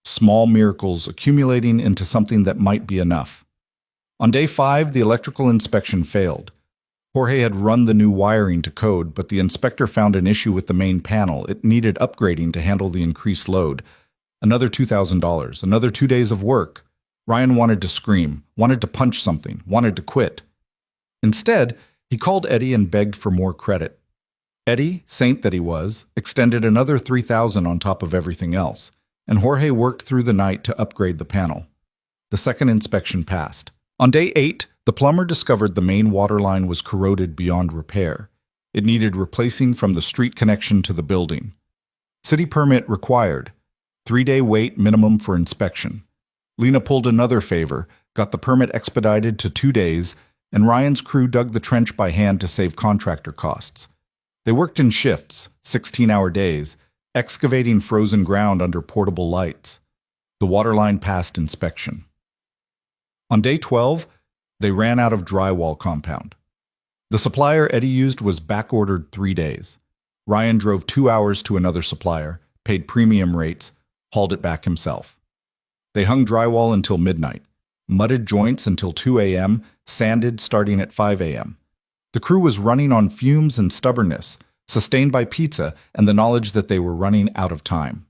Small miracles accumulating into something that might be enough. On day 5, the electrical inspection failed. Jorge had run the new wiring to code, but the inspector found an issue with the main panel. It needed upgrading to handle the increased load. Another $2,000, another 2 days of work. Ryan wanted to scream, wanted to punch something, wanted to quit. Instead, he called Eddie and begged for more credit. Eddie, saint that he was, extended another $3,000 on top of everything else, and Jorge worked through the night to upgrade the panel. The second inspection passed. On day 8, the plumber discovered the main water line was corroded beyond repair. It needed replacing from the street connection to the building. City permit required. 3-day wait minimum for inspection. Lena pulled another favor, got the permit expedited to 2 days, and Ryan's crew dug the trench by hand to save contractor costs. They worked in shifts, 16-hour days, excavating frozen ground under portable lights. The water line passed inspection. On day 12, they ran out of drywall compound. The supplier Eddie used was back-ordered 3 days. Ryan drove 2 hours to another supplier, paid premium rates, hauled it back himself. They hung drywall until midnight, mudded joints until 2 a.m., sanded starting at 5 a.m. The crew was running on fumes and stubbornness, sustained by pizza and the knowledge that they were running out of time.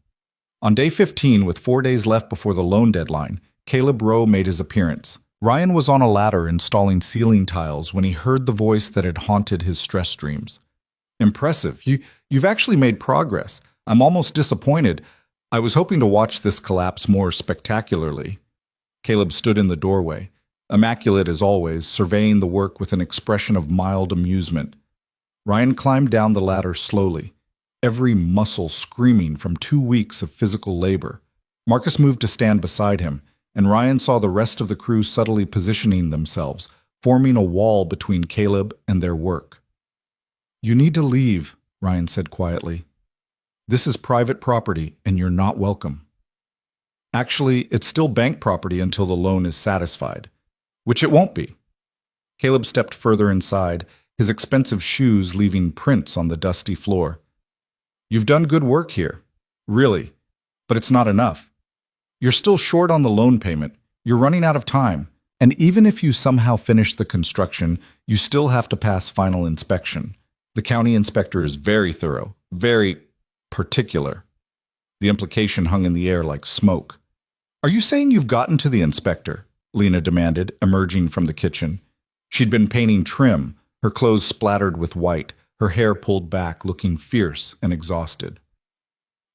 On day 15, with 4 days left before the loan deadline, Caleb Rowe made his appearance. Ryan was on a ladder installing ceiling tiles when he heard the voice that had haunted his stress dreams. "Impressive. You've actually made progress. I'm almost disappointed. I was hoping to watch this collapse more spectacularly." Caleb stood in the doorway, immaculate as always, surveying the work with an expression of mild amusement. Ryan climbed down the ladder slowly, every muscle screaming from 2 weeks of physical labor. Marcus moved to stand beside him, and Ryan saw the rest of the crew subtly positioning themselves, forming a wall between Caleb and their work. "You need to leave," Ryan said quietly. "This is private property, and you're not welcome." "Actually, it's still bank property until the loan is satisfied. Which it won't be. Caleb stepped further inside, his expensive shoes leaving prints on the dusty floor. You've done good work here. Really. But it's not enough. You're still short on the loan payment. You're running out of time. And even if you somehow finish the construction, you still have to pass final inspection. The county inspector is very thorough, very particular. The implication hung in the air like smoke. Are you saying you've gotten to the inspector? Lena demanded, emerging from the kitchen. She'd been painting trim, her clothes splattered with white, her hair pulled back, looking fierce and exhausted.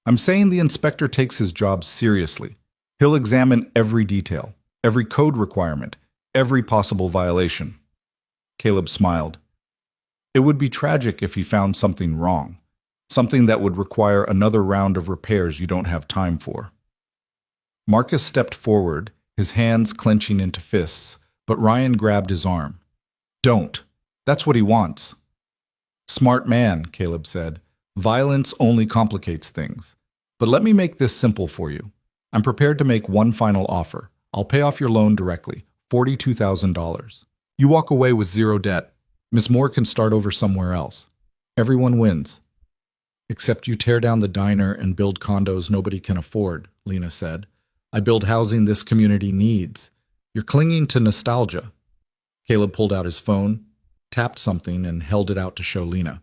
I'm saying the inspector takes his job seriously. He'll examine every detail, every code requirement, every possible violation. Caleb smiled. It would be tragic if he found something wrong, something that would require another round of repairs you don't have time for. Marcus stepped forward, his hands clenching into fists, but Ryan grabbed his arm. Don't. That's what he wants. Smart man, Caleb said. Violence only complicates things. But let me make this simple for you. I'm prepared to make one final offer. I'll pay off your loan directly, $42,000. You walk away with zero debt. Miss Moore can start over somewhere else. Everyone wins. Except you tear down the diner and build condos nobody can afford, Lena said. I build housing this community needs. You're clinging to nostalgia. Caleb pulled out his phone, tapped something, and held it out to show Lena.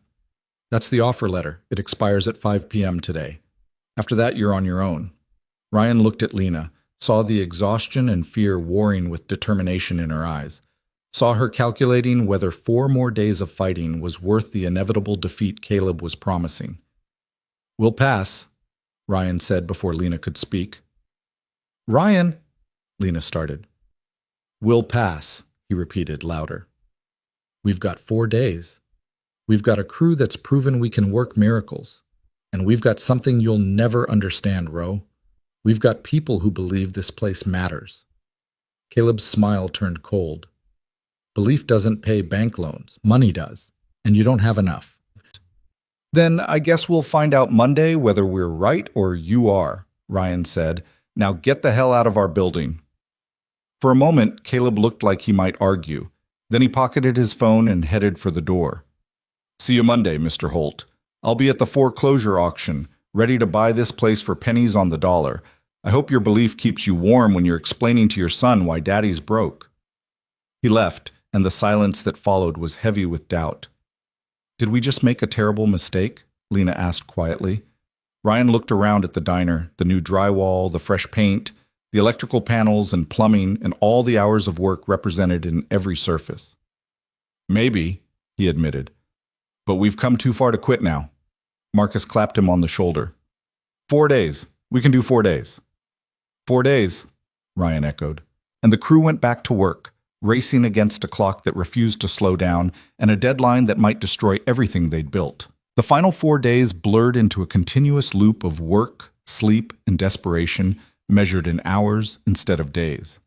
That's the offer letter. It expires at 5 p.m. today. After that, you're on your own. Ryan looked at Lena, saw the exhaustion and fear warring with determination in her eyes, saw her calculating whether 4 more days of fighting was worth the inevitable defeat Caleb was promising. We'll pass, Ryan said before Lena could speak. Ryan, Lena started. We'll pass, he repeated louder. We've got 4 days. We've got a crew that's proven we can work miracles. And we've got something you'll never understand, Ro. We've got people who believe this place matters. Caleb's smile turned cold. Belief doesn't pay bank loans. Money does. And you don't have enough. Then I guess we'll find out Monday whether we're right or you are, Ryan said. Now get the hell out of our building. For a moment, Caleb looked like he might argue. Then he pocketed his phone and headed for the door. See you Monday, Mr. Holt. I'll be at the foreclosure auction, ready to buy this place for pennies on the dollar. I hope your belief keeps you warm when you're explaining to your son why Daddy's broke. He left, and the silence that followed was heavy with doubt. Did we just make a terrible mistake? Lena asked quietly. Ryan looked around at the diner, the new drywall, the fresh paint, the electrical panels and plumbing, and all the hours of work represented in every surface. Maybe, he admitted. But we've come too far to quit now. Marcus clapped him on the shoulder. 4 days. We can do 4 days. 4 days, Ryan echoed. And the crew went back to work, racing against a clock that refused to slow down and a deadline that might destroy everything they'd built. The final 4 days blurred into a continuous loop of work, sleep, and desperation, measured in hours instead of days.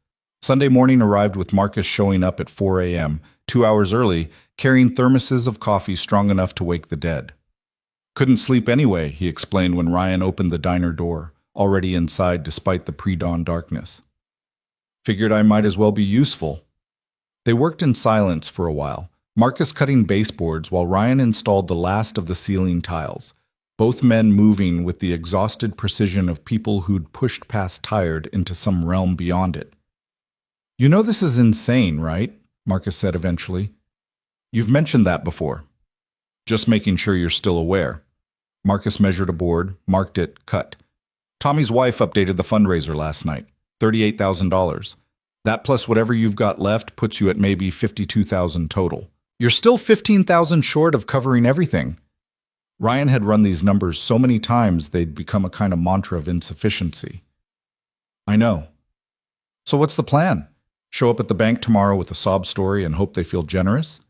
Sunday morning arrived with Marcus showing up at 4 a.m., 2 hours early, carrying thermoses of coffee strong enough to wake the dead. Couldn't sleep anyway, he explained when Ryan opened the diner door, already inside despite the pre-dawn darkness. Figured I might as well be useful. They worked in silence for a while, Marcus cutting baseboards while Ryan installed the last of the ceiling tiles, both men moving with the exhausted precision of people who'd pushed past tired into some realm beyond it. You know this is insane, right? Marcus said eventually. You've mentioned that before. Just making sure you're still aware. Marcus measured a board, marked it, cut. Tommy's wife updated the fundraiser last night, $38,000. That plus whatever you've got left puts you at maybe $52,000 total. You're still $15,000 short of covering everything. Ryan had run these numbers so many times they'd become a kind of mantra of insufficiency. I know. So what's the plan? Show up at the bank tomorrow with a sob story and hope they feel generous?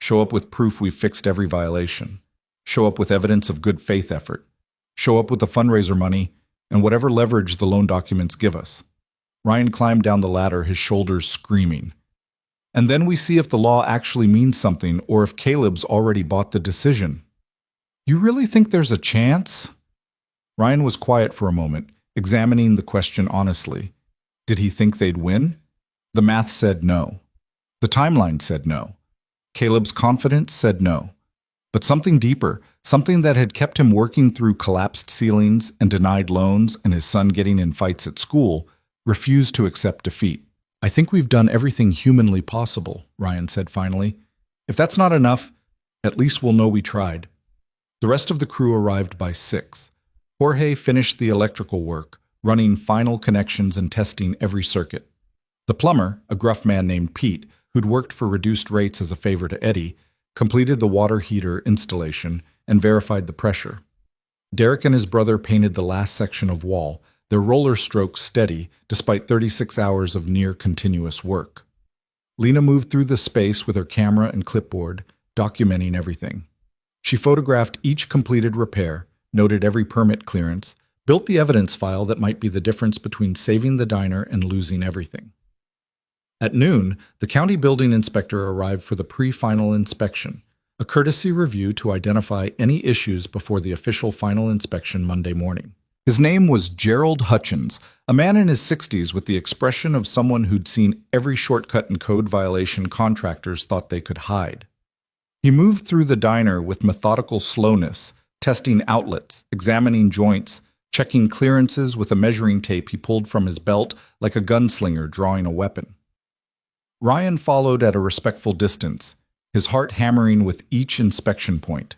Show up with proof we've fixed every violation. Show up with evidence of good faith effort. Show up with the fundraiser money and whatever leverage the loan documents give us. Ryan climbed down the ladder, his shoulders screaming. And then we see if the law actually means something or if Caleb's already bought the decision. You really think there's a chance? Ryan was quiet for a moment, examining the question honestly. Did he think they'd win? The math said no. The timeline said no. Caleb's confidence said no. But something deeper, something that had kept him working through collapsed ceilings and denied loans and his son getting in fights at school, refused to accept defeat. "I think we've done everything humanly possible," Ryan said finally. "If that's not enough, at least we'll know we tried." The rest of the crew arrived by 6. Jorge finished the electrical work, running final connections and testing every circuit. The plumber, a gruff man named Pete, who'd worked for reduced rates as a favor to Eddie, completed the water heater installation and verified the pressure. Derek and his brother painted the last section of wall, their roller strokes steady despite 36 hours of near-continuous work. Lena moved through the space with her camera and clipboard, documenting everything. She photographed each completed repair, noted every permit clearance, built the evidence file that might be the difference between saving the diner and losing everything. At noon, the county building inspector arrived for the pre-final inspection, a courtesy review to identify any issues before the official final inspection Monday morning. His name was Gerald Hutchins, a man in his 60s with the expression of someone who'd seen every shortcut and code violation contractors thought they could hide. He moved through the diner with methodical slowness, testing outlets, examining joints, checking clearances with a measuring tape he pulled from his belt like a gunslinger drawing a weapon. Ryan followed at a respectful distance, his heart hammering with each inspection point.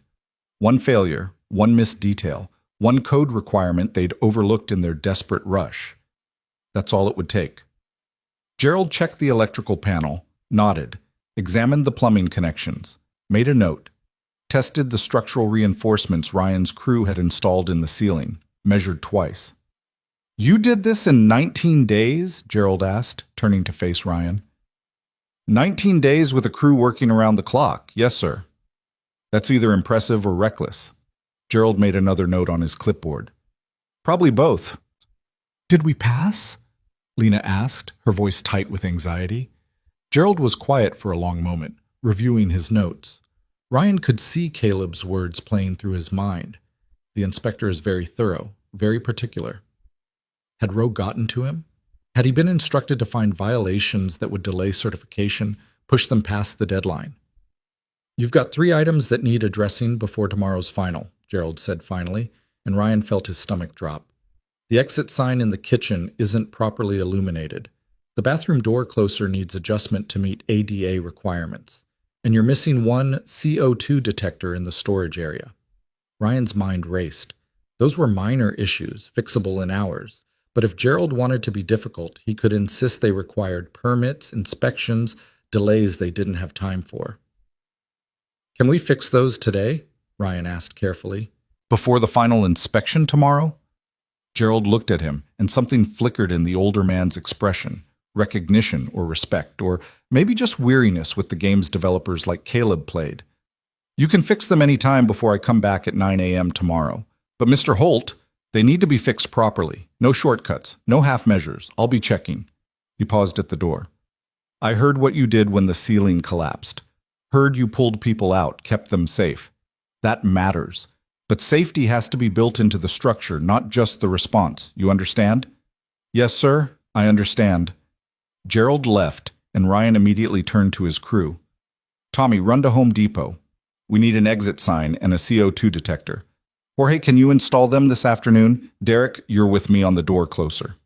One failure, one missed detail, one code requirement they'd overlooked in their desperate rush. That's all it would take. Gerald checked the electrical panel, nodded, examined the plumbing connections, made a note, tested the structural reinforcements Ryan's crew had installed in the ceiling, measured twice. "You did this in 19 days?" Gerald asked, turning to face Ryan. 19 days with a crew working around the clock. Yes, sir. That's either impressive or reckless. Gerald made another note on his clipboard. Probably both. "Did we pass?" Lena asked, her voice tight with anxiety. Gerald was quiet for a long moment, reviewing his notes. Ryan could see Caleb's words playing through his mind. The inspector is very thorough, very particular. Had Roe gotten to him? Had he been instructed to find violations that would delay certification, push them past the deadline? "You've got 3 items that need addressing before tomorrow's final," Gerald said finally, and Ryan felt his stomach drop. "The exit sign in the kitchen isn't properly illuminated. The bathroom door closer needs adjustment to meet ADA requirements. And you're missing one CO2 detector in the storage area." Ryan's mind raced. Those were minor issues, fixable in hours. But if Gerald wanted to be difficult, he could insist they required permits, inspections, delays they didn't have time for. "Can we fix those today?" Ryan asked carefully. "Before the final inspection tomorrow?" Gerald looked at him, and something flickered in the older man's expression, recognition or respect, or maybe just weariness with the games developers like Caleb played. "You can fix them any time before I come back at 9 a.m. tomorrow. But Mr. Holt, they need to be fixed properly. No shortcuts, no half measures. I'll be checking." He paused at the door. "I heard what you did when the ceiling collapsed. Heard you pulled people out, kept them safe. That matters. But safety has to be built into the structure, not just the response. You understand?" "Yes, sir, I understand." Gerald left, and Ryan immediately turned to his crew. "Tommy, run to Home Depot. We need an exit sign and a CO2 detector. Jorge, can you install them this afternoon? Derek, you're with me on the door closer."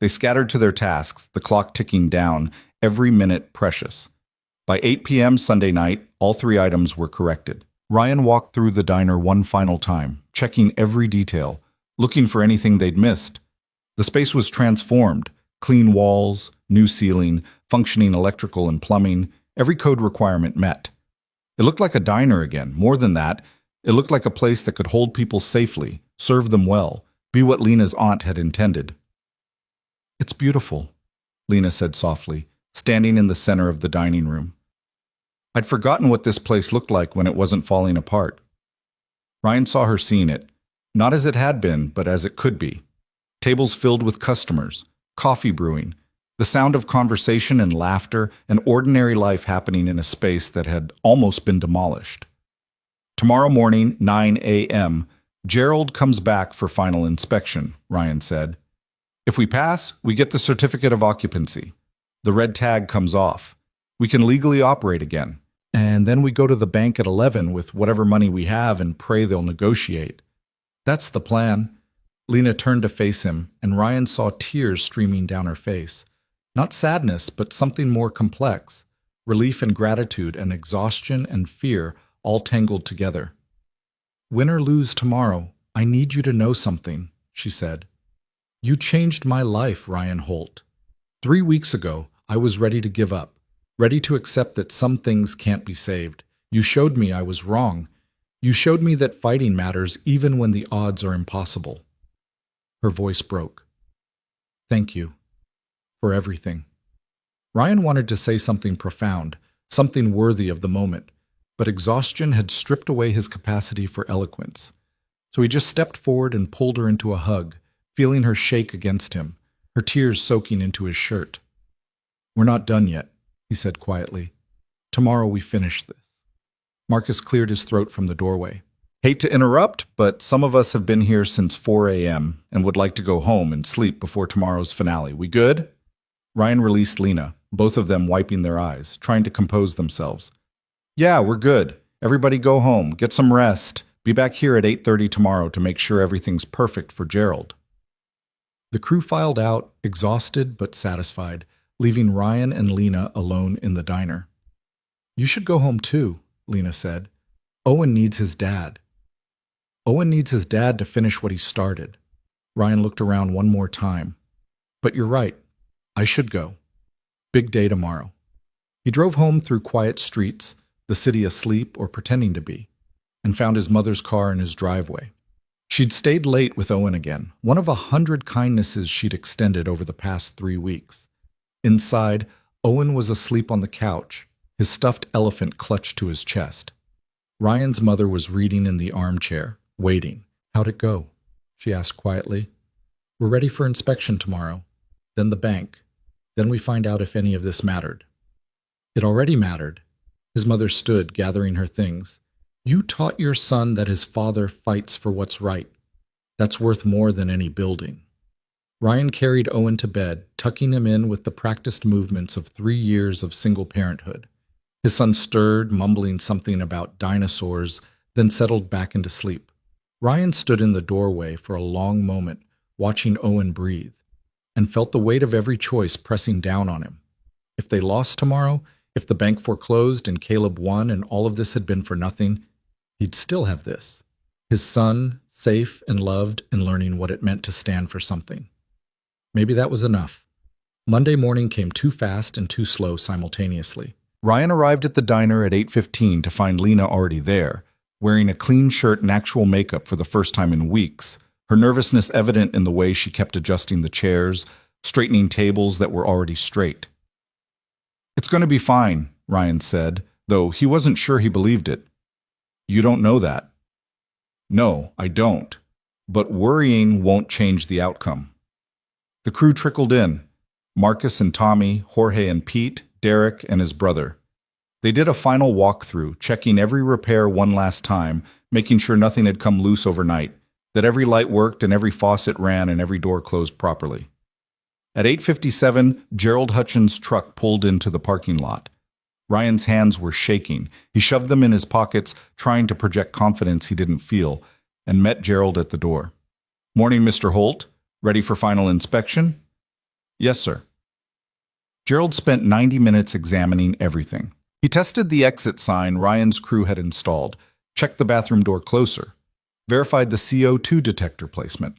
They scattered to their tasks, the clock ticking down, every minute precious. By 8 p.m. Sunday night, all 3 items were corrected. Ryan walked through the diner one final time, checking every detail, looking for anything they'd missed. The space was transformed. Clean walls, new ceiling, functioning electrical and plumbing, every code requirement met. It looked like a diner again. More than that, it looked like a place that could hold people safely, serve them well, be what Lena's aunt had intended. "It's beautiful," Lena said softly, standing in the center of the dining room. "I'd forgotten what this place looked like when it wasn't falling apart." Ryan saw her seeing it, not as it had been, but as it could be. Tables filled with customers, coffee brewing, the sound of conversation and laughter, and ordinary life happening in a space that had almost been demolished. "Tomorrow morning, 9 a.m., Gerald comes back for final inspection," Ryan said. "If we pass, we get the certificate of occupancy. The red tag comes off. We can legally operate again. And then we go to the bank at 11 with whatever money we have and pray they'll negotiate. That's the plan. Lena turned to face him, and Ryan saw tears streaming down her face. Not sadness, but something more complex. Relief and gratitude and exhaustion and fear all tangled together. Win or lose tomorrow, I need you to know something, she said. You changed my life, Ryan Holt. 3 weeks ago, I was ready to give up, ready to accept that some things can't be saved. You showed me I was wrong. You showed me that fighting matters even when the odds are impossible. Her voice broke. Thank you for everything. Ryan wanted to say something profound, something worthy of the moment, but exhaustion had stripped away his capacity for eloquence. So he just stepped forward and pulled her into a hug, feeling her shake against him, her tears soaking into his shirt. We're not done yet, he said quietly. Tomorrow we finish this. Marcus cleared his throat from the doorway. Hate to interrupt, but some of us have been here since 4 a.m. and would like to go home and sleep before tomorrow's finale. We good? Ryan released Lena, both of them wiping their eyes, trying to compose themselves. Yeah, we're good. Everybody go home, get some rest. Be back here at 8:30 tomorrow to make sure everything's perfect for Gerald. The crew filed out, exhausted but satisfied, leaving Ryan and Lena alone in the diner. You should go home too, Lena said. Owen needs his dad. Owen needs his dad to finish what he started. Ryan looked around one more time. But you're right. I should go. Big day tomorrow. He drove home through quiet streets, the city asleep or pretending to be, and found his mother's car in his driveway. She'd stayed late with Owen again, one of 100 kindnesses she'd extended over the past 3 weeks. Inside, Owen was asleep on the couch, his stuffed elephant clutched to his chest. Ryan's mother was reading in the armchair, waiting. How'd it go? She asked quietly. We're ready for inspection tomorrow. Then the bank. Then we find out if any of this mattered. It already mattered. His mother stood, gathering her things. You taught your son that his father fights for what's right. That's worth more than any building. Ryan carried Owen to bed, tucking him in with the practiced movements of 3 years of single parenthood. His son stirred, mumbling something about dinosaurs, then settled back into sleep. Ryan stood in the doorway for a long moment, watching Owen breathe, and felt the weight of every choice pressing down on him. If they lost tomorrow, if the bank foreclosed and Caleb won and all of this had been for nothing, he'd still have this. His son, safe and loved and learning what it meant to stand for something. Maybe that was enough. Monday morning came too fast and too slow simultaneously. Ryan arrived at the diner at 8:15 to find Lena already there, wearing a clean shirt and actual makeup for the first time in weeks, her nervousness evident in the way she kept adjusting the chairs, straightening tables that were already straight. It's going to be fine, Ryan said, though he wasn't sure he believed it. You don't know that. No, I don't. But worrying won't change the outcome. The crew trickled in. Marcus and Tommy, Jorge and Pete, Derek and his brother. They did a final walkthrough, checking every repair one last time, making sure nothing had come loose overnight, that every light worked and every faucet ran and every door closed properly. At 8:57, Gerald Hutchins' truck pulled into the parking lot. Ryan's hands were shaking. He shoved them in his pockets, trying to project confidence he didn't feel, and met Gerald at the door. Morning, Mr. Holt. Ready for final inspection? Yes, sir. Gerald spent 90 minutes examining everything. He tested the exit sign Ryan's crew had installed, checked the bathroom door closer, verified the CO2 detector placement.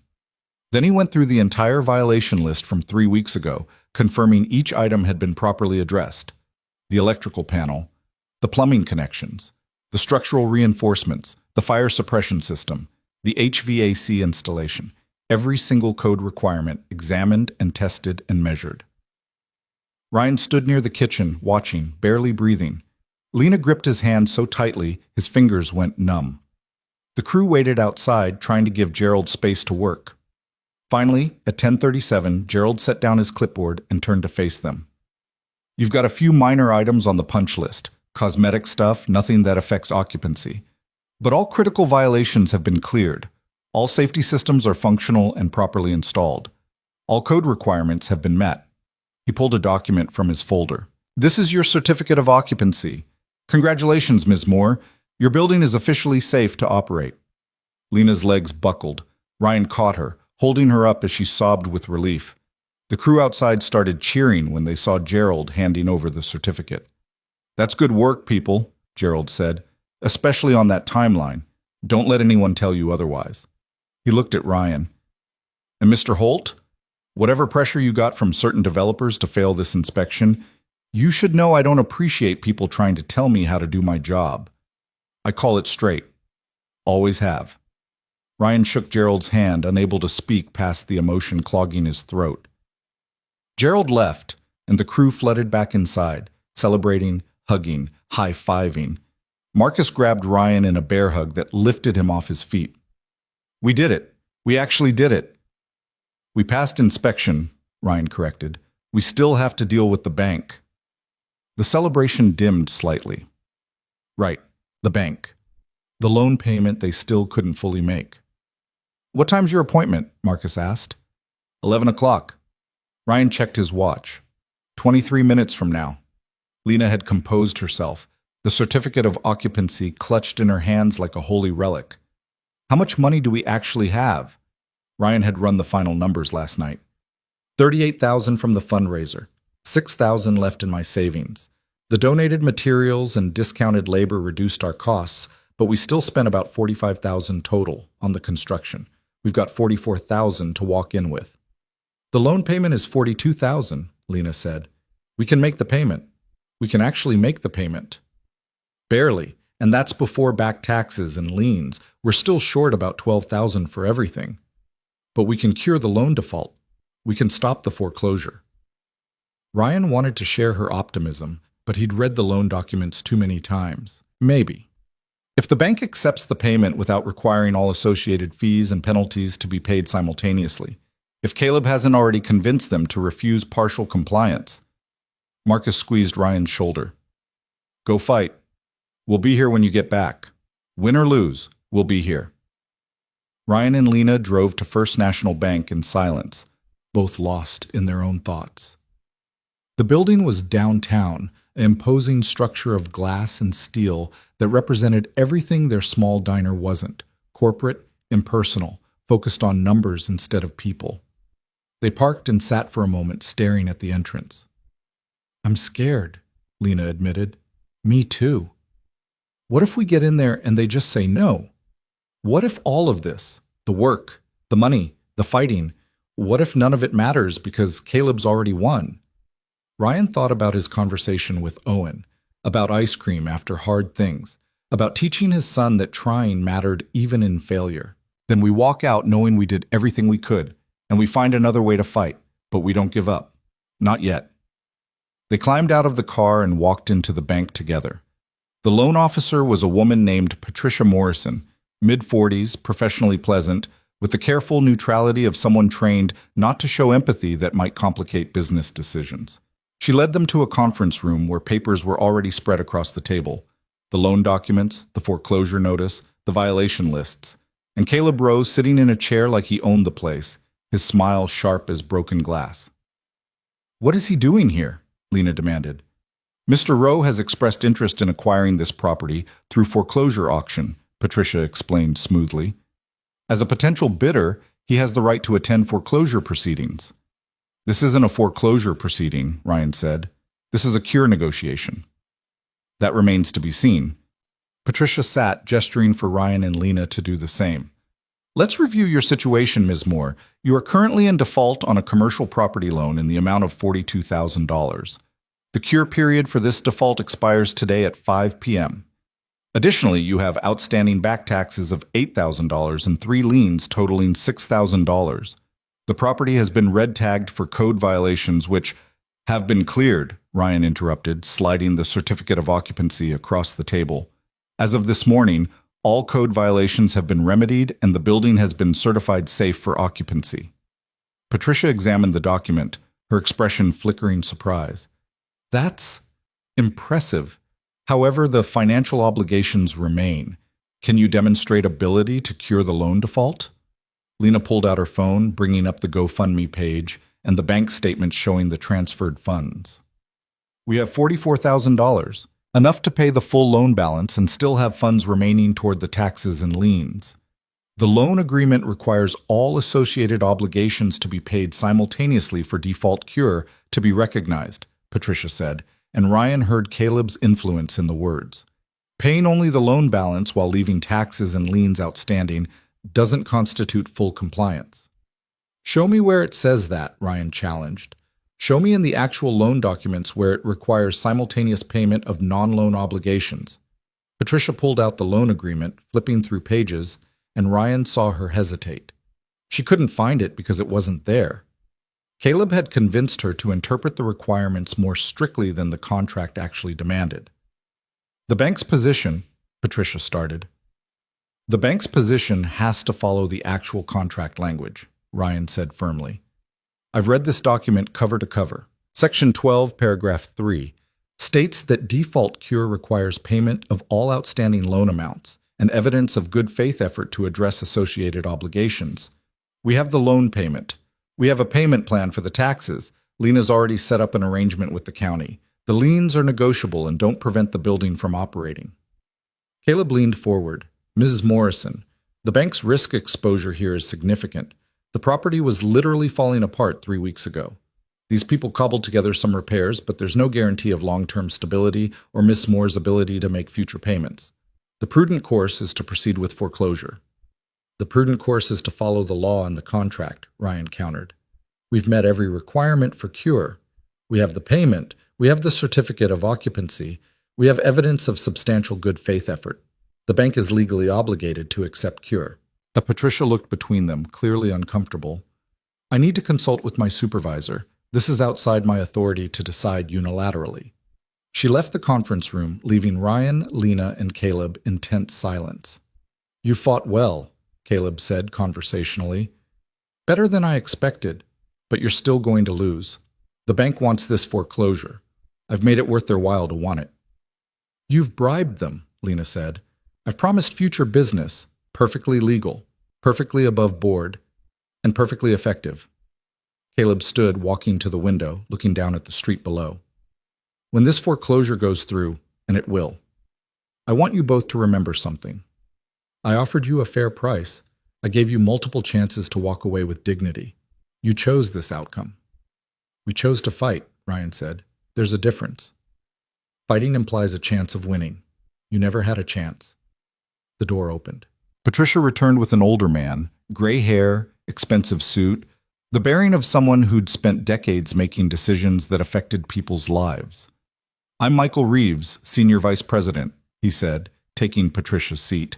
Then he went through the entire violation list from 3 weeks ago, confirming each item had been properly addressed. The electrical panel, the plumbing connections, the structural reinforcements, the fire suppression system, the HVAC installation, every single code requirement examined and tested and measured. Ryan stood near the kitchen, watching, barely breathing. Lena gripped his hand so tightly, his fingers went numb. The crew waited outside, trying to give Gerald space to work. Finally, at 10:37, Gerald set down his clipboard and turned to face them. You've got a few minor items on the punch list, cosmetic stuff, nothing that affects occupancy. But all critical violations have been cleared. All safety systems are functional and properly installed. All code requirements have been met. He pulled a document from his folder. This is your certificate of occupancy. Congratulations, Ms. Moore. Your building is officially safe to operate. Lena's legs buckled. Ryan caught her, holding her up as she sobbed with relief. The crew outside started cheering when they saw Gerald handing over the certificate. That's good work, people, Gerald said, especially on that timeline. Don't let anyone tell you otherwise. He looked at Ryan. And Mr. Holt, whatever pressure you got from certain developers to fail this inspection, you should know I don't appreciate people trying to tell me how to do my job. I call it straight. Always have. Ryan shook Gerald's hand, unable to speak past the emotion clogging his throat. Gerald left, and the crew flooded back inside, celebrating, hugging, high-fiving. Marcus grabbed Ryan in a bear hug that lifted him off his feet. We did it. We actually did it. We passed inspection, Ryan corrected. We still have to deal with the bank. The celebration dimmed slightly. Right, the bank. The loan payment they still couldn't fully make. What time's your appointment? Marcus asked. 11 o'clock. Ryan checked his watch. 23 minutes from now. Lena had composed herself, the certificate of occupancy clutched in her hands like a holy relic. How much money do we actually have? Ryan had run the final numbers last night. 38,000 from the fundraiser, 6,000 left in my savings. The donated materials and discounted labor reduced our costs, but we still spent about 45,000 total on the construction. We've got 44,000 to walk in with. The loan payment is 42,000, Lena said. We can make the payment. We can actually make the payment. Barely, and that's before back taxes and liens. We're still short about 12,000 for everything. But we can cure the loan default. We can stop the foreclosure. Ryan wanted to share her optimism, but he'd read the loan documents too many times. Maybe. If the bank accepts the payment without requiring all associated fees and penalties to be paid simultaneously, if Caleb hasn't already convinced them to refuse partial compliance. Marcus squeezed Ryan's shoulder. Go fight. We'll be here when you get back. Win or lose, we'll be here. Ryan and Lena drove to First National Bank in silence, both lost in their own thoughts. The building was downtown, an imposing structure of glass and steel that represented everything their small diner wasn't: corporate, impersonal, focused on numbers instead of people. They parked and sat for a moment, staring at the entrance. I'm scared, Lena admitted. Me too. What if we get in there and they just say no? What if all of this, the work, the money, the fighting, what if none of it matters because Caleb's already won? Ryan thought about his conversation with Owen, about ice cream after hard things, about teaching his son that trying mattered even in failure. Then we walk out knowing we did everything we could, and we find another way to fight, but we don't give up. Not yet. They climbed out of the car and walked into the bank together. The loan officer was a woman named Patricia Morrison, mid-40s, professionally pleasant, with the careful neutrality of someone trained not to show empathy that might complicate business decisions. She led them to a conference room where papers were already spread across the table. The loan documents, the foreclosure notice, the violation lists. And Caleb rose, sitting in a chair like he owned the place, his smile sharp as broken glass. What is he doing here? Lena demanded. Mr. Rowe has expressed interest in acquiring this property through foreclosure auction, Patricia explained smoothly. As a potential bidder, he has the right to attend foreclosure proceedings. This isn't a foreclosure proceeding, Ryan said. This is a cure negotiation. That remains to be seen. Patricia sat, gesturing for Ryan and Lena to do the same. Let's review your situation, Ms. Moore. You are currently in default on a commercial property loan in the amount of $42,000. The cure period for this default expires today at 5 p.m. Additionally, you have outstanding back taxes of $8,000 and 3 liens totaling $6,000. The property has been red tagged for code violations which have been cleared, Ryan interrupted, sliding the certificate of occupancy across the table. As of this morning, all code violations have been remedied and the building has been certified safe for occupancy. Patricia examined the document, her expression flickering surprise. That's impressive. However, the financial obligations remain. Can you demonstrate ability to cure the loan default? Lena pulled out her phone, bringing up the GoFundMe page, and the bank statements showing the transferred funds. We have $44,000, enough to pay the full loan balance and still have funds remaining toward the taxes and liens. The loan agreement requires all associated obligations to be paid simultaneously for default cure to be recognized, Patricia said, and Ryan heard Caleb's influence in the words. Paying only the loan balance while leaving taxes and liens outstanding doesn't constitute full compliance. Show me where it says that, Ryan challenged. Show me in the actual loan documents where it requires simultaneous payment of non-loan obligations. Patricia pulled out the loan agreement, flipping through pages, and Ryan saw her hesitate. She couldn't find it because it wasn't there. Caleb had convinced her to interpret the requirements more strictly than the contract actually demanded. The bank's position, Patricia started. The bank's position has to follow the actual contract language, Ryan said firmly. I've read this document cover to cover. Section 12, paragraph 3, states that default cure requires payment of all outstanding loan amounts and evidence of good faith effort to address associated obligations. We have the loan payment. We have a payment plan for the taxes. Lena's already set up an arrangement with the county. The liens are negotiable and don't prevent the building from operating. Caleb leaned forward. Mrs. Morrison, the bank's risk exposure here is significant. The property was literally falling apart 3 weeks ago. These people cobbled together some repairs, but there's no guarantee of long-term stability or Miss Moore's ability to make future payments. The prudent course is to proceed with foreclosure. The prudent course is to follow the law and the contract, Ryan countered. We've met every requirement for cure. We have the payment. We have the certificate of occupancy. We have evidence of substantial good faith effort. The bank is legally obligated to accept cure. Patricia looked between them, clearly uncomfortable. I need to consult with my supervisor. This is outside my authority to decide unilaterally. She left the conference room, leaving Ryan, Lena, and Caleb in tense silence. You fought well, Caleb said conversationally. Better than I expected, but you're still going to lose. The bank wants this foreclosure. I've made it worth their while to want it. You've bribed them, Lena said. I've promised future business, perfectly legal, perfectly above board, and perfectly effective. Caleb stood, walking to the window, looking down at the street below. When this foreclosure goes through, and it will, I want you both to remember something. I offered you a fair price. I gave you multiple chances to walk away with dignity. You chose this outcome. We chose to fight, Ryan said. There's a difference. Fighting implies a chance of winning. You never had a chance. The door opened. Patricia returned with an older man, gray hair, expensive suit, the bearing of someone who'd spent decades making decisions that affected people's lives. I'm Michael Reeves, Senior Vice President, he said, taking Patricia's seat.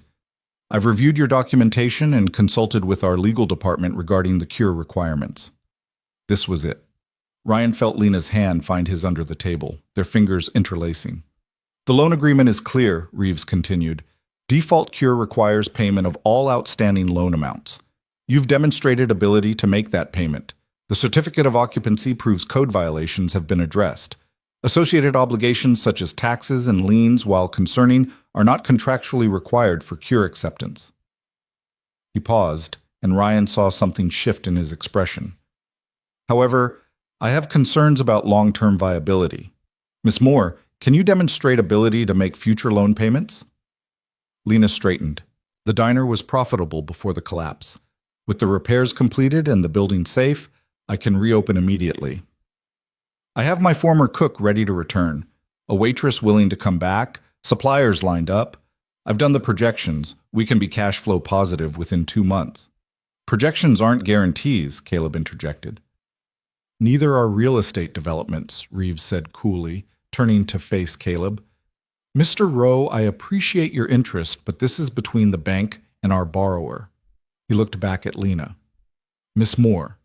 I've reviewed your documentation and consulted with our legal department regarding the cure requirements. This was it. Ryan felt Lena's hand find his under the table, their fingers interlacing. The loan agreement is clear, Reeves continued. Default cure requires payment of all outstanding loan amounts. You've demonstrated ability to make that payment. The certificate of occupancy proves code violations have been addressed. Associated obligations such as taxes and liens, while concerning, are not contractually required for cure acceptance. He paused, and Ryan saw something shift in his expression. However, I have concerns about long-term viability. Miss Moore, can you demonstrate ability to make future loan payments? Lena straightened. The diner was profitable before the collapse. With the repairs completed and the building safe, I can reopen immediately. I have my former cook ready to return, a waitress willing to come back, suppliers lined up. I've done the projections. We can be cash flow positive within 2 months. Projections aren't guarantees, Caleb interjected. Neither are real estate developments, Reeves said coolly, turning to face Caleb. Mr. Rowe, I appreciate your interest, but this is between the bank and our borrower. He looked back at Lena. Miss Moore,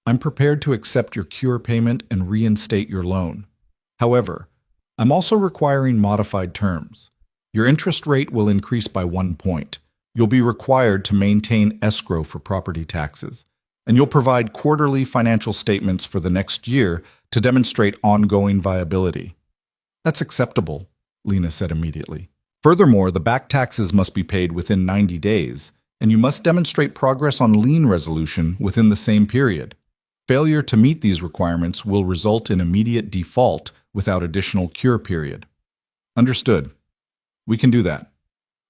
I'm prepared to accept your cure payment and reinstate your loan. However, I'm also requiring modified terms. Your interest rate will increase by 1 point. You'll be required to maintain escrow for property taxes, and you'll provide quarterly financial statements for the next year to demonstrate ongoing viability. That's acceptable, Lena said immediately. Furthermore, the back taxes must be paid within 90 days, and you must demonstrate progress on lien resolution within the same period. Failure to meet these requirements will result in immediate default without additional cure period. Understood. We can do that.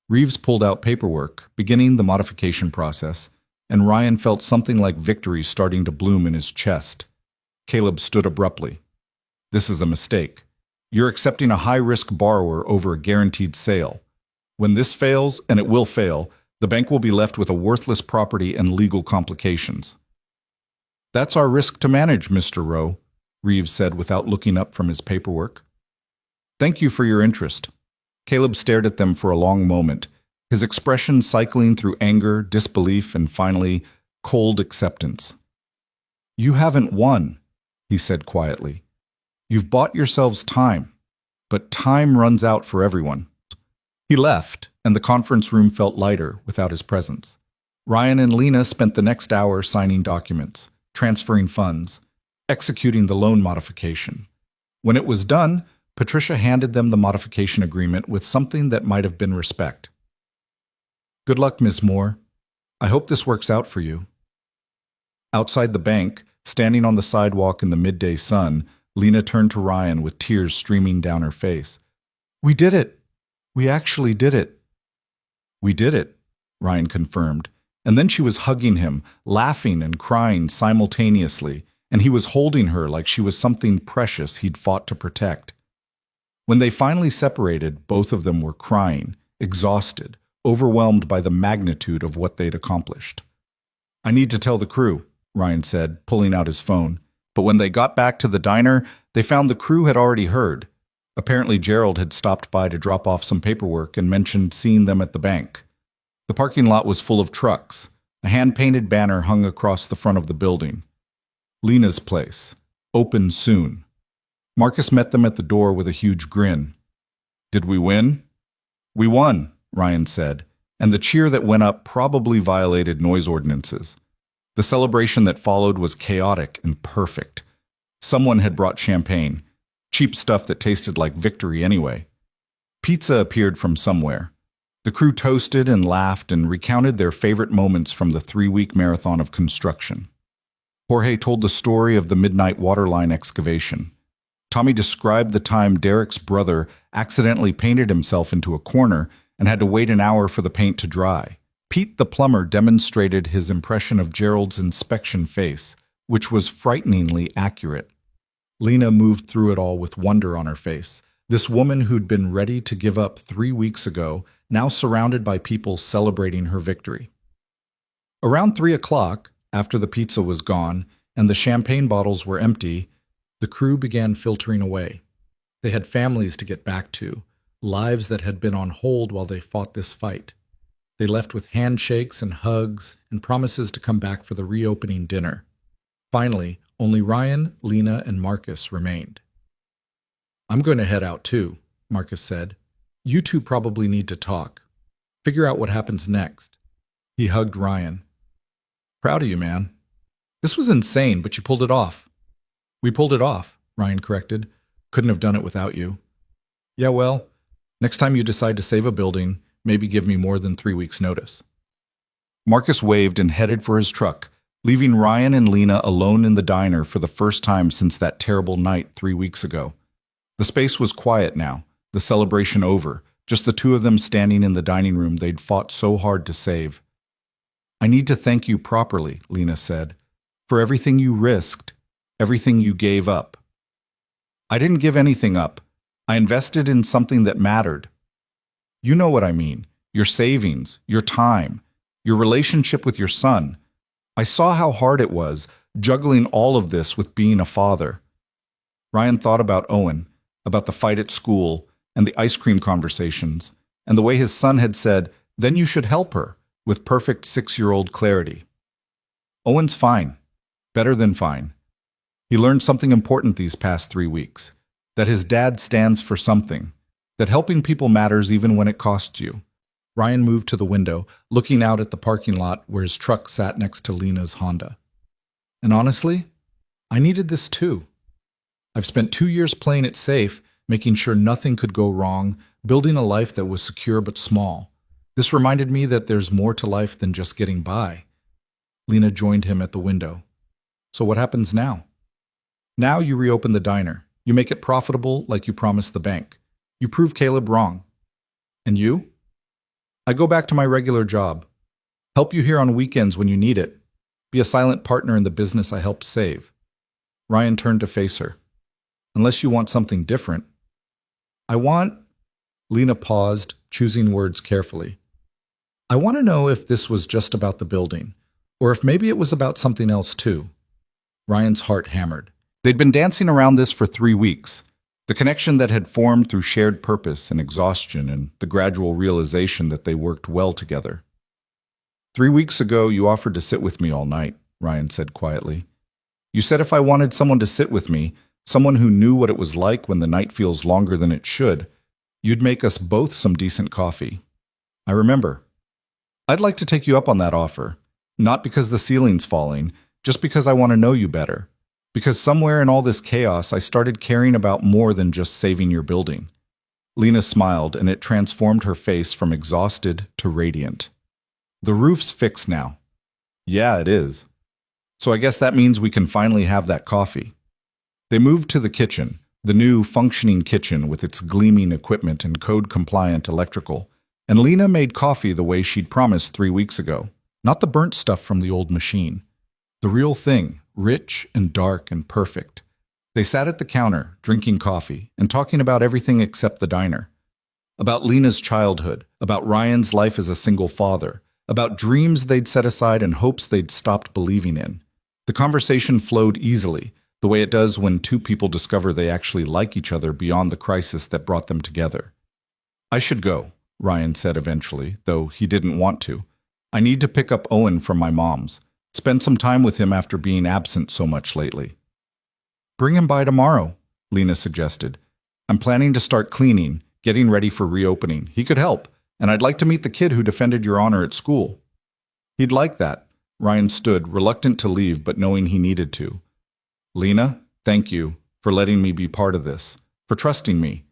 Reeves pulled out paperwork, beginning the modification process, and Ryan felt something like victory starting to bloom in his chest. Caleb stood abruptly. This is a mistake. You're accepting a high-risk borrower over a guaranteed sale. When this fails, and it will fail, the bank will be left with a worthless property and legal complications. That's our risk to manage, Mr. Rowe, Reeves said without looking up from his paperwork. Thank you for your interest. Caleb stared at them for a long moment, his expression cycling through anger, disbelief, and finally, cold acceptance. You haven't won, he said quietly. You've bought yourselves time, but time runs out for everyone. He left, and the conference room felt lighter without his presence. Ryan and Lena spent the next hour signing documents, transferring funds, executing the loan modification. When it was done, Patricia handed them the modification agreement with something that might have been respect. Good luck, Ms. Moore. I hope this works out for you. Outside the bank, standing on the sidewalk in the midday sun, Lena turned to Ryan with tears streaming down her face. We did it. We actually did it. We did it, Ryan confirmed. And then she was hugging him, laughing and crying simultaneously, and he was holding her like she was something precious he'd fought to protect. When they finally separated, both of them were crying, exhausted, overwhelmed by the magnitude of what they'd accomplished. I need to tell the crew, Ryan said, pulling out his phone. But when they got back to the diner, they found the crew had already heard. Apparently Gerald had stopped by to drop off some paperwork and mentioned seeing them at the bank. The parking lot was full of trucks. A hand-painted banner hung across the front of the building. Lena's place. Open soon. Marcus met them at the door with a huge grin. Did we win? We won, Ryan said, and the cheer that went up probably violated noise ordinances. The celebration that followed was chaotic and perfect. Someone had brought champagne, cheap stuff that tasted like victory anyway. Pizza appeared from somewhere. The crew toasted and laughed and recounted their favorite moments from the 3-week marathon of construction. Jorge told the story of the midnight waterline excavation. Tommy described the time Derek's brother accidentally painted himself into a corner and had to wait an hour for the paint to dry. Pete the plumber demonstrated his impression of Gerald's inspection face, which was frighteningly accurate. Lena moved through it all with wonder on her face. This woman who'd been ready to give up 3 weeks ago, now surrounded by people celebrating her victory. Around 3 o'clock, after the pizza was gone and the champagne bottles were empty, the crew began filtering away. They had families to get back to, lives that had been on hold while they fought this fight. They left with handshakes and hugs and promises to come back for the reopening dinner. Finally, only Ryan, Lena, and Marcus remained. I'm going to head out too, Marcus said. You two probably need to talk. Figure out what happens next. He hugged Ryan. Proud of you, man. This was insane, but you pulled it off. We pulled it off, Ryan corrected. Couldn't have done it without you. Yeah, well, next time you decide to save a building, maybe give me more than 3 weeks' notice. Marcus waved and headed for his truck, leaving Ryan and Lena alone in the diner for the first time since that terrible night 3 weeks ago. The space was quiet now, the celebration over, just the two of them standing in the dining room they'd fought so hard to save. I need to thank you properly, Lena said, for everything you risked, everything you gave up. I didn't give anything up. I invested in something that mattered. You know what I mean. Your savings, your time, your relationship with your son. I saw how hard it was, juggling all of this with being a father. Ryan thought about Owen, about the fight at school, and the ice cream conversations, and the way his son had said, then you should help her, with perfect 6-year-old clarity. Owen's fine. Better than fine. He learned something important these past 3 weeks, that his dad stands for something, that helping people matters even when it costs you. Ryan moved to the window, looking out at the parking lot where his truck sat next to Lena's Honda. And honestly, I needed this too. I've spent 2 years playing it safe, making sure nothing could go wrong, building a life that was secure but small. This reminded me that there's more to life than just getting by. Lena joined him at the window. So what happens now? Now you reopen the diner. You make it profitable like you promised the bank. You prove Caleb wrong. And you? I go back to my regular job. Help you here on weekends when you need it. Be a silent partner in the business I helped save. Ryan turned to face her. Unless you want something different. I want... Lena paused, choosing words carefully. I want to know if this was just about the building, or if maybe it was about something else too. Ryan's heart hammered. They'd been dancing around this for 3 weeks. The connection that had formed through shared purpose and exhaustion and the gradual realization that they worked well together. 3 weeks ago, you offered to sit with me all night, Ryan said quietly. You said if I wanted someone to sit with me, someone who knew what it was like when the night feels longer than it should, you'd make us both some decent coffee. I remember. I'd like to take you up on that offer, not because the ceiling's falling, just because I want to know you better. Because somewhere in all this chaos, I started caring about more than just saving your building. Lena smiled, and it transformed her face from exhausted to radiant. The roof's fixed now. Yeah, it is. So I guess that means we can finally have that coffee. They moved to the kitchen, the new functioning kitchen with its gleaming equipment and code-compliant electrical, and Lena made coffee the way she'd promised 3 weeks ago. Not the burnt stuff from the old machine. The real thing, rich and dark and perfect. They sat at the counter, drinking coffee, and talking about everything except the diner. About Lena's childhood, about Ryan's life as a single father, about dreams they'd set aside and hopes they'd stopped believing in. The conversation flowed easily, the way it does when two people discover they actually like each other beyond the crisis that brought them together. I should go, Ryan said eventually, though he didn't want to. I need to pick up Owen from my mom's. Spend some time with him after being absent so much lately. Bring him by tomorrow, Lena suggested. I'm planning to start cleaning, getting ready for reopening. He could help, and I'd like to meet the kid who defended your honor at school. He'd like that. Ryan stood, reluctant to leave, but knowing he needed to. Lena, thank you for letting me be part of this, for trusting me.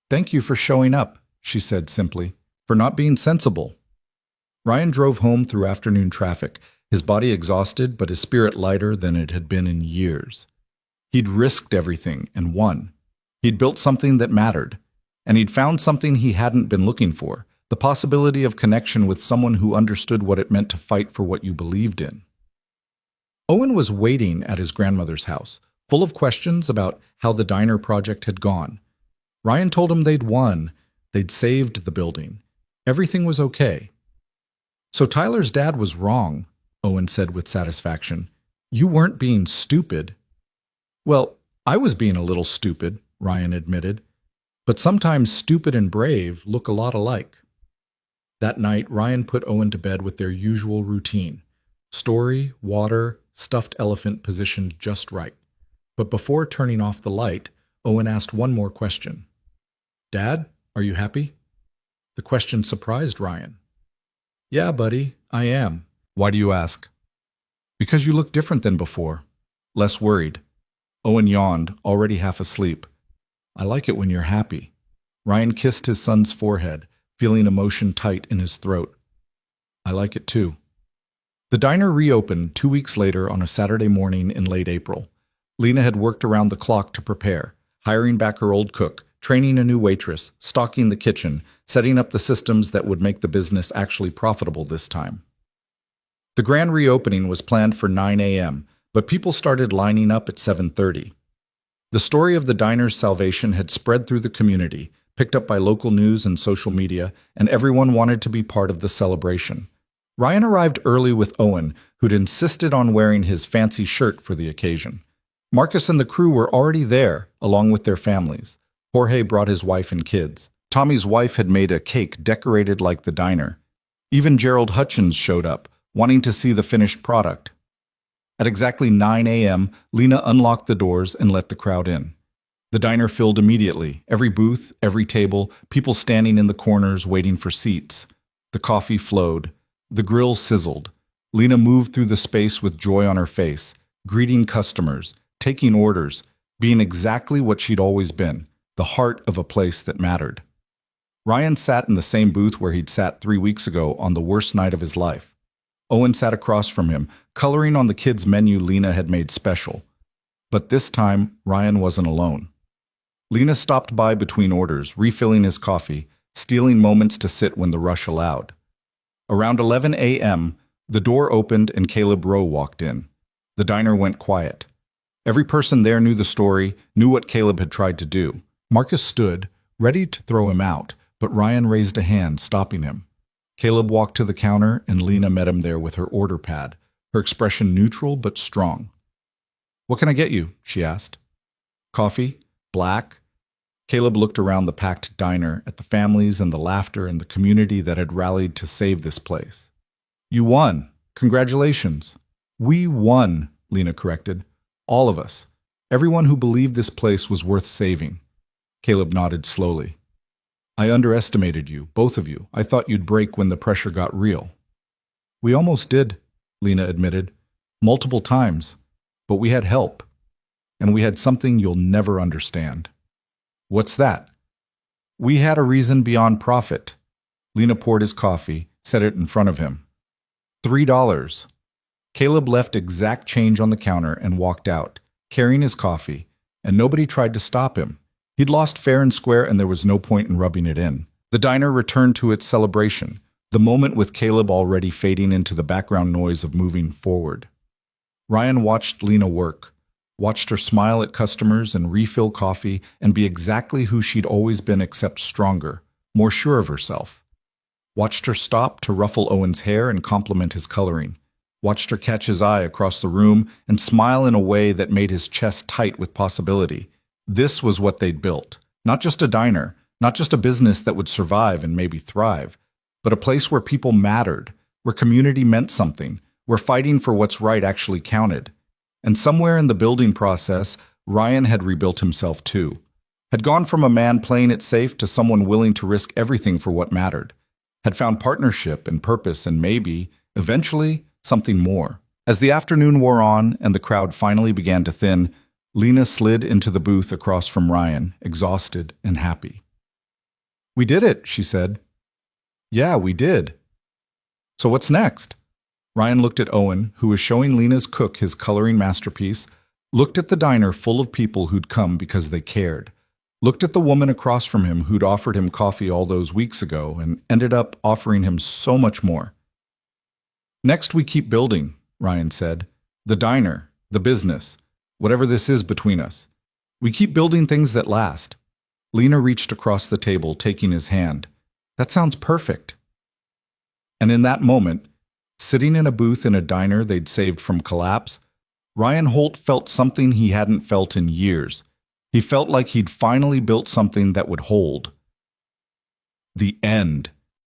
Thank you for showing up, she said simply, for not being sensible. Ryan drove home through afternoon traffic, his body exhausted but his spirit lighter than it had been in years. He'd risked everything and won. He'd built something that mattered, and he'd found something he hadn't been looking for, the possibility of connection with someone who understood what it meant to fight for what you believed in. Owen was waiting at his grandmother's house, full of questions about how the diner project had gone. Ryan told him they'd won, they'd saved the building. Everything was okay. So Tyler's dad was wrong, Owen said with satisfaction. You weren't being stupid. Well, I was being a little stupid, Ryan admitted. But sometimes stupid and brave look a lot alike. That night, Ryan put Owen to bed with their usual routine. Story, water, stuffed elephant positioned just right. But before turning off the light, Owen asked one more question. Dad, are you happy? The question surprised Ryan. Yeah, buddy, I am. Why do you ask? Because you look different than before. Less worried. Owen yawned, already half asleep. I like it when you're happy. Ryan kissed his son's forehead, feeling emotion tight in his throat. I like it too. The diner reopened 2 weeks later on a Saturday morning in late April. Lena had worked around the clock to prepare, hiring back her old cook, training a new waitress, stocking the kitchen, setting up the systems that would make the business actually profitable this time. The grand reopening was planned for 9 a.m., but people started lining up at 7:30. The story of the diner's salvation had spread through the community, picked up by local news and social media, and everyone wanted to be part of the celebration. Ryan arrived early with Owen, who'd insisted on wearing his fancy shirt for the occasion. Marcus and the crew were already there, along with their families. Jorge brought his wife and kids. Tommy's wife had made a cake decorated like the diner. Even Gerald Hutchins showed up, wanting to see the finished product. At exactly 9 a.m., Lena unlocked the doors and let the crowd in. The diner filled immediately, every booth, every table, people standing in the corners waiting for seats. The coffee flowed. The grill sizzled. Lena moved through the space with joy on her face, greeting customers, taking orders, being exactly what she'd always been, the heart of a place that mattered. Ryan sat in the same booth where he'd sat 3 weeks ago on the worst night of his life. Owen sat across from him, coloring on the kids' menu Lena had made special. But this time, Ryan wasn't alone. Lena stopped by between orders, refilling his coffee, stealing moments to sit when the rush allowed. Around 11 a.m., the door opened and Caleb Rowe walked in. The diner went quiet. Every person there knew the story, knew what Caleb had tried to do. Marcus stood, ready to throw him out, but Ryan raised a hand, stopping him. Caleb walked to the counter, and Lena met him there with her order pad, her expression neutral but strong. "What can I get you?" she asked. "Coffee? Black?" Caleb looked around the packed diner at the families and the laughter and the community that had rallied to save this place. "You won. Congratulations." "We won," Lena corrected. "All of us. Everyone who believed this place was worth saving." Caleb nodded slowly. "I underestimated you, both of you. I thought you'd break when the pressure got real." "We almost did," Lena admitted. "Multiple times. But we had help. And we had something you'll never understand." "What's that?" "We had a reason beyond profit." Lena poured his coffee, set it in front of him. $3. Caleb left exact change on the counter and walked out, carrying his coffee, and nobody tried to stop him. He'd lost fair and square, and there was no point in rubbing it in. The diner returned to its celebration, the moment with Caleb already fading into the background noise of moving forward. Ryan watched Lena work, watched her smile at customers and refill coffee and be exactly who she'd always been except stronger, more sure of herself. Watched her stop to ruffle Owen's hair and compliment his coloring. Watched her catch his eye across the room and smile in a way that made his chest tight with possibility. This was what they'd built. Not just a diner, not just a business that would survive and maybe thrive, but a place where people mattered, where community meant something, where fighting for what's right actually counted. And somewhere in the building process, Ryan had rebuilt himself too. Had gone from a man playing it safe to someone willing to risk everything for what mattered. Had found partnership and purpose and maybe, eventually, something more. As the afternoon wore on and the crowd finally began to thin, Lena slid into the booth across from Ryan, exhausted and happy. "We did it," she said. "Yeah, we did." "So what's next?" Ryan looked at Owen, who was showing Lena's cook his coloring masterpiece, looked at the diner full of people who'd come because they cared, looked at the woman across from him who'd offered him coffee all those weeks ago and ended up offering him so much more. "Next we keep building," Ryan said. "The diner, the business, whatever this is between us. We keep building things that last." Lena reached across the table, taking his hand. "That sounds perfect." And in that moment, sitting in a booth in a diner they'd saved from collapse, Ryan Holt felt something he hadn't felt in years. He felt like he'd finally built something that would hold. The end.